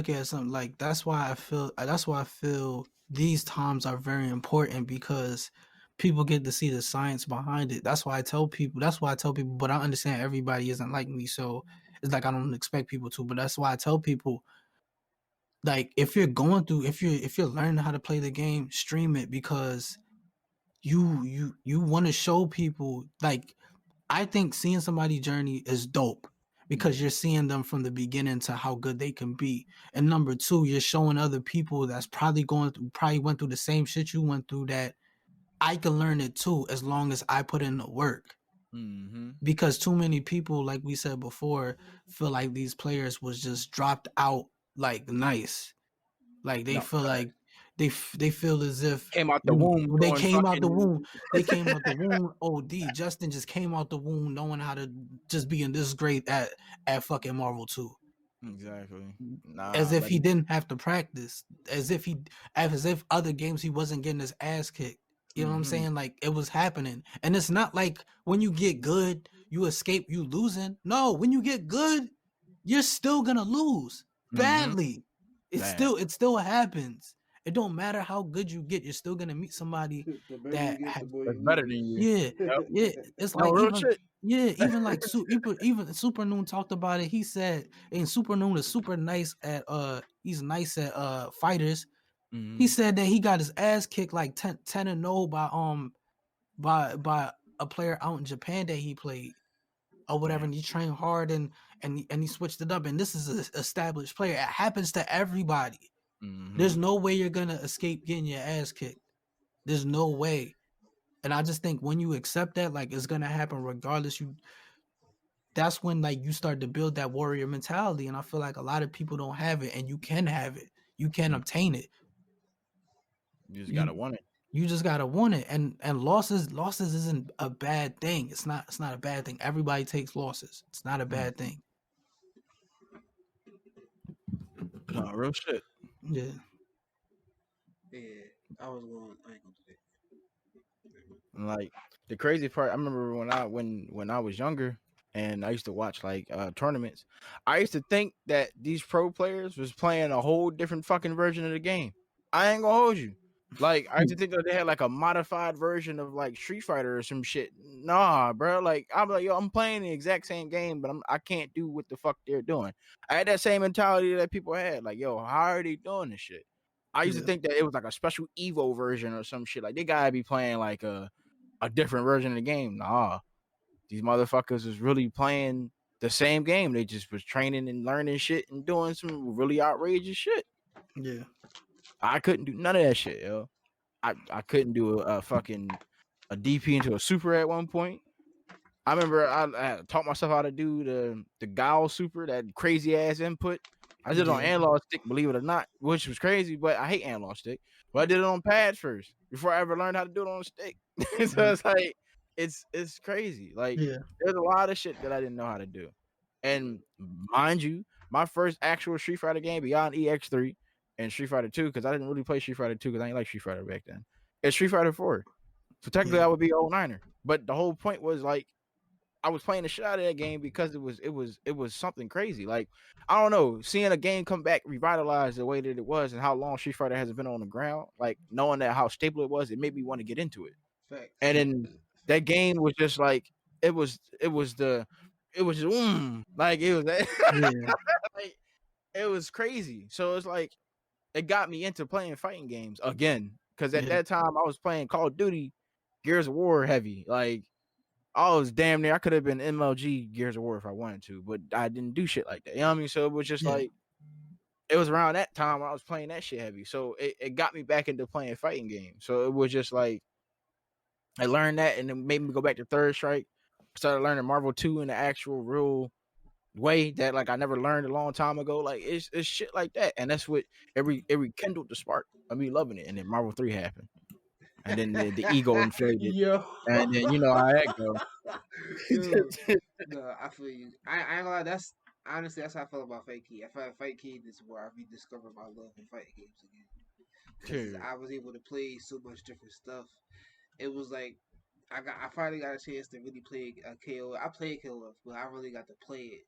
at something like that's why I feel these times are very important because people get to see the science behind it. That's why I tell people, but I understand everybody isn't like me, so it's like I don't expect people to, but that's why I tell people, like, if you're learning how to play the game, stream it, because you want to show people, like, I think seeing somebody's journey is dope because you're seeing them from the beginning to how good they can be. And number two, you're showing other people that's probably went through the same shit you went through, that I can learn it too as long as I put in the work. Mm-hmm. Because too many people, like we said before, feel like these players was just dropped out like nice. Like they feel like they feel as if came out the womb. They came out the womb. They came out the womb. OD. Justin just came out the womb knowing how to just being this great at fucking Marvel 2. Exactly. As Nah, if like he didn't have to practice, as if other games he wasn't getting his ass kicked. You know what I'm mm-hmm. saying? Like it was happening. And it's not like when you get good, you escape you losing. No, when you get good, you're still gonna lose Mm-hmm. badly. Bad. It still happens. It don't matter how good you get, you're still gonna meet somebody The better you that get, the more That's you better lose. than you. yeah, Yep. yeah. It's No like real shit. even like even Super Noon talked about it. He said, and Super Noon is super nice at he's nice at fighters. He Mm-hmm. said that he got his ass kicked like 10 and 0 by a player out in Japan that he played or whatever, Damn. and he trained hard and he switched it up. And this is an established player. It happens to everybody. Mm-hmm. There's no way you're gonna escape getting your ass kicked. There's no way. And I just think when you accept that, like it's gonna happen regardless. That's when like you start to build that warrior mentality. And I feel like a lot of people don't have it, and you can have it. You can obtain it. You just gotta You want it. you just gotta want it. And losses isn't a bad thing. It's not a bad thing. Everybody takes losses. It's not a bad Mm-hmm. thing. No real shit. Yeah. Yeah, I ain't gonna do that. And like the crazy part, I remember when I was younger and I used to watch like tournaments. I used to think that these pro players was playing a whole different fucking version of the game. I ain't gonna hold you. Like I used to think that they had like a modified version of like Street Fighter or some shit. Nah, bro. Like I'm like, yo, I'm playing the exact same game, but I can't do what the fuck they're doing. I had that same mentality that people had. Like, yo, how are they doing this shit? I used to Yeah. think that it was like a special Evo version or some shit. Like they gotta be playing like a different version of the game. Nah, these motherfuckers was really playing the same game. They just was training and learning shit and doing some really outrageous shit. Yeah. I couldn't do none of that shit, yo. I couldn't do a fucking a DP into a super at one point. I remember I taught myself how to do the Guile super, that crazy ass input. I did it on Yeah. analog stick, believe it or not, which was crazy, but I hate analog stick. But I did it on pads first before I ever learned how to do it on a stick. So it's like it's crazy. Like Yeah. there's a lot of shit that I didn't know how to do. And mind you, my first actual Street Fighter game beyond EX3 and Street Fighter 2, because I didn't really play Street Fighter 2 because I didn't like Street Fighter back then. It's Street Fighter 4. So technically Yeah. I would be 09er. But the whole point was like I was playing the shit out of that game because it was something crazy. Like I don't know, seeing a game come back revitalized the way that it was and how long Street Fighter hasn't been on the ground, like knowing that how stable it was, it made me want to get into it. Facts. And then that game was just like it was just like it was Yeah. like it was crazy. So it's like it got me into playing fighting games again because at Yeah. that time I was playing Call of Duty, Gears of War heavy, like. I was damn near. I could have been MLG Gears of War if I wanted to, but I didn't do shit like that. You know what I mean? So it was just Yeah. like it was around that time when I was playing that shit heavy. So it got me back into playing fighting games. So it was just like I learned that and it made me go back to Third Strike. Started learning Marvel 2 in the actual real way that like I never learned a long time ago. Like it's shit like that. And that's what it rekindled the spark of me loving it. And then Marvel 3 happened. And then the ego inflated. Yo. And then you know how that go. Yo. No, I feel you. I ain't gonna lie. That's honestly that's how I feel about Fight Key. I feel like Fight Key is where I rediscovered my love for fighting games again because Dude. I was able to play so much different stuff. It was like I finally got a chance to really play a KO. I played KO, but I really got to play it.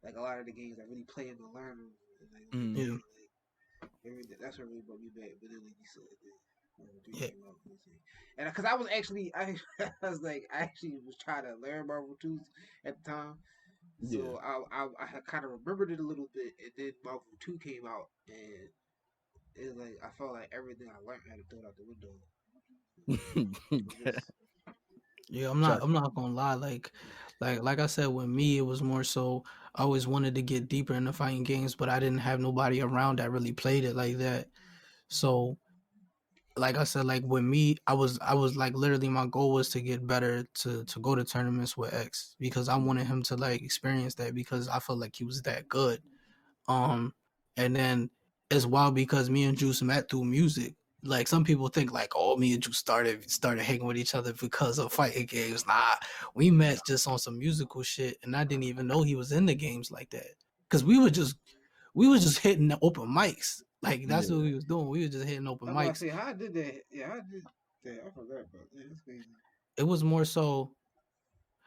Like a lot of the games, I really play them to learn them. And like, Mm. Yeah. like everything. That's what really brought me back. But then, like you said, Marvel 3 Yeah. came out, and because I was actually, I was like, I actually was trying to learn Marvel 2 at the time. So I kind of remembered it a little bit, and then Marvel 2 came out, and it was like I felt like everything I learned I had to throw it out the window. Just, Yeah, Try- I'm not gonna lie. Like I said, with me, it was more so I always wanted to get deeper into fighting games, but I didn't have nobody around that really played it like that. So, like I said, like with me, I was like literally my goal was to get better to go to tournaments with X because I wanted him to like experience that because I felt like he was that good. And then it's wild because me and Juice met through music. Like some people think like, oh, me and Juice started hanging with each other because of fighting games. Nah, we met just on some musical shit, and I didn't even know he was in the games like that. Cause we were just we was just hitting the open mics. Like that's what Yeah. we was doing. We was just hitting open I'm about to mics. say how I did that. Yeah, I did that. I forgot about that. That's crazy. It was more so.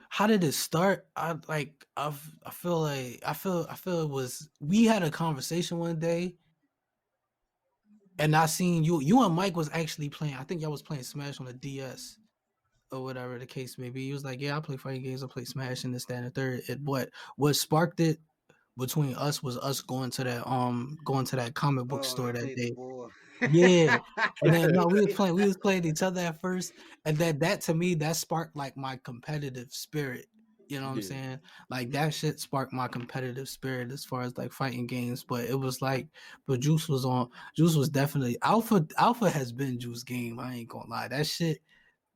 How did it start? I feel like I feel it was we had a conversation one day, and I seen you and Mike was actually playing. I think y'all was playing Smash on the DS or whatever the case may be. He was like, "Yeah, I play fighting games. I play Smash and this, that, and the third." What sparked it between us was us going to that comic book Oh, I store that played the day. ball. Yeah. And then no, Yeah. we was playing each other at first. And then that to me, that sparked like my competitive spirit. You know what I'm Yeah. saying? Like that shit sparked my competitive spirit as far as like fighting games. But it was like, but Juice was definitely Alpha has been Juice game. I ain't gonna lie. That shit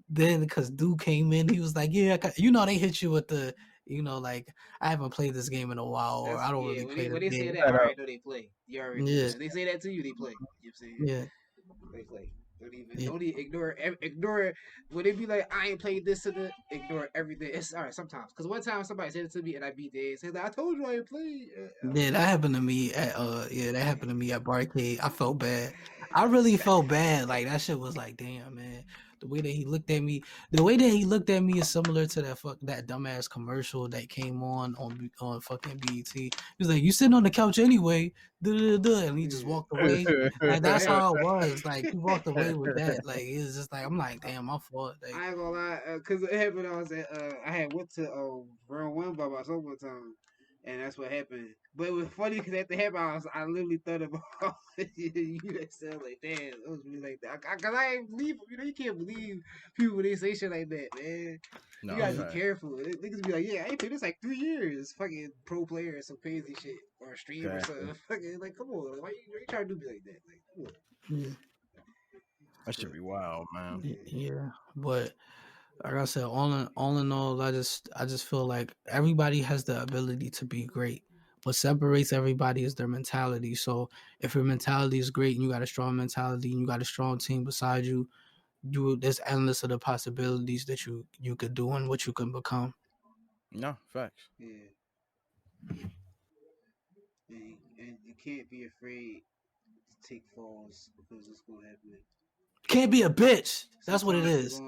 then because dude came in, he was like, "Yeah, they hit you with the, like I haven't played this game in a while, or That's I don't yeah. really When play they this when they say game." that, I Shout out. already know they play. You already know Yeah, that. They say that to you, they play. You know what I'm saying? yeah, They play. yeah. Don't even ignore it. When they be like, I ain't played this to the ignore everything. It's all right sometimes. Cause one time somebody said it to me and I beat their ass. Like, I told you I ain't played. Yeah, that happened to me at that happened to me at Barcade. I felt bad. I really felt bad. Like that shit was like, damn man. The way that he looked at me, is similar to that dumbass commercial that came on fucking BET. He was like, "You sitting on the couch anyway," duh, duh, duh, and he just Yeah. walked away. Like that's I how it was. Like he walked away with that. Like it was just like I'm like, damn, my fault. Like I ain't gonna lie, cause it happened. I was at, I had went to round one by myself one time, and that's what happened. But it was funny because at the happen, I literally thought about you said like, damn, it was really like that. Cause I ain't believe, you can't believe people when they say shit like that, man. You No, gotta be yeah, fact. careful. Niggas be like, yeah, I ain't played this like 3 years. Fucking pro player or some crazy shit or a stream or Exactly. something. Fucking like, come on, like, why you trying to do me like that? Like, come on. yeah, That should be wild, man. Yeah. yeah. But like I said, all in all, I just feel like everybody has the ability to be great. What separates everybody is their mentality. So if your mentality is great and you got a strong mentality and you got a strong team beside you, there's endless of the possibilities that you could do and what you can become. No, facts. Yeah. And you can't be afraid to take falls because it's gonna happen. Can't be a bitch. That's what it Sometimes is.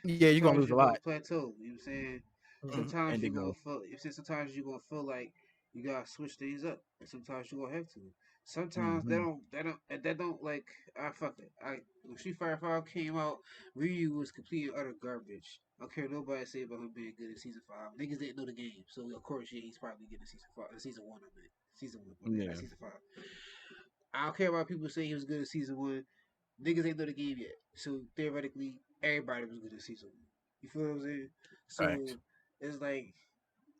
Yeah, you're gonna lose a you're gonna lot. plateau. You know what I'm saying? Mhm. Sometimes And you're then gonna go. feel. You say sometimes you're gonna feel like you gotta switch things up, and sometimes you're gonna have to. Sometimes Mm-hmm. that don't like. I fuck it. When Street Fighter 5 came out, Ryu was complete and utter garbage. I don't care what nobody say about him being good in season 5. Niggas didn't know the game, so of course yeah, he's probably good in season 5. Season 1, I mean. Season 1, my bad, not Yeah. season 5. I don't care about people saying he was good in season 1. Niggas ain't know the game yet. So theoretically, everybody was good in season 1. You feel what I'm saying? Facts. So it's like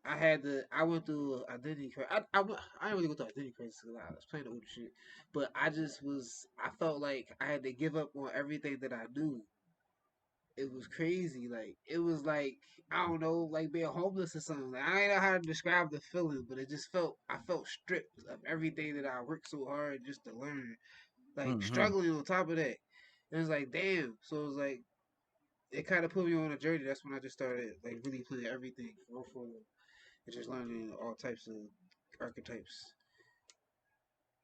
I went through identity crisis. I didn't really go through identity crisis because I was playing the older shit, but I felt like I had to give up on everything that I knew. It was crazy. Like it was like I don't know, like being homeless or something. Like, I don't know how to describe the feeling, but I felt stripped of everything that I worked so hard just to learn. Like Mm-hmm. struggling on top of that. It was like damn. So it was like it kind of put me on a journey. That's when I just started like really playing everything for and just learning all types of archetypes.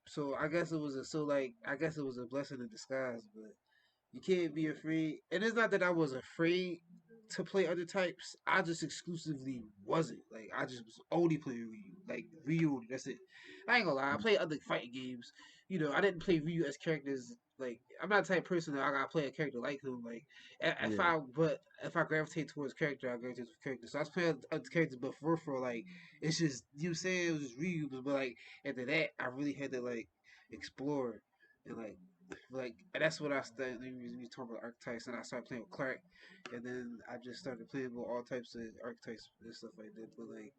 So I guess it was a blessing in disguise, but you can't be afraid. And it's not that I was afraid to play other types. I just exclusively wasn't. Like I just was only playing Ryu. Like Ryu, that's it. I ain't gonna lie. I played other fighting games. I didn't play Ryu as characters. Like I'm not the type of person that I gotta play a character like him. Like Yeah. if I gravitate towards character, I gravitate towards character. So I was playing other characters, but for like it's just you know what I'm saying it was just Ryu. But like after that, I really had to like explore and like and that's what I started. We talking about archetypes, and I started playing with Clark, and then I just started playing with all types of archetypes and stuff like that. But like,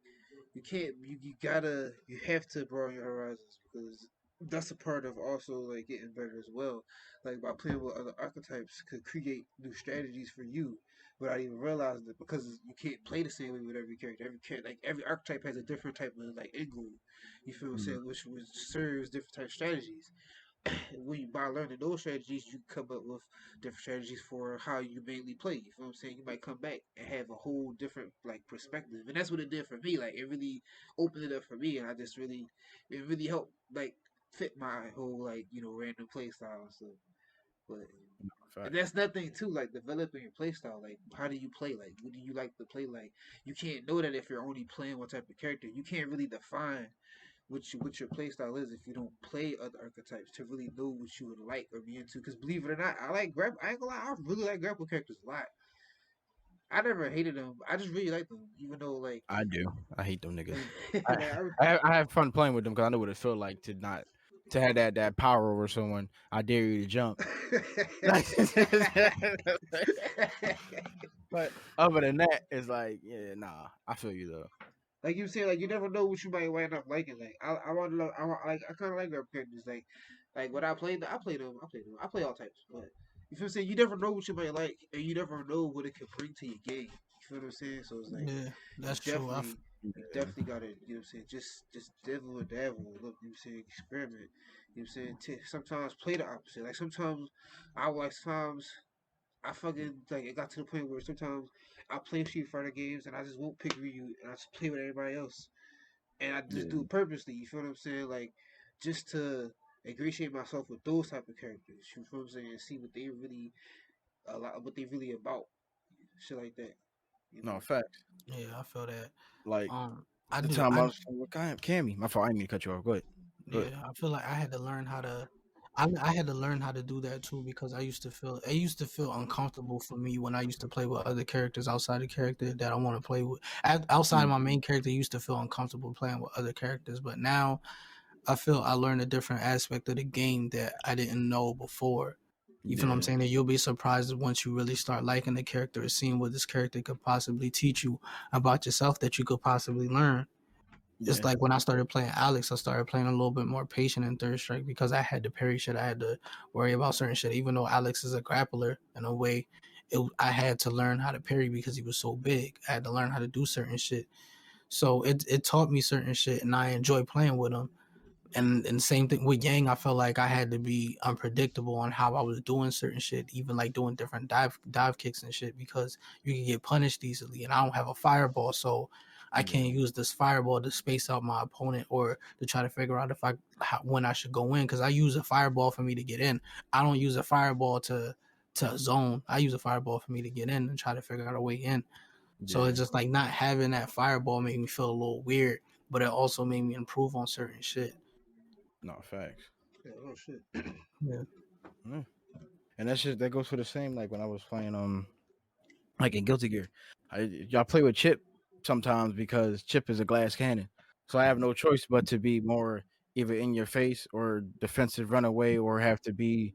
you have to broaden your horizons because that's a part of also like getting better as well. Like by playing with other archetypes could create new strategies for you without even realizing it because you can't play the same way with every character. Every archetype has a different type of like end goal. You feel what I'm Mm-hmm. saying? Which serves different type of strategies. When you by learning those strategies, you come up with different strategies for how you mainly play. You feel what I'm saying? You might come back and have a whole different like perspective, and that's what it did for me. Like it really opened it up for me, and it really helped like fit my whole like random play style and stuff. But and Fact. that's nothing too, like developing your play style. Like, how do you play? Like, what do you like to play? Like, you can't know that if you're only playing one type of character. You can't really define what your play style is if you don't play other archetypes to really know what you would like or be into. Because believe it or not, I like grapple. I ain't gonna lie, I really like grapple characters a lot. I never hated them. I just really like them, even though like I do. I hate them niggas. I like I have fun playing with them because I know what it feels like to have that power over someone. I dare you to jump. But other than that, it's like, yeah, nah. I feel you though. like you said, like you never know what you might wind up liking. Like I want to know, I kind of like grapple characters. Like when I played, I play all types. But you feel what I'm saying? You never know what you might like, and you never know what it could bring to your game. You feel what I'm saying? So it's like Yeah, you that's true. definitely, you Yeah. definitely gotta, what I'm saying, just dabble and dabble. Look, what I'm saying, experiment. You know what I'm saying? Sometimes play the opposite. Like sometimes sometimes I fucking like it got to the point where sometimes I play Street Fighter games and I just won't pick Ryu and I just play with everybody else and I just Yeah. do it purposely. You feel what I'm saying? Like just to ingratiate myself with those type of characters. You feel what I'm saying? And see what they really about. Shit like that. You No know. facts. Yeah, I feel that. Like I the do. time I was with Cammy. My fault. I didn't mean to cut you off. Go ahead. Go Yeah, I feel like I had to learn how to. I had to learn how to do that too because it used to feel uncomfortable for me when I used to play with other characters outside the character that I want to play with. Outside of ahead. my main character, I used to feel uncomfortable playing with other characters, but now I feel I learned a different aspect of the game that I didn't know before. You feel what I'm Yeah. saying? That you'll be surprised once you really start liking the character and seeing what this character could possibly teach you about yourself that you could possibly learn. It's Yeah. like when I started playing Alex, I started playing a little bit more patient in Third Strike because I had to parry shit. I had to worry about certain shit. Even though Alex is a grappler in a way, I had to learn how to parry because he was so big. I had to learn how to do certain shit. So it taught me certain shit, and I enjoy playing with him. And same thing with Yang, I felt like I had to be unpredictable on how I was doing certain shit, even like doing different dive kicks and shit, because you can get punished easily. And I don't have a fireball, so I Yeah. can't use this fireball to space out my opponent or to try to figure out when I should go in, because I use a fireball for me to get in. I don't use a fireball to zone. I use a fireball for me to get in and try to figure out a way in. So Yeah. it's just like not having that fireball made me feel a little weird, but it also made me improve on certain shit. No facts. Yeah, oh shit. Yeah. Yeah. And that goes for the same like when I was playing like in Guilty Gear. Y'all play with Chip sometimes because Chip is a glass cannon. So I have no choice but to be more either in your face or defensive runaway or have to be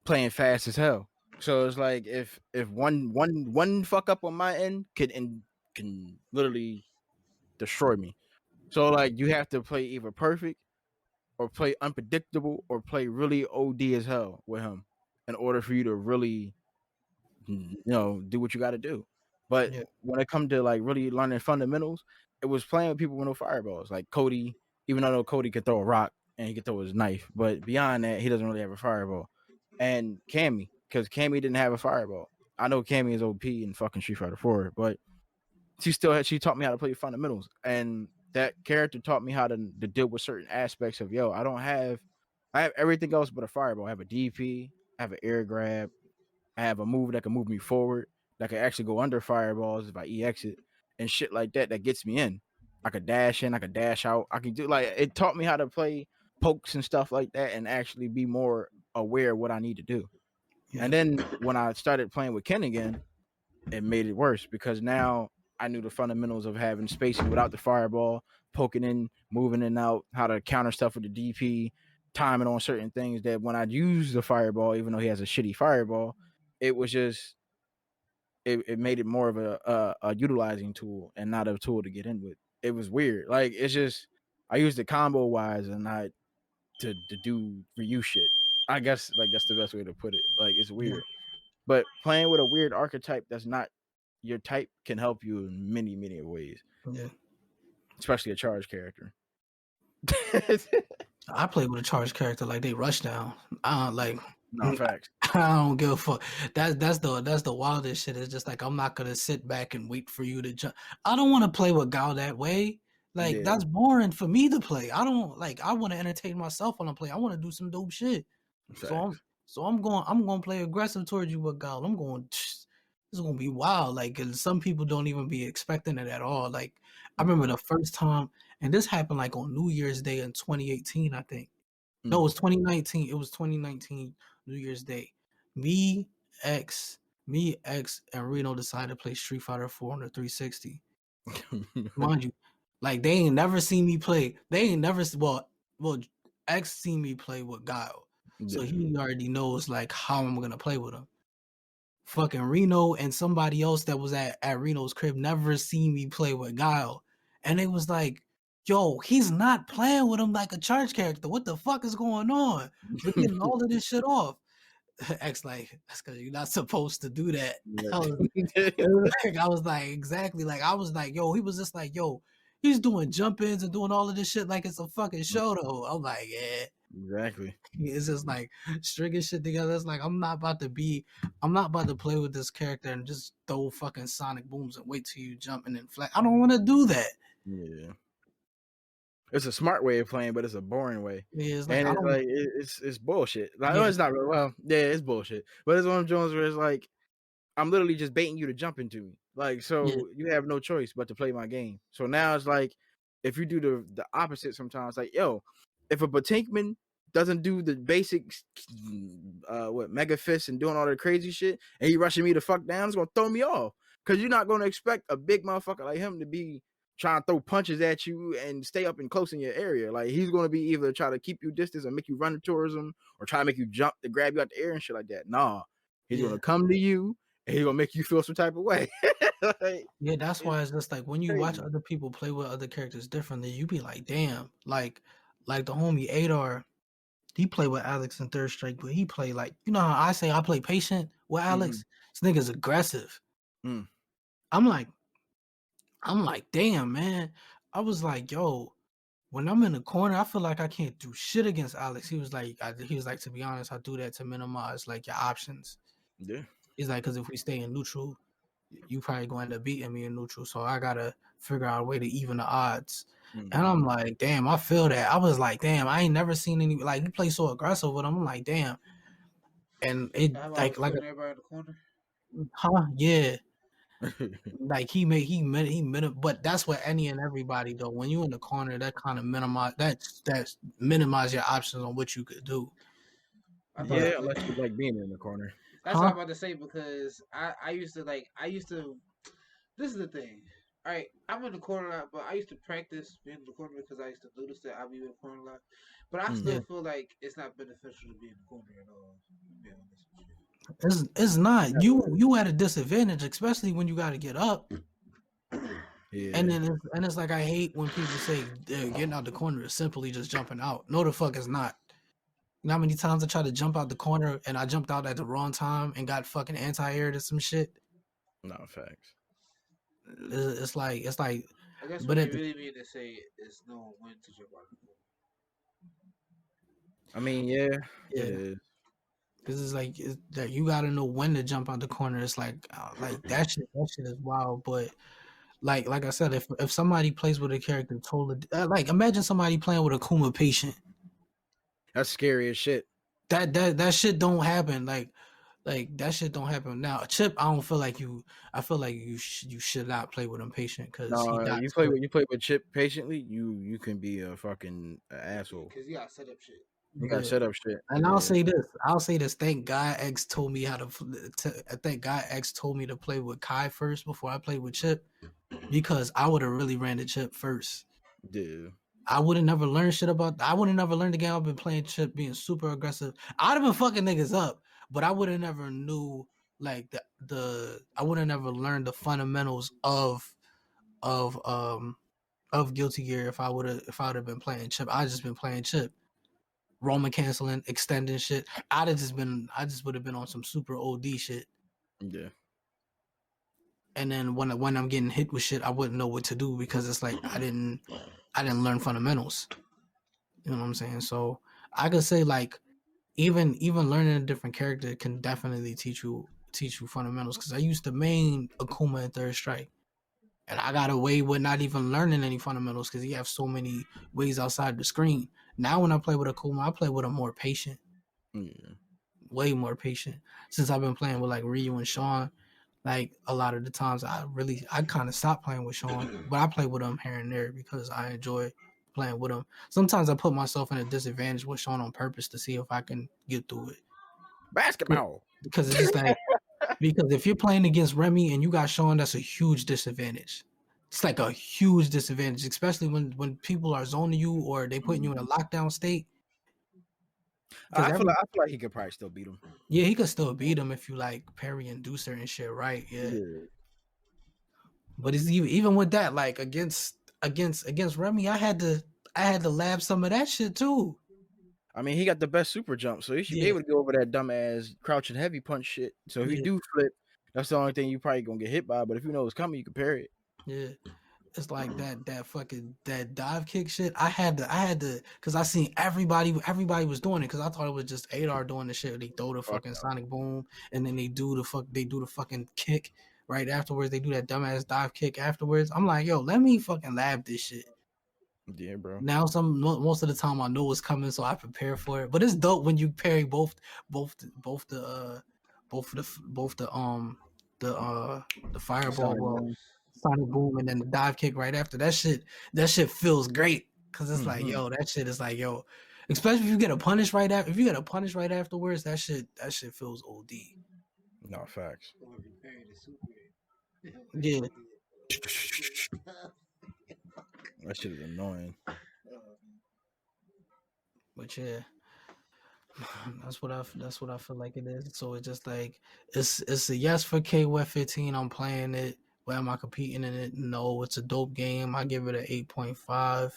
playing fast as hell. So it's like if one fuck up on my end can literally destroy me. So like you have to play either perfect or play unpredictable or play really OD as hell with him in order for you to really do what you got to do. But Yeah. when it come to like really learning fundamentals, it was playing with people with no fireballs. Like Cody, even though Cody could throw a rock and he could throw his knife, but beyond that, he doesn't really have a fireball. And Cammy, because Cammy didn't have a fireball. I know Cammy is OP in fucking Street Fighter 4, but she taught me how to play fundamentals, and that character taught me how to deal with certain aspects of I have everything else but a fireball. I have a DP, I have an air grab, I have a move that can move me forward, that can actually go under fireballs if I EX it, and shit like that that gets me in. I could dash in, I could dash out, I can do like it taught me how to play pokes and stuff like that and actually be more aware of what I need to do. Yeah. And then when I started playing with Ken again, it made it worse because now I knew the fundamentals of having spacing without the fireball, poking in, moving in and out, how to counter stuff with the DP, timing on certain things that when I use the fireball, even though he has a shitty fireball, it was just it made it more of a utilizing tool and not a tool to get in with. It was weird. Like it's just I used it combo wise and not to do Ryu shit. I guess like that's the best way to put it. Like it's Yeah. weird. But playing with a weird archetype that's not your type can help you in many, many ways, Yeah. especially a charge character. I play with a charged character like they rush down. Like No facts. I don't give a fuck. That's the wildest shit. It's just like I'm not gonna sit back and wait for you to jump. I don't want to play with Gal that way. Like Yeah. that's boring for me to play. I don't like. I want to entertain myself when I play. I want to do some dope shit. Facts. So I'm going to play aggressive towards you with God. I'm going. This is gonna be wild. Like 'cause some people don't even be expecting it at all. Like I remember the first time, and this happened like on New Year's Day in 2018. I think no, it was 2019. It was 2019 New Year's Day. Me, X, and Reno decided to play Street Fighter 4 on the 360. Mind you, like they ain't never seen me play. They ain't never well X seen me play with Guile, so Yeah. he already knows like how I'm gonna play with him. Fucking Reno and somebody else that was at Reno's crib never seen me play with Guile, and it was like, yo, he's not playing with him like a charge character. What the fuck is going on? We're getting all of this shit off. X like that's because you're not supposed to do that. I was like, exactly. Like I was like, yo, he was just like, yo, he's doing jump ins and doing all of this shit like it's a fucking show though. I'm like, yeah. Exactly. It's just like stringing shit together. It's like I'm not about to play with this character and just throw fucking sonic booms and wait till you jump and then flat. I don't want to do that. Yeah. It's a smart way of playing, but it's a boring way. Yeah, it's like And I it's don't. like it's bullshit. Like Yeah, it's not really well, yeah, it's bullshit. But it's one of them Jones where it's like I'm literally just baiting you to jump into me. Like, yeah, so you have no choice but to play my game. So now it's like if you do the opposite sometimes, like, yo, if a Batinkman doesn't do the basics what mega fist and doing all the crazy shit and he rushing me to fuck down, it's gonna throw me off. Cause you're not gonna expect a big motherfucker like him to be trying to throw punches at you and stay up and close in your area. Like he's gonna be either try to keep you distance or make you run towards him or try to make you jump to grab you out the air and shit like that. Nah. He's yeah. gonna come to you and he's gonna make you feel some type of way. Like, Yeah, that's why it's it's just like when you watch crazy. other people play with other characters differently, you be like, damn, like the homie Adar, he played with Alex in Third Strike, but he played like you know how I say I play patient with Mhm. Alex. This nigga's aggressive. Mm. I'm like, damn, man. I was like, yo, when I'm in the corner, I feel like I can't do shit against Alex. He was like, to be honest, I do that to minimize like your options. Yeah. He's like, because if we stay in neutral, you probably going to end up beating me in neutral. So I gotta figure out a way to even the odds. And Mhm. I'm like, damn, I feel that. I was like, damn, I ain't never seen any like he play so aggressive with him. I'm like, damn. And it How about like was like putting everybody in the corner? huh, yeah. Like he made but that's what any and everybody though. When you in the corner, that kind of that's minimize your options on what you could do. I thought But Yeah, I could. unless you like being in the corner. That's what I'm huh? about to say because I used to like I used to. This is the thing. All right, I'm in the corner a lot, but I used to practice being in the corner because I used to notice that I be in the corner a lot. But I Mm. still Yeah. feel like it's not beneficial to be in the corner at all. To be honest with It's not. You at a disadvantage, especially when you gotta get up. And Yeah. then it's like I hate when people say getting out the corner is simply just jumping out. No, the fuck is not. You know how many times I tried to jump out the corner and I jumped out at the wrong time and got fucking anti-air to some shit. No facts. It's like, I guess what but they at the really mean to say is no when to jump out of the corner. I mean, yeah, it yeah, is. because it's like that you got to know when to jump out the corner. It's like that shit is wild. But like I said, if somebody plays with a character totally like imagine somebody playing with a Kuma patient. That's scary as shit. That shit don't happen. Like that shit don't happen now. Chip, I don't feel like you. I feel like you should not play with him patient because he No, got you play with Chip patiently, you can be a fucking asshole. Because you got set up shit. You got yeah. set up shit. And I'll Yeah. say this. I'll say this. Thank God X told me how to. Thank God X told me to play with Kai first before I played with Chip because I would have really ran the Chip first. Yeah. I would have never learned shit about. I would have never learned the game. I've been playing Chip, being super aggressive. I'd have been fucking niggas up, but I would have never knew like the. I would have never learned the fundamentals of of Guilty Gear if I would have been playing Chip. I just been playing Chip. Roman canceling, extending shit. I just would have been on some super OD shit. Yeah. And then when I'm getting hit with shit, I wouldn't know what to do because it's like I didn't learn fundamentals. You know what I'm saying? So I could say like even learning a different character can definitely teach you fundamentals. Because I used to main Akuma in Third Strike. And I got away with not even learning any fundamentals because he have so many ways outside the screen. Now when I play with a Kuma, I play with a more patient, Yeah. way more patient. Since I've been playing with like Ryu and Sean, like a lot of the times I kind of stopped playing with Sean, but I play with him here and there because I enjoy playing with him. Sometimes I put myself in a disadvantage with Sean on purpose to see if I can get through it. Basketball. Because it's just like because if you're playing against Remy and you got Sean, that's a huge disadvantage. It's like a huge disadvantage, especially when people are zoning you or they putting you in a lockdown state. Because I feel like he could probably still beat him. yeah, he could still beat him if you like parry and do certain shit right. Yeah, but it's even with that, like against Remy, I had to lab some of that shit too. I mean, he got the best super jump, so he should be Yeah, able to go over that dumbass crouching heavy punch shit. So if you yeah, do flip, that's the only thing you probably gonna get hit by. But if you know it's coming, you can parry it. yeah. It's like that fucking that dive kick shit. I had to because I seen everybody was doing it because I thought it was just Adar doing the shit. They throw the Fuck fucking no. sonic boom and then they do the fucking kick right afterwards. They do that dumbass dive kick afterwards. I'm like, yo, let me fucking lab this shit. Yeah, bro. Now most of the time I know what's coming, so I prepare for it. But it's dope when you parry both the the fireball, Sonic well, boom. sonic boom, and then the dive kick right after. That shit feels great because it's like, Mm-hmm. yo, that shit is like, yo, especially if you get a punish right after. If you get a punish right afterwards, that shit feels OD. No facts. Yeah, That shit is annoying. but yeah. That's what I feel like it is. So it's just like it's a yes for KWF 15. I'm playing it. Where am I competing in it? No, it's a dope game. I give it an 8.5.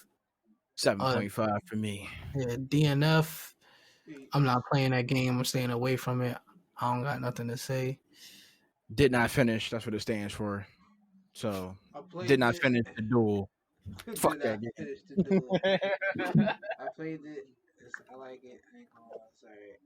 7.5 for me. Yeah, DNF. I'm not playing that game. I'm staying away from it. I don't got nothing to say. Did not finish. That's what it stands for. So I did played not it. finish the duel. Fuck Did that not game. finish the duel. I played it. I like it. I ain't gonna lie. Sorry.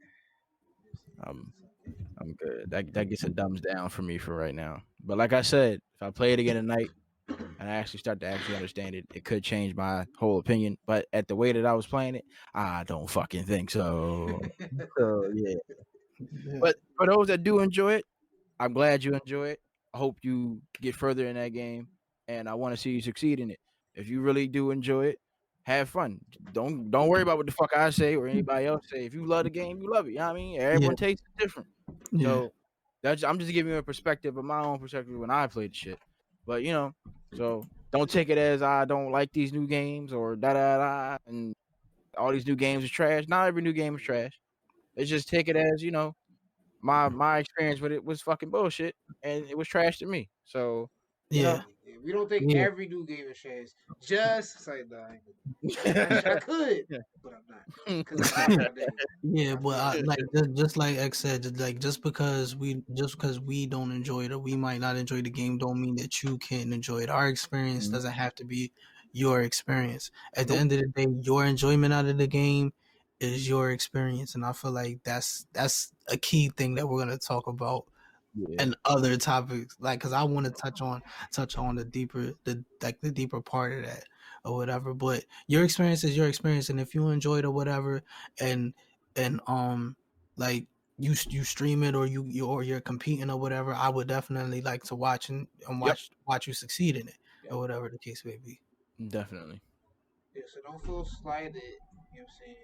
I'm good. That gets a thumbs down for me for right now. But like I said, if I play it again tonight and I actually start to actually understand it, it could change my whole opinion. But at the way that I was playing it, I don't fucking think so. So yeah. Yeah, But for those that do enjoy it, I'm glad you enjoy it. I hope you get further in that game, and I want to see you succeed in it. If you really do enjoy it, have fun. Don't worry about what the fuck I say or anybody else say. If you love the game, you love it. You know what I mean? yeah, Everyone tastes different. yeah, So I'm just giving you a perspective of my own perspective when I played the shit. But so don't take it as I don't like these new games or da da da and all these new games are trash. Not every new game is trash. It's just take it as my experience with it was fucking bullshit and it was trash to me. So you yeah, know, We don't think yeah. every new game is trash. Just like nah, I could, but I'm not because I'm not that nigga. Yeah, I but feel you. like just like X said, just because we don't enjoy it or we might not enjoy the game, don't mean that you can't enjoy it. Our experience doesn't have to be your experience. At the nope. end of the day, your enjoyment out of the game is your experience, and I feel like that's a key thing that we're gonna talk about Yeah. and other topics, like because I want to touch on the deeper part of that or whatever. But your experience is your experience, and if you enjoy it or whatever, and and like you stream it or you're competing or whatever, I would definitely like to watch and Yep. watch you succeed in it Yep. or whatever the case may be. Definitely. Yeah, so don't feel slighted. You know what I'm saying?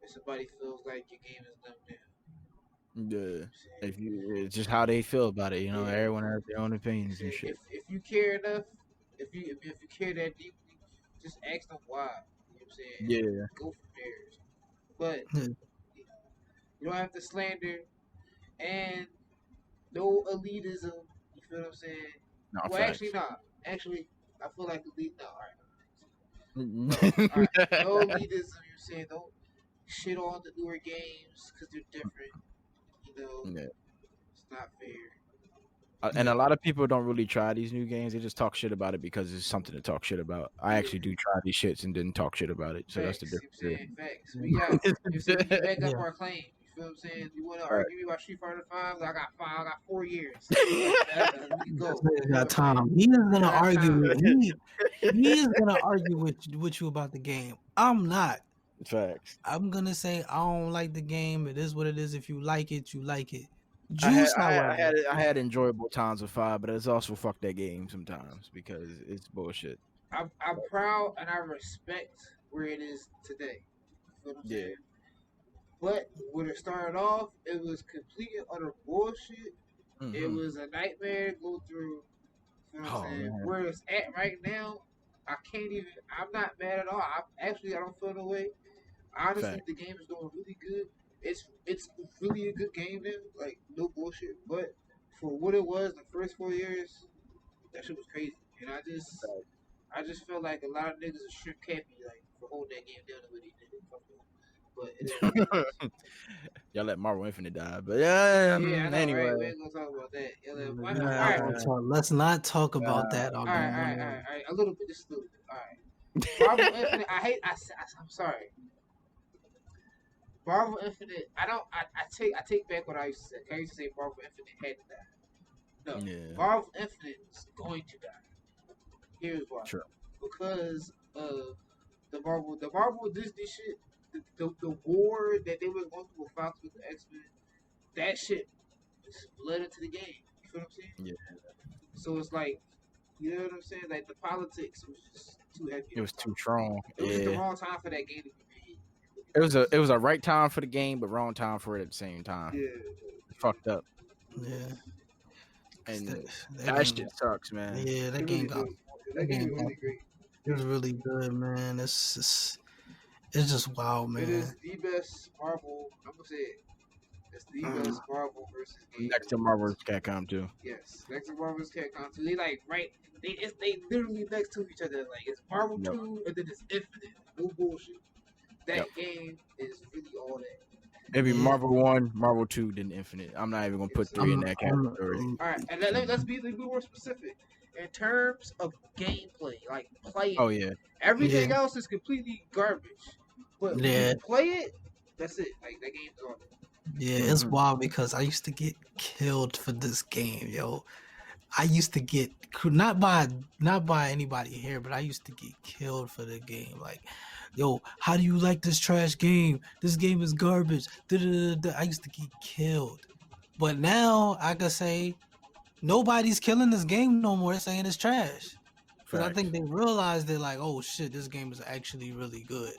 If somebody feels like your game is dumb down. Yeah. You If you, it's just how they feel about it. know what I'm saying? Yeah. Everyone has their own opinions and shit. If you care enough, if you care that deeply, just ask them why. You know what I'm saying? Yeah. Go from there. But Yeah, you know, you don't have to slander and no elitism. You feel what I'm saying? No Well, actually, facts. not. Actually, I feel like elite. No, all right. No, all right. No elitism. You know what I'm saying? Don't shit on the newer games because they're different. You know, Yeah. it's not fair. And a yeah, lot of people don't really try these new games. They just talk shit about it because it's something to talk shit about. I Yeah. actually do try these shits and didn't talk shit about it. So that's the Facts. You know difference what I'm saying? Facts. We got, you know what I'm saying? We can back yeah, up our claim. feel what I'm saying? You want to Right. argue me about Street Fighter 5? I got 4 years. We can go. This You nigga know got what I'm saying? time. He is gonna I got argue time. with he is gonna argue with you about the game. I'm not. Facts. I'm gonna say I don't like the game. It is what it is. If you like it, you like it. I had Juice, I had I however, had I had enjoyable times with 5, but it's also fuck that game sometimes because it's bullshit. I'm proud and I respect where it is today. You feel what I'm Yeah. saying? But when it started off, it was complete and utter bullshit. It Mm-hmm. was a nightmare to go through. You know what I'm Oh saying? man. Where it's at right now, I can't even. I'm not mad at all. I don't feel no way. Honestly, Fact. the game is doing really good. It's really a good game now. Like no bullshit. But for what it was the first 4 years, that shit was crazy. And I just felt like a lot of niggas are shrimp cappy like for holding that game down the way they did. But it is what it is. Y'all let Marvel Infinite die, but yeah. Yeah, I know, right? We Anyway. ain't gonna talk about that. All we're not right, gonna Uh, talk. Let's not talk about uh, that. all right, all right, all right, all right. A little bit, just a little bit. All right. Marvel Infinite. I'm sorry. Marvel Infinite. I don't. I take back what I used to say. I used to say Marvel Infinite had to die. No, yeah. Marvel Infinite is going to die. Here's why. True. Because of the Marvel Disney shit. The war that they was going through with Fox with the X Men. That shit bled into the game. You feel what I'm saying? Yeah. So it's like, you know what I'm saying? Like the politics was just too heavy. It was too strong. It was just the Yeah. wrong time for that game to be made. It was a right time for the game, but wrong time for it at the same time. Yeah. Fucked up. Yeah, And that, that game. shit sucks, man. Yeah, that It game really got. do. That That game game is got. really great. It was really good, man. It's just wow, It is man. the best Marvel. I'm gonna say it. It's the best Marvel versus game. Next to Marvel Capcom 2. Yes, next to Marvel's Capcom 2. They like right. They literally next to each other. Like it's Marvel Yep. 2 and then it's Infinite. No bullshit. That Yep. game is really all that. It'd be Yeah. Marvel 1, Marvel 2, then Infinite. I'm not even gonna put 3 in that category. All right, and let's be more specific in terms of gameplay, like playing. Oh yeah. Everything else is completely garbage. But when Yeah. you play it, that's it. Like that game's on it. Yeah, it's Mhm. wild because I used to get killed for this game, yo. I used to get not by anybody here, but I used to get killed for the game. Like, yo, how do you like this trash game? This game is garbage. Da-da-da-da. I used to get killed, but now I can say nobody's killing this game no more. They're saying it's trash because I Facts. think they realized they're like, oh shit, this game is actually really good.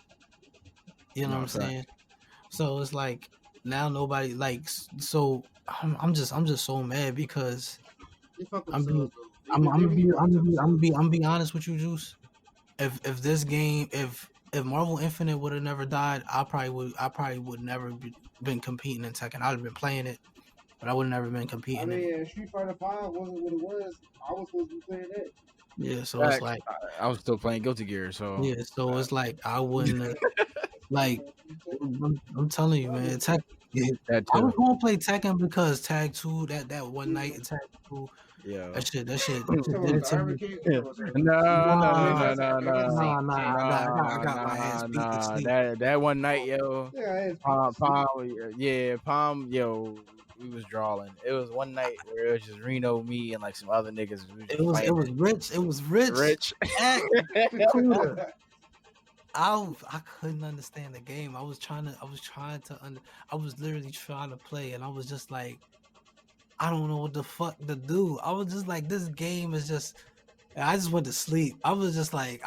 You know No, what I'm facts. saying? So it's like now nobody likes. So I'm just so mad because They fuck I'm being themselves though. I'm being honest with you, Juice. If this game if Marvel Infinite would have never died, I probably would never been competing in Tekken. I'd have been playing it, but I would never been competing in it. Street Fighter 5 wasn't what it was. I was supposed to be playing that. Yeah, so Facts. it's like I was still playing Guilty Gear, so yeah, so it's like I wouldn't have, like I'm telling you, man. that I too. was gonna play Tekken because Tag 2 that one night in Tag 2 Yeah. that shit did Talking it about to the me. Iron King. No, Nah, no. I got my ass beat to sleep. That one night, yo. Yeah, Palm, yo, we was drawing. It was one night where it was just Reno, me, and like some other niggas. We was It was rich. Rich. Cuda. I couldn't understand the game. I was literally trying to play, and I was just like, I don't know what the fuck to do. I was just like, this game is just. I just went to sleep. I was like,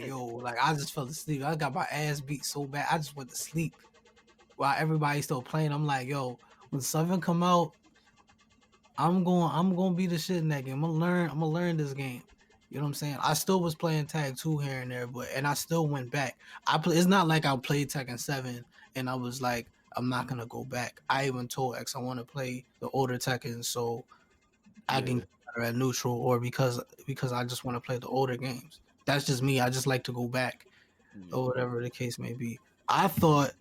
yo, like I just fell asleep. I got my ass beat so bad. I just went to sleep while everybody's still playing. I'm like, yo, when 7 come out, I'm going to be the shit in that game. I'm gonna learn this game. You know what I'm saying? I still was playing Tag 2 here and there, and I still went back. It's not like I played Tekken 7 and I was like, I'm not gonna go back. I even told X I want to play the older Tekken so I can get better at neutral, or because I just want to play the older games. That's just me. I just like to go back, or whatever the case may be. I thought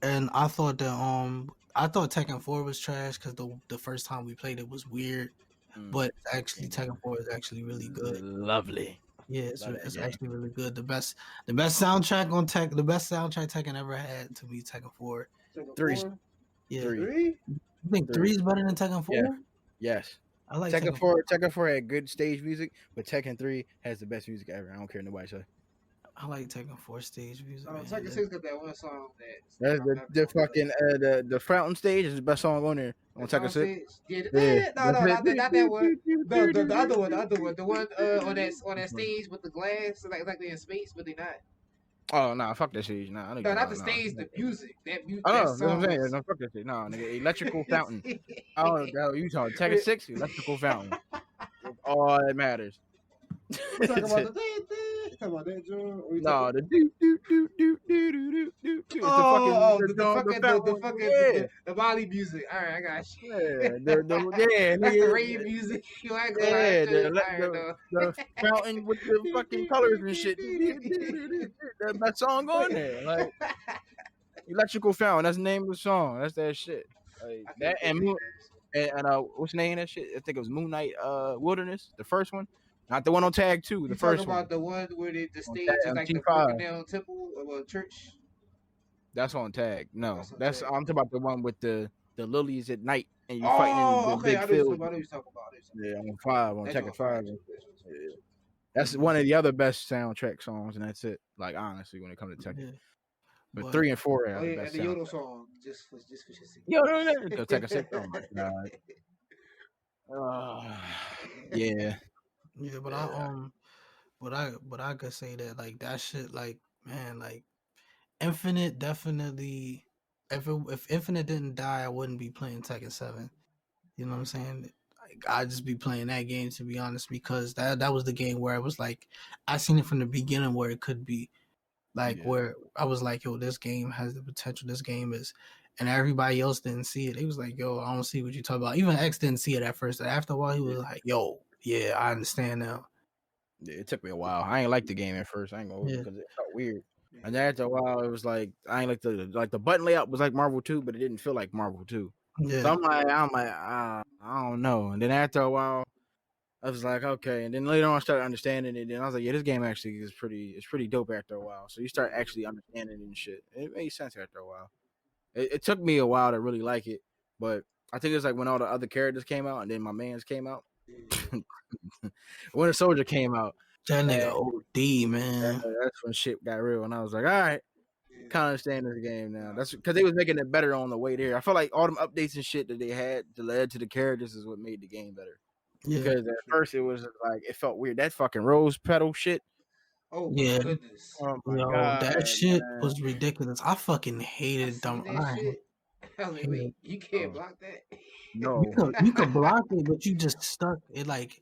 that I thought Tekken 4 was trash because the first time we played it was weird. But actually, Tekken 4 is actually really good. Lovely. Yeah, it's actually really good. The best soundtrack Tekken ever had to me, Tekken 4. 3's Yeah. Three. Three? You think Three. three is better than Tekken Yeah. 4? Yes. I like Tekken Tekken 4. 4, Tekken 4 had good stage music, but Tekken 3 has the best music ever. I don't care what nobody say. I like Tekken 4 stage music, Tekken man. 6 got that one song that That's I'm never gonna fucking the fountain stage is the best song on there the on Tekken final 6. stage. Yeah, Yeah, no, that's no, it. not that one. The other one, the other one, the one on that stage with the glass, like they're in space, but they're not. Oh nah, fuck that shit. Nah, I know you No, talking not the about nah. stage, the music. I That know, that's what I'm song saying. was. No, fuck that shit. Nah, nigga, electrical fountain. I don't know what the hell you talking. Tekken 6, electrical fountain. That's all that matters. You talking about the you talking about that John? Or you talking? No, the do do do do do do do do do. It's the fucking Oh, the fountain. fucking Yeah, the Molly music. All right, I got you. yeah, yeah, That's the nigga, rave music. You ain't gonna lie, yeah, I don't know. the fountain with the fucking colors and shit. That song on there, like electrical fountain. That's the name of the song. That's that shit. Like I that can't think of the name of and what's the name of that shit? I think it was Moon Knight Wilderness, the first one, not the one on Tag 2, the You talking first about one the one where the on Tag stage is on like the T5. broken down temple of a church? That's on Tag. No, That's on that's tag. I'm talking about the one with the lilies at night and you fighting in Oh, the okay. big I know field. what you're talking about. Yeah, on 5 on That Tekken joint fire 5. too. That joint's fire Yeah. too. That's one of the other best soundtrack songs, and that's it. Like honestly, when it comes to Tekken, Yeah. but But 3 and 4 Oh are the yeah, and best the Yodel soundtrack. song just for shits Yo, no, no, no, Tekken 6. Oh my god. Yeah, yeah, but yeah, I could say that like that shit like man like Infinite definitely if Infinite didn't die I wouldn't be playing Tekken 7. You know what I'm saying? Like I'd just be playing that game to be honest because that was the game where I was like I seen it from the beginning where it could be like yeah, where I was like yo this game has the potential this game is and everybody else didn't see it. He was like yo I don't see what you talk about. Even X didn't see it at first. After a while he was like yo yeah I understand now. yeah. It took me a while. I ain't like the game at first. I ain't gonna hold you Yeah because it felt weird. And then after a while, it was like I ain't like the button layout was like Marvel 2, but it didn't feel like Marvel 2. So yeah I don't know. And then after a while, I was like, okay. And then later on, I started understanding it. And I was like, yeah, this game actually it's pretty dope after a while. So you start actually understanding it and shit. It made sense after a while. It took me a while to really like it, but I think it's like when all the other characters came out and then my man's came out. Winter Soldier came out, that nigga and OD man. that's when shit got real. And I was like, all right, kind of understand this game now. That's because they was making it better on the way there. I feel like all them updates and shit that they had to led to the characters is what made the game better. Yeah Because at first it was like it felt weird. That fucking rose petal shit. Oh my yeah goodness. Oh my yo god, that shit man. was ridiculous. I fucking I hated seen them. that shit. I was like, Hated wait, you can't Oh, block that? no. you could block it, but you just stuck. It like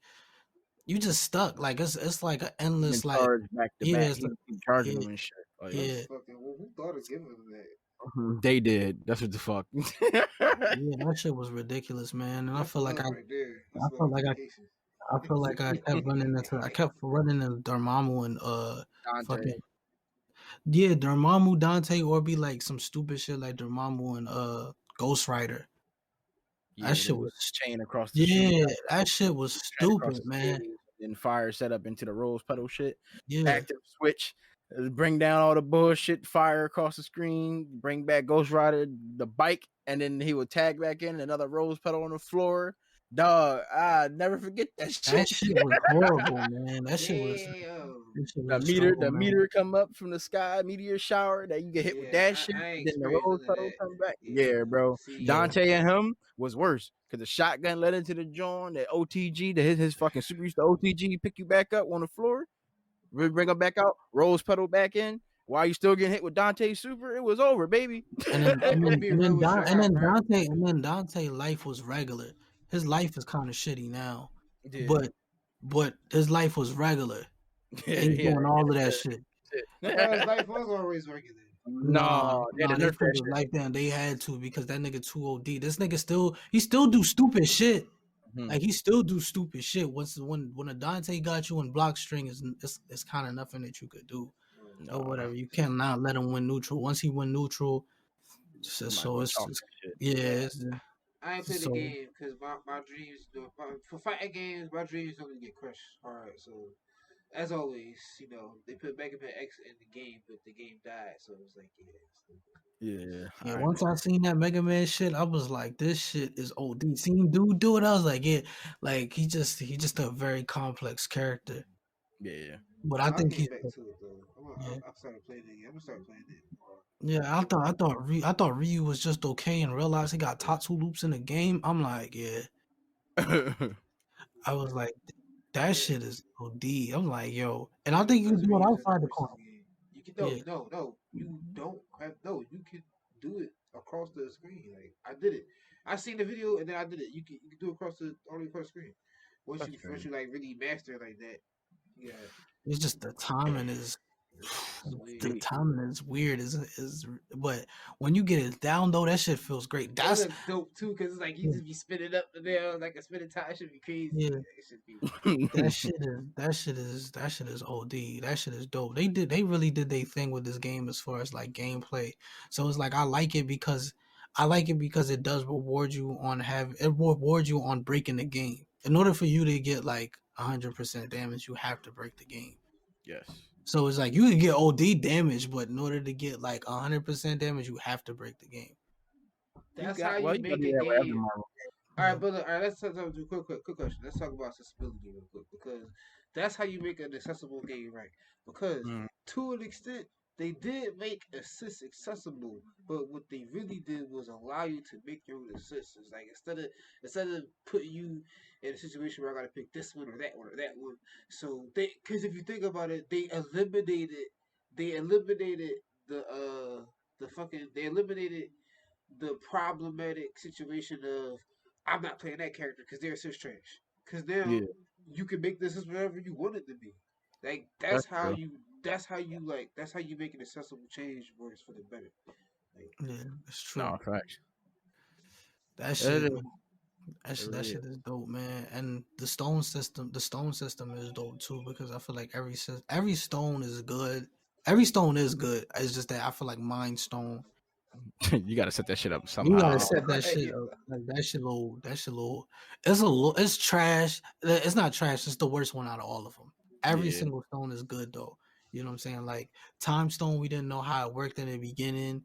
you just stuck. Like it's like an You can endless like charge back to yeah, back. it's You like, can keep charging yeah, them and shit. Like That's yeah, fucking. Well, who thought of giving them that? they did. That's what the fuck. yeah. That shit was ridiculous, man. And That's love right there. I That's love felt like dedication. I kept running into Dormammu and Dante. fucking yeah, Dormammu Dante or be like some stupid shit like Dormammu and Ghost Rider. That Yeah, shit the was chain across the shoe, yeah, that shit was chain across stupid, the man. sleeves, and fire set up into the rose petal shit. Yeah, Active switch, bring down all the bullshit, fire across the screen, bring back Ghost Rider, the bike, and then he would tag back in another rose petal on the floor. Dog, I never forget that that shit. shit was horrible, man. Damn. That shit The was meter, trouble, the man. meter come up from the sky, meteor shower that you get hit with Yeah, that shit. I ain't Then the experienced rose none of petal that. come back. Yeah. Yeah, bro. See, Yeah, Dante and him was worse because the shotgun led into the joint. That OTG, his fucking super used to OTG, pick you back up on the floor, bring him back out, rose petal back in. While you still getting hit with Dante's super, it was over, baby. and then and I'm then being and real then with you. Don, and then I Dante life was regular. His life is kind of shitty now, Yeah, but his life was regular. yeah, And he's yeah. doing all of that shit. thought his life was always regular. No, they had to They nerf put that his shit. life down. They had to because that nigga too OD. This nigga still do stupid shit. Mhm. Like he still do stupid shit. When a Dante got you in block string, it's kind of nothing that you could do or No, whatever. You cannot let him win neutral. Once he win neutral, I'm not so gonna it's, talk it's that shit. yeah. Yeah, It's, I ain't played the so game because my dreams for fighting games, my dreams don't get crushed hard. So as always, they put Mega Man X in the game, but the game died. So it was like, yeah. Yeah, Yeah, I once I seen that Mega Man shit, I was like, this shit is OD. Seeing dude do it, I was like, yeah, like he just a very complex character. yeah. But I No, I think came he's back to it though. yeah. I started playing it again. I'm gonna start playing it more. Yeah, I thought Ryu was just okay and realized he got Tatsu loops in the game. I'm like, yeah. I was like, that Yeah, shit is OD. I'm like, yo. And I yeah, think you can because do it Ryu's in a outside the versus corner. game. You can Yeah. no. You don't have no. You can do it across the screen. Like I did it. I seen the video and then I did it. You can do it across the all the way across the screen. That's Once crazy. you like really master it like that, yeah, It's just the timing is it's the weird. He, timing is weird is but when you get it down though, that shit feels great. It That's looks dope too because it's like you just be spinning up and down like a spinning top. It should be crazy. yeah. It should be. That shit is OD. That shit is dope. They really did their thing with this game as far as like gameplay. So it's like I like it because it does reward you on it rewards you on breaking the game. In order for you to get like 100% damage, you have to break the game. yes. So it's like you can get OD damage, but in order to get like 100% damage, you have to break the game. You That's how got you you gotta make do a that with every game. Marvel. All right, Yeah. brother. All right, let's talk about quick question. Let's talk about accessibility real quick because that's how you make an accessible game, right? Because Mm, to an extent, they did make assists accessible, but what they really did was allow you to make your own assists. It's like instead of putting you in a situation where I got to pick this one or that one or that one. So because if you think about it, they eliminated they eliminated the problematic situation of I'm not playing that character because their assist trash. Because now yeah, you can make this as whatever you want it to be. Like that's true. that's how you make an accessible change works for the better. Like Yeah, it's No, true. facts. That It shit, is. It that really is. shit is dope, man. And the stone system is dope too because I feel like every stone is good. Every stone is good. It's just that I feel like Mind Stone. You got to set that shit up You somehow. gotta I set that shit up. Like that shit little. It's a little. It's trash. It's not trash. It's the worst one out of all of them. Every Yeah. single stone is good though. You know what I'm saying? Like Time Stone, we didn't know how it worked in the beginning.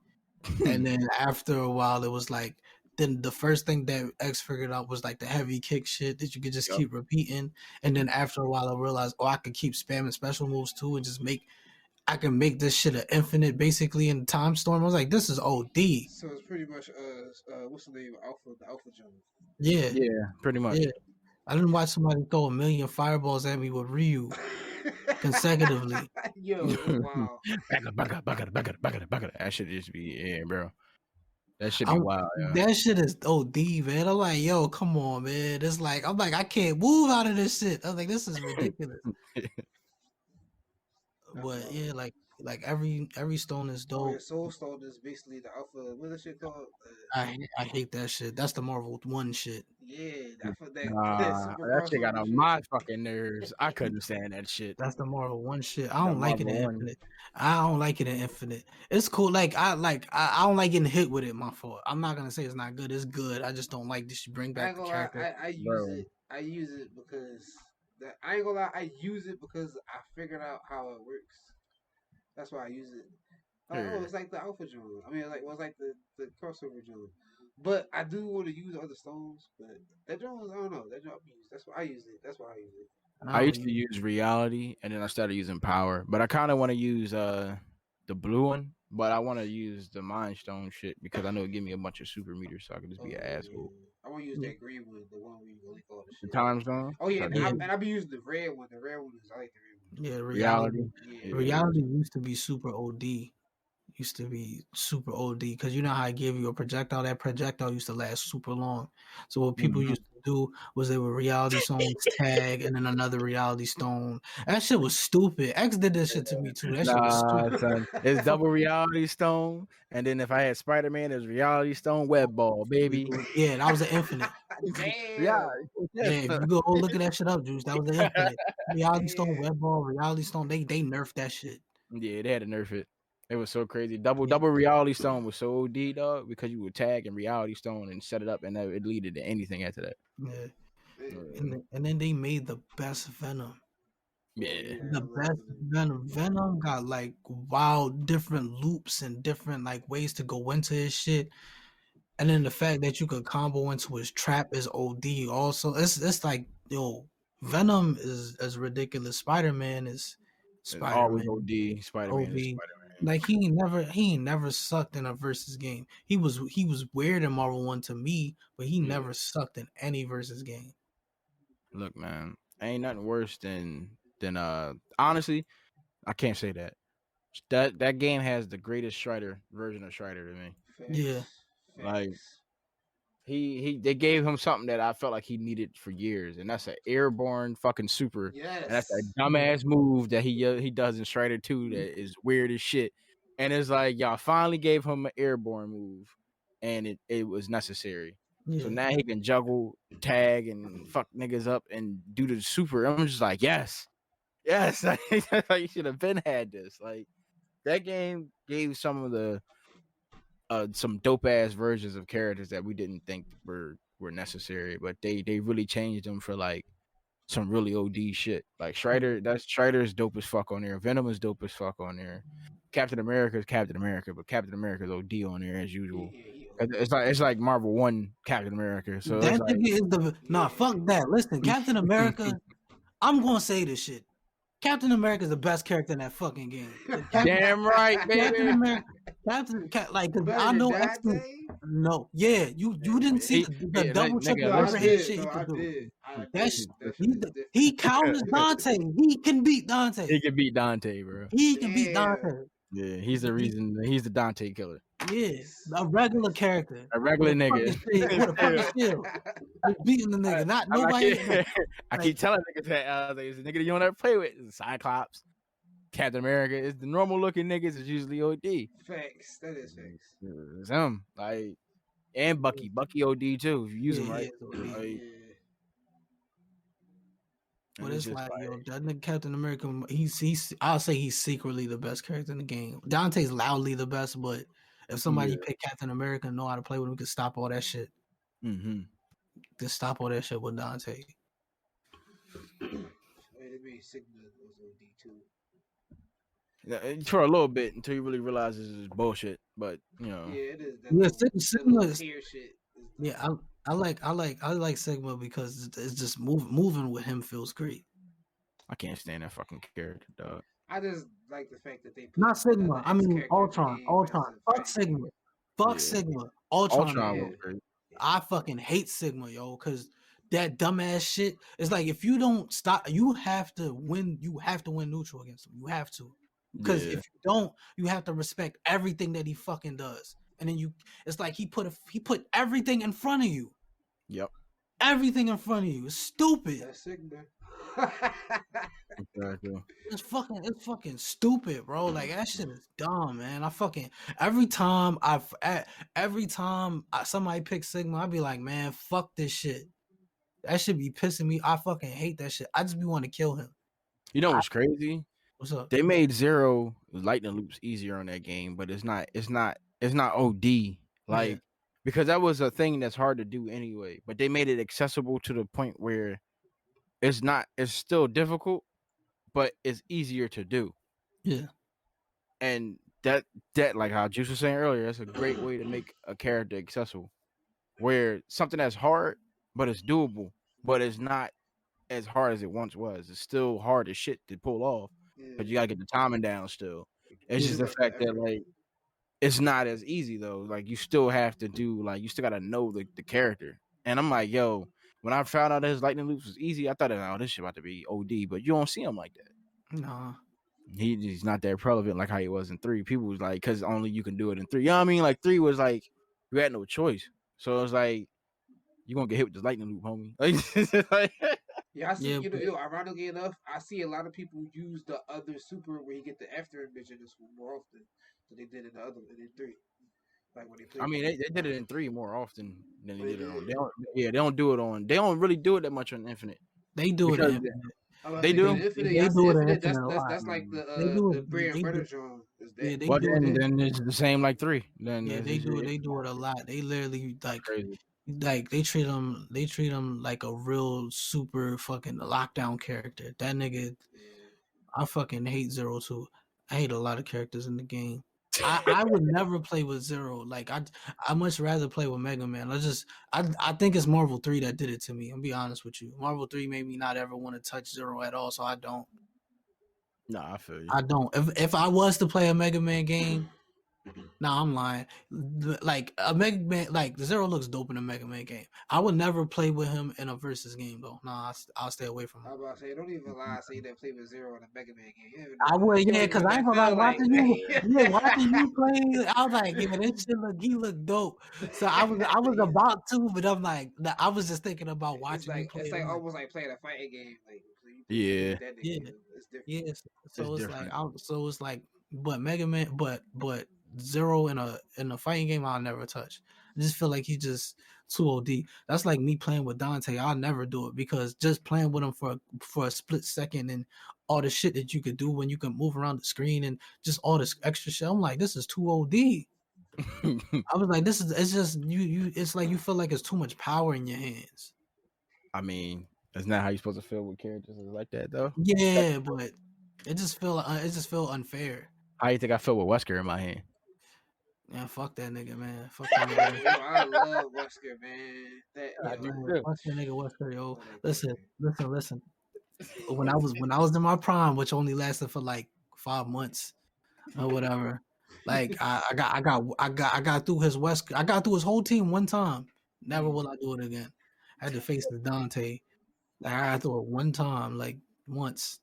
And then after a while, it was like then the first thing that X figured out was like the heavy kick shit that you could just Yup. keep repeating. And then after a while, I realized, oh, I could keep spamming special moves too, and just I can make this shit an infinite basically in Time Storm. I was like, this is OD. so it's pretty much what's the name the Alpha Jones. Yeah, Yeah, pretty much. yeah. I didn't watch somebody throw a million fireballs at me with Ryu consecutively. Yo, it's wild. Back it. That should just be yeah, bro. That should I be wild, that shit is OD, man. I'm like, yo, come on, man. It's like I'm like, I can't move out of this shit. I was like, this is ridiculous. yeah. That's But wild. yeah, like every stone is Oh yeah, dope. Soul Stone is basically the Alpha. What's that shit called? I hate that shit. That's the Marvel one shit. Yeah, I feel that Nah, super that shit got crossover on shit. my fucking nerves. I couldn't stand that shit. That's the Marvel one shit. I The don't like it Marvel in one. Infinite. I don't like it in Infinite. It's cool. I don't like getting hit with it. My fault. I'm not gonna say it's not good. It's good. I just don't like this. You bring I back ain't the gonna lie, character. I use Bro. it. I use it because I ain't gonna lie, I use it because I figured out how it works. That's why I use it. Like, oh, Yeah. it's like the Alpha Drone. I mean, like, well, it's like the crossover drone. But I do want to use other stones. But that drone, I don't know. That drone I use. That's why I use it. That's why I use it. I I don't used to use. use reality and then I started using power. But I kinda wanna use the blue one, but I wanna use the mind stone shit because I know it give me a bunch of super meters so I can just Oh be an yeah, yeah. asshole. I want to use Yeah, that green one, the one where you link all the The shit. time zone. Oh yeah, So and this yeah, is I be using the red one. The red one is I like the red yeah. reality. Reality. one. Yeah, Yeah. Reality used to be super OD. Used to be super OD because you know how I gave you a projectile. That projectile used to last super long. So what people Mhm. used to do was they would reality stones tag and then another reality stone. That shit was stupid. X did this shit to me too. That shit was Nah, stupid. son. It's double reality stone. And then if I had Spider Man, it's reality stone web ball, baby. Yeah, that was an infinite. Yeah, Damn. Yeah, yes. if you go look at that shit up, Juice, that was an infinite. Reality Stone, Damn. Red Ball, Reality Stone, they nerfed that shit. Yeah, they had to nerf it. It was so crazy. Yeah, Double reality stone was so OD dog because you would tag in reality stone and set it up and it leaded to anything after that. yeah. Man. Uh, And then they made the best Venom. Oh Yeah. yeah, The I love best Venom. Venom got like wild different loops and different like ways to go into his shit. And then the fact that you could combo into his trap is OD also. It's like, yo, Venom is as ridiculous. Spider-Man is It's always Spider-Man. OD. Spider-Man is OD. Spider-Man. Like he ain't never sucked in a versus game. He was weird in Marvel 1 to me, but he Yeah. never sucked in any versus game. Look, man, ain't nothing worse than honestly, I can't say that. That game has the greatest Strider version of Strider to me. Yeah. Facts. Like Facts. they gave him something that I felt like he needed for years, and that's an airborne fucking super, and that's a Yes. dumbass move that he does in Strider 2 that is weird as shit. And it's like y'all finally gave him an airborne move, and it was necessary. So Yeah. now he can juggle, tag, and fuck niggas up and do the super. I'm just like, yes, like you should have been had this. Like that game gave some of the some dope ass versions of characters that we didn't think were necessary, but they really changed them for like some really OD shit. Like Strider is dope as fuck on there. Venom is dope as fuck on there. Captain America is Captain America, but Captain America is OD on there as Yeah, usual. yeah, he It's like Marvel 1 Captain America. So it's That like nigga is the nah. Yeah. Fuck that. Listen, Captain America. I'm gonna say this shit. Captain America is the best character in that fucking game. damn right, Captain baby. America, like, cause Better I than know Dante? No, yeah, you didn't see the double triple Nigga, No, I listen. overhead did. shit he No, I could do. did. I That's did. Definitely. he counters Dante. He can beat Dante. He can beat Dante, bro. He can beat Damn. Dante. Yeah, he's the reason. He's the Dante killer. Yeah, Nice. a regular character A with regular a nigga. fucking shield, with a fucking shield, just beating the nigga. Not I nobody. keep, I Like, keep telling niggas that it's the nigga you don't ever play with. It's Cyclops, Captain America. It's the normal looking niggas. It's usually OD. Facts. That is facts. It's him. Like and Bucky. Bucky OD too. If you use yeah, him he right. is OD. Like, Yeah. But and it's it's just like, like yo, that nigga Captain America, he's I'll say he's secretly the best character in the game. Dante's loudly the best, but if somebody yeah. pick Captain America and know how to play with him, could stop all that shit. Mm-hmm. Just stop all that shit with Dante. It made Sigma was OD too. For a little bit until you really realize this is bullshit. But you know, Yeah, it is. That Yeah, little, that Sigma little is, tear shit. yeah, I like Sigma because it's just moving with him feels great. I can't stand that fucking character, dog. I just like the fact that they put Not Sigma. another I X mean character in the Ultron. game as Ultron. a Fuck fighting Sigma. game. Fuck Yeah. Sigma. Ultron. Ultron Yeah. was great. I fucking hate Sigma, yo, because that dumbass shit. It's like if you don't stop, you have to win. You have to win neutral against him. You have to, because Yeah. if you don't, you have to respect everything that he fucking does. And then it's like he put everything in front of you. Yep. Everything in front of you. It's stupid. That's Sigma. Exactly. It's fucking stupid, bro. Like that shit is dumb, man. I fucking every time somebody picks Sigma, I be like, man, fuck this shit. That should be pissing me. I fucking hate that shit. I just be wanting to kill him. You know what's crazy? What's up? They made Zero lightning loops easier on that game, but it's not OD. Like Yeah. because that was a thing that's hard to do anyway. But they made it accessible to the point where it's still difficult, but it's easier to do. Yeah. And that like how Juice was saying earlier, that's a great way to make a character accessible. Where something that's hard, but it's doable, but it's not as hard as it once was. It's still hard as shit to pull off, but you gotta get the timing down still. It's just the fact that like it's not as easy though. Like you still have to do you still gotta know the character. And I'm like, yo, when I found out that his lightning loops was easy, I thought, oh, this shit about to be OD, but you don't see him like that. Nah. He's not that prevalent like how he was in 3. People was like, because only you can do it in 3. You know what I mean? Like 3 was like you had no choice. So it was like you're gonna get hit with this lightning loop, homie. Like, yeah, I see. Yeah, Ironically enough, I see a lot of people use the other super where you get the after image in this one more often than they did in the other in 3. Like when they play. I mean, they did it in 3 more often than they did it on. Yeah. They don't do it on. They don't really do it that much on Infinite. They do Because it. They do? Infinite, They do it in Infinite, Infinite a lot. that's like They do the it. Bray and They Runner do- John. Is Yeah, that? they Well, do it. then it's the same like 3. Then Yeah, they do. They do it a lot. They literally crazy. like they treat him like a real super fucking lockdown character. That nigga, I fucking hate Zero too. I hate a lot of characters in the game. I would never play with Zero. Like I much rather play with Mega Man. I think it's Marvel 3 that did it to me. I'll be honest with you. Marvel 3 made me not ever want to touch Zero at all, so I don't. Nah, I feel you. I don't. If I was to play a Mega Man game, nah, I'm lying. Like a Mega Man, like Zero looks dope in a Mega Man game. I would never play with him in a versus game though. Nah, I'll stay away from I him. was about to say, don't even lie. Say you didn't play with Zero in a Mega Man game. You don't even I know. would, You don't yeah, even because know I what ain't that gonna lie, feel like. watching you play, I was like, yeah, this shit he look dope. So I was about to, but I'm like, I was just thinking about watching you play. It's like I'm like, almost like playing a fighting game. Like you Yeah. with that nigga, yeah, it's different. yeah. So It's it's like, different. it's like, but Mega Man, but Zero in a fighting game, I'll never touch. I just feel like he's just too OD. That's like me playing with Dante. I'll never do it because just playing with him for a split second and all the shit that you could do when you can move around the screen and just all this extra shit. I'm like, this is too OD. I was like, it's just you. It's like you feel like it's too much power in your hands. I mean, that's not how you're supposed to feel with characters like that, though. Yeah, but it just feel unfair. How you think I feel with Wesker in my hand? Yeah, fuck that nigga, man. Fuck that nigga. Yo, I love Wesker, man. That I yo, do Man, too. fuck that nigga Wesker, yo. love that Listen, character. listen. When I was in my prime, which only lasted for like 5 months or whatever, like I got through his Wesker. I got through his whole team one time. Never will I do it again. I had to face the Dante. Like I got through it one time, like once.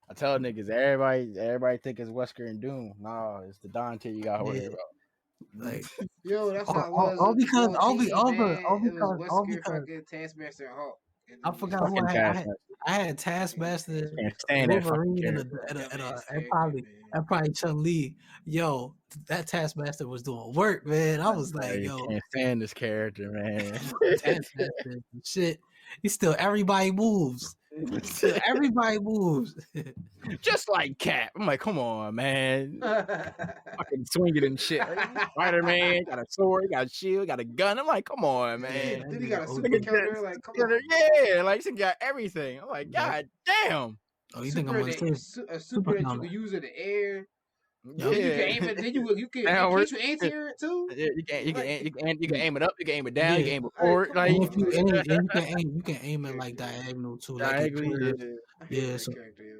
I tell niggas, everybody think it's Wesker and Doom. Nah, it's the Dante you gotta worry Yeah, about. like Yo, that's how it was all because on team, man. It was all Wesker, because fucking Taskmaster, and Hawk. And I then you forgot just who Fucking I had. Taskmaster. I had Taskmaster, Can't stand that fucking Wolverine, character. dumbass and character, man. probably Chun Li. Yo, that Taskmaster was doing work, man. I was like, You yo, can't stand this character, man. Taskmaster, shit. He still everybody moves. Still everybody moves. Just like Cap. I'm like, come on, man. Fucking swinging and shit. Spider-Man got a sword, got a shield, got a gun. I'm like, come on, man. that Then he nigga got a OD. super counter. Like, come on. Yeah, like he got everything. I'm like, God damn. Oh, you think I'm gonna say A super super that you counter? can use in the air. Yep. Then you can Yeah. aim it. Then you can Now can't you anti-air it too? Yeah, you can Like, aim it up, you can aim it down, you Yeah. can aim it Hey, forward. come Like And on, if you like, you can aim it like character, yo. diagonal too, like it diagonally, curves. yeah. I hate Yeah, that so character, yo.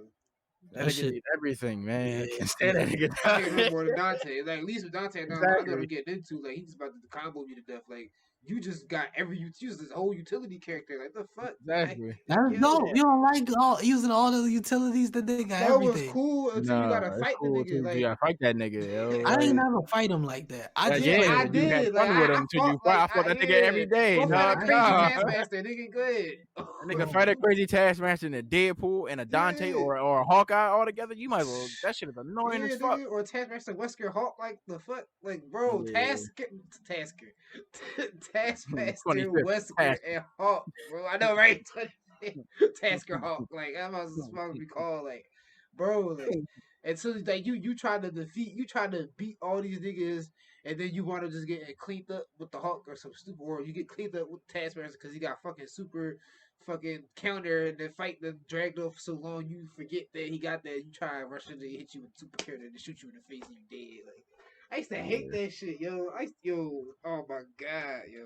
That that nigga shit. did everything, man. I Yeah, can't stand that nigga. I hate him more than Dante. Like at least with Dante, now I know what I'm Exactly. getting into. Like he's about to combo me to death. Like you just got you use this whole utility character. Like the fuck? Exactly. That's Yo. dope. You don't like using all the utilities that they got That was everything. cool until you gotta Nah, it's fight the cool nigga. too. You Like gotta fight that nigga, yo. I ain't Like, never fight him like that. I just yeah, fight I him. you had did. Like fun with him until you fought. I fought that nigga every day. Go fight Nah, a crazy nah. Taskmaster, nigga. Go ahead. That nigga fight a crazy Taskmaster and a Deadpool and a Dante Yeah. or a Hawkeye all together. You might as well. That shit is annoying Yeah, as fuck. nigga, or Taskmaster, Wesker, Hawk, like the fuck, like bro, Yeah. Tasker, 25th Taskmaster, Wesker, Tasker. and Hawk, bro. I know, right? Tasker, Hawk, like I'm supposed to be called, like, bro, like, and so like you try to you try to beat all these niggas, and then you want to just get cleaned up with the Hawk or some stupid, or you get cleaned up with Taskmaster because he got fucking super. Fucking counter and the fight that dragged off so long you forget that he got that. You try and rush in to hit you with super counter and shoot you in the face and you dead. Like I used to hate that shit, yo. Oh my god, yo.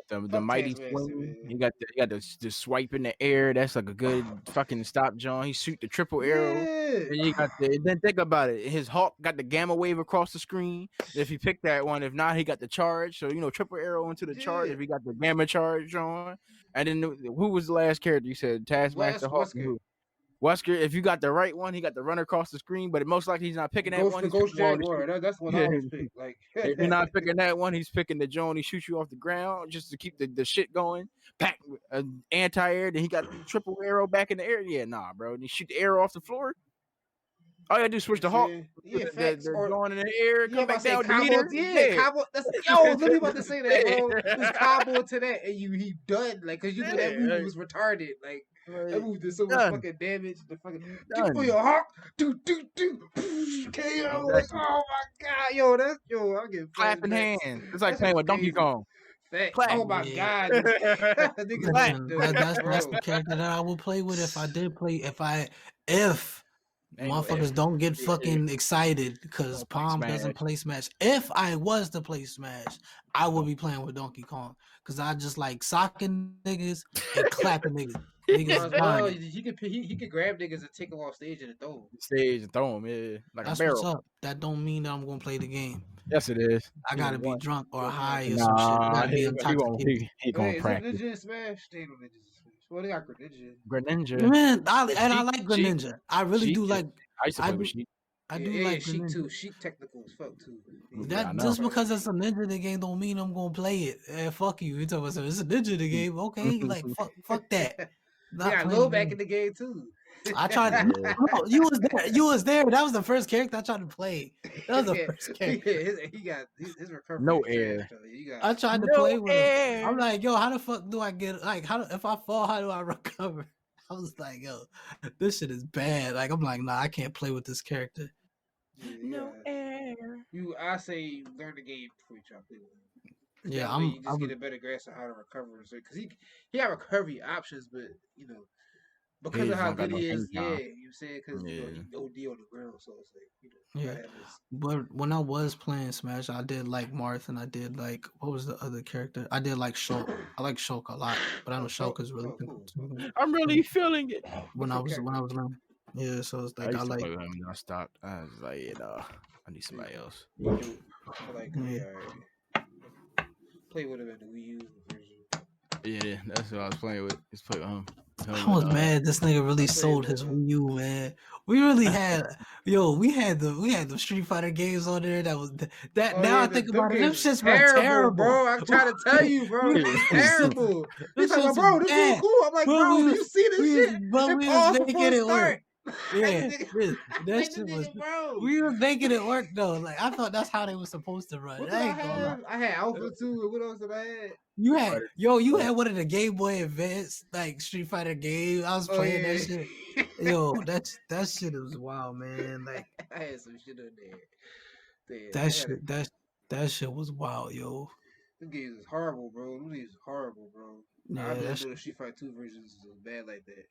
The Fuck mighty Taskmaster, swing. man. You got the swipe in the air. That's like a good fucking stop, John. He shoot the triple arrow. Yeah. And you got then think about it. His Hawk got the gamma wave across the screen. If he picked that one, if not, he got the charge. So triple arrow into the charge. Yeah. If he got the gamma charge on, and then who was the last character you said? Taskmaster, Hawk, and Wesker. who? Wesker. If you got the right one, he got the run across the screen. But most likely he's not picking that one. The He's Ghost picking the one Jaguar. That's what I always pick. Like if you're not picking that one, he's picking the Joan. He shoots you off the ground just to keep the shit going. Back anti-air. Then he got triple arrow back in the air. Yeah, nah, bro. And he shoot the arrow off the floor. All you gotta do is switch the Hawk. Yeah, the Joan in the air. Come back down with the combo, meter. yeah, combo. That's yo, literally about to say that, bro. Just combo to that, and he done like because you know that movie was retarded. Like that movie did so much fucking damage. The fucking do for your Hawk, do KO. Like, oh my god, yo, I'm getting clapping hands. It's like playing with Donkey Kong. Oh my god, Listen, niggas that's the character that I would play with if I did play if Ain't no Motherfuckers if. don't get Yeah, fucking excited because don't play Palm doesn't Smash. play Smash. If I was to play Smash, I would be playing with Donkey Kong because I just like socking niggas and clapping niggas. Might Niggas as well. dying. He could grab niggas and take them off stage and throw them. Stage and throw him, yeah, like a That's what's barrel. up. That don't mean that I'm gonna play the game. Yes, it is. I He gotta gonna be want. drunk or Well, high or some shit. I Nah, gotta be he won't. intoxicated. He Hey, gonna is it practice. Ninja in Smash? They ain't no Ninjas in Smash. Well, they got Greninja. Greninja. Man, I Sheik, like Sheik, Greninja. I really Sheik do is. like. I used to I play with do. Sheik. I Yeah, do yeah, like Sheik Greninja. too. Sheik technical as fuck too. Yeah, I That know. just because it's a ninja in the game don't mean I'm gonna play it. Fuck you. You talking about it's a ninja in the game? Okay, like fuck that. They Not got playing low the back game. in the game too. I tried. Yeah. No, you was there. You was there. That was the first character I tried to play. That was the Yeah, first character his recovery No is trash. air. Though. You got I tried to No play with him. I'm air. like, yo, how the fuck do I get like if I fall, how do I recover? I was like, yo, this shit is bad. Like I'm like, nah, I can't play with this character. yeah, No air. I say learn the game before you try to play with him. Yeah, That way you I just was get a better grasp of how to recover. Because he had recovery options, but because He of just how don't got good no he is, hang yeah, time. you know what I'm saying? Because Yeah. he OD on the ground, so it's like yeah. gotta have his. But when I was playing Smash, I did like Marth and I did like what was the other character? I did like Shulk. I like Shulk a lot, but I know Shulk is really Cool. I'm really feeling it. when I was learning. Yeah, so it's I like I used to like play with him and I stopped. I was like, I need somebody else. I like yeah. play with him in the Wii U version. Yeah, that's what I was playing with. Just play with him. I was mad this nigga really sold his Wii U, man. We really had we had the Street Fighter games on there that was that now I think about it, them shits were terrible. Bro. I'm trying to tell you, bro, Them it's shits- terrible. He's them like, shits bro, was this bad. is cool. I'm like, But bro, we do was- you see this we was- shit? but It we was paused making before it it work. start. Yeah, Like, that the shit was. nigga, bro. We was making it work though. Like I thought that's how they were supposed to run. What I did I ain't gonna lie. have? I had Alpha 2, and what else did I have? You had you had one of the Game Boy Advance like Street Fighter games. I was playing that shit. Yo, that shit was wild, man. Like I had some shit on there. Damn, that shit was wild, yo. Them games is horrible, bro. Them games is horrible, bro. Yeah, I didn't that's know the Street Fighter 2 versions was bad like that.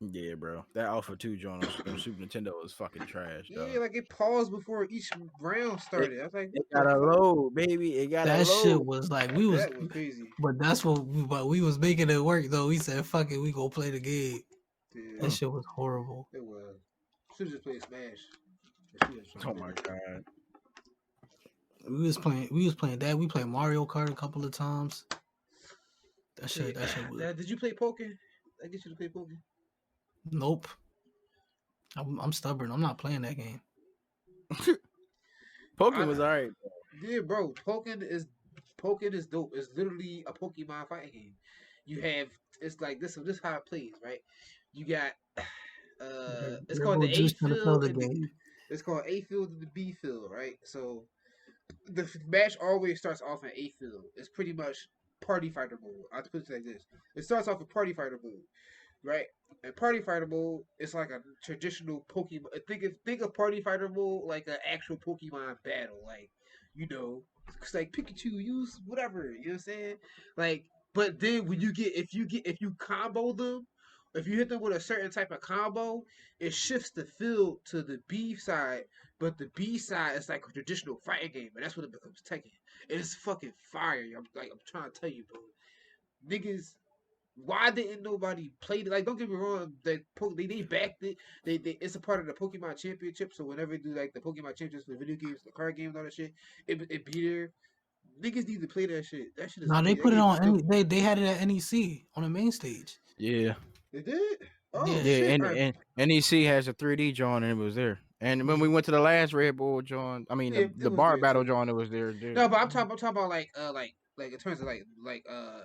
Yeah, bro. That Alpha 2 joint on Super Nintendo was fucking trash, though. Yeah, like it paused before each round started. I was like, It gotta load, baby. It gotta that load. shit was like we was that was crazy. but that's what we was making it work though. We said fuck it, we gonna play the game. Yeah, That shit was horrible. it was. Should just play Smash. Oh my god. We was playing that. We played Mario Kart a couple of times. That shit was Did you play Pokken? I get you to play Pokken. nope. I'm stubborn. I'm not playing that game. Pokemon was alright. Yeah, bro. Pokken is dope. It's literally a Pokemon fighting game. You have it's like this is how it plays, right? You got it's called the A field and it's called A field and the B field, right? So the match always starts off in A field. It's pretty much party fighter mode. I'll put it like this. It starts off with party fighter mode, right? And party fighter mode is like a traditional Pokemon. Think of party fighter mode like an actual Pokemon battle, like it's like Pikachu use whatever. You know what I'm saying? Like, but then when if you combo them, if you hit them with a certain type of combo, it shifts the field to the B side. But the B side is like a traditional fighting game, and that's when it becomes Tekken. It's fucking fire. I'm trying to tell you, bro. Niggas, why didn't nobody play it? Like, don't get me wrong, they backed it. It's a part of the Pokemon Championship. So whenever they do like the Pokemon Championships for the video games, the card games, all that shit, it be there. Niggas need to play that shit. That shit is. No, they put it on. They had it at NEC on the main stage. Yeah. They did. Oh Yeah. shit! And NEC has a 3D joint and it was there. And when we went to the last Red Bull joint, I mean the bar battle joint, it was there. No, but I'm talking about like in terms of like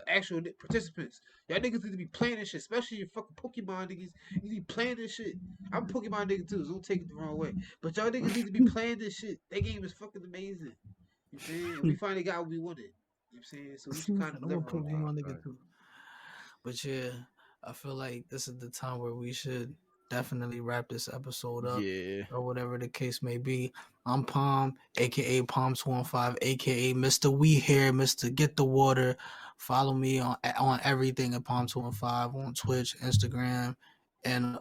actual participants. Y'all niggas need to be playing this shit, especially your fucking Pokemon niggas. You need to be playing this shit. I'm a Pokemon nigga too, so don't take it the wrong way. But y'all niggas need to be playing this shit. That game is fucking amazing. You saying? We finally got what we wanted. You know what I'm saying? So we should kind of live on that. But yeah, I feel like this is the time where we should definitely wrap this episode up. Yeah. Or whatever the case may be. I'm Palm, aka Palm215, aka Mr. We Here, Mr. Get the Water. Follow me on everything at Palm215 on Twitch, Instagram, and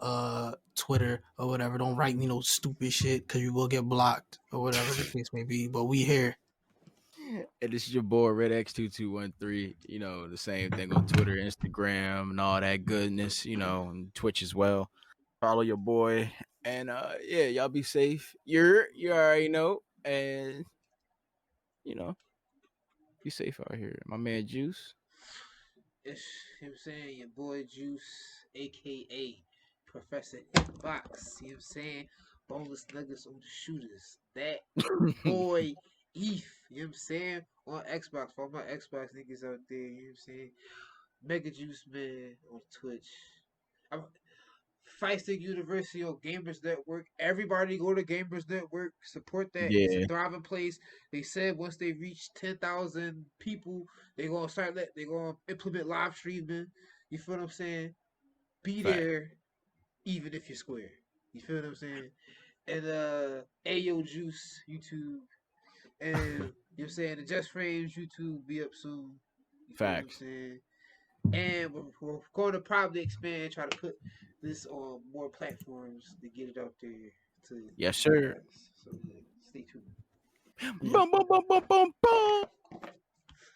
Twitter or whatever. Don't write me no stupid shit because you will get blocked or whatever the case may be. But we here. And this is your boy RedX2213. You know, the same thing on Twitter, Instagram, and all that goodness, you know, and Twitch as well. Follow your boy. And yeah, y'all be safe. You already know. And you know, be safe out here. My man Juice. It's, you know what I'm saying, your boy Juice, aka Professor Hitbox, you know what I'm saying? Boneless nuggets on the shooters. That boy Eth, you know what I'm saying? On Xbox, for all my Xbox niggas out there, you know what I'm saying? Mega Juice Man on Twitch. I'm, Fight Stick University on Gamers Network. Everybody go to Gamers Network. Support that. It's a Yeah, thriving place. They said once they reach 10,000 people, they gonna implement live streaming. You feel what I'm saying? Be fact. there, even if you're square. You feel what I'm saying? And Ayo Juice YouTube and you know what I'm saying, the Just Frames YouTube be up soon. You feel what I'm Facts. saying? And we're going to probably expand, try to put this on more platforms to get it out there to Yes, you sir. guys. So yeah, stay tuned. Yeah. Boom, boom, boom, boom, boom, boom.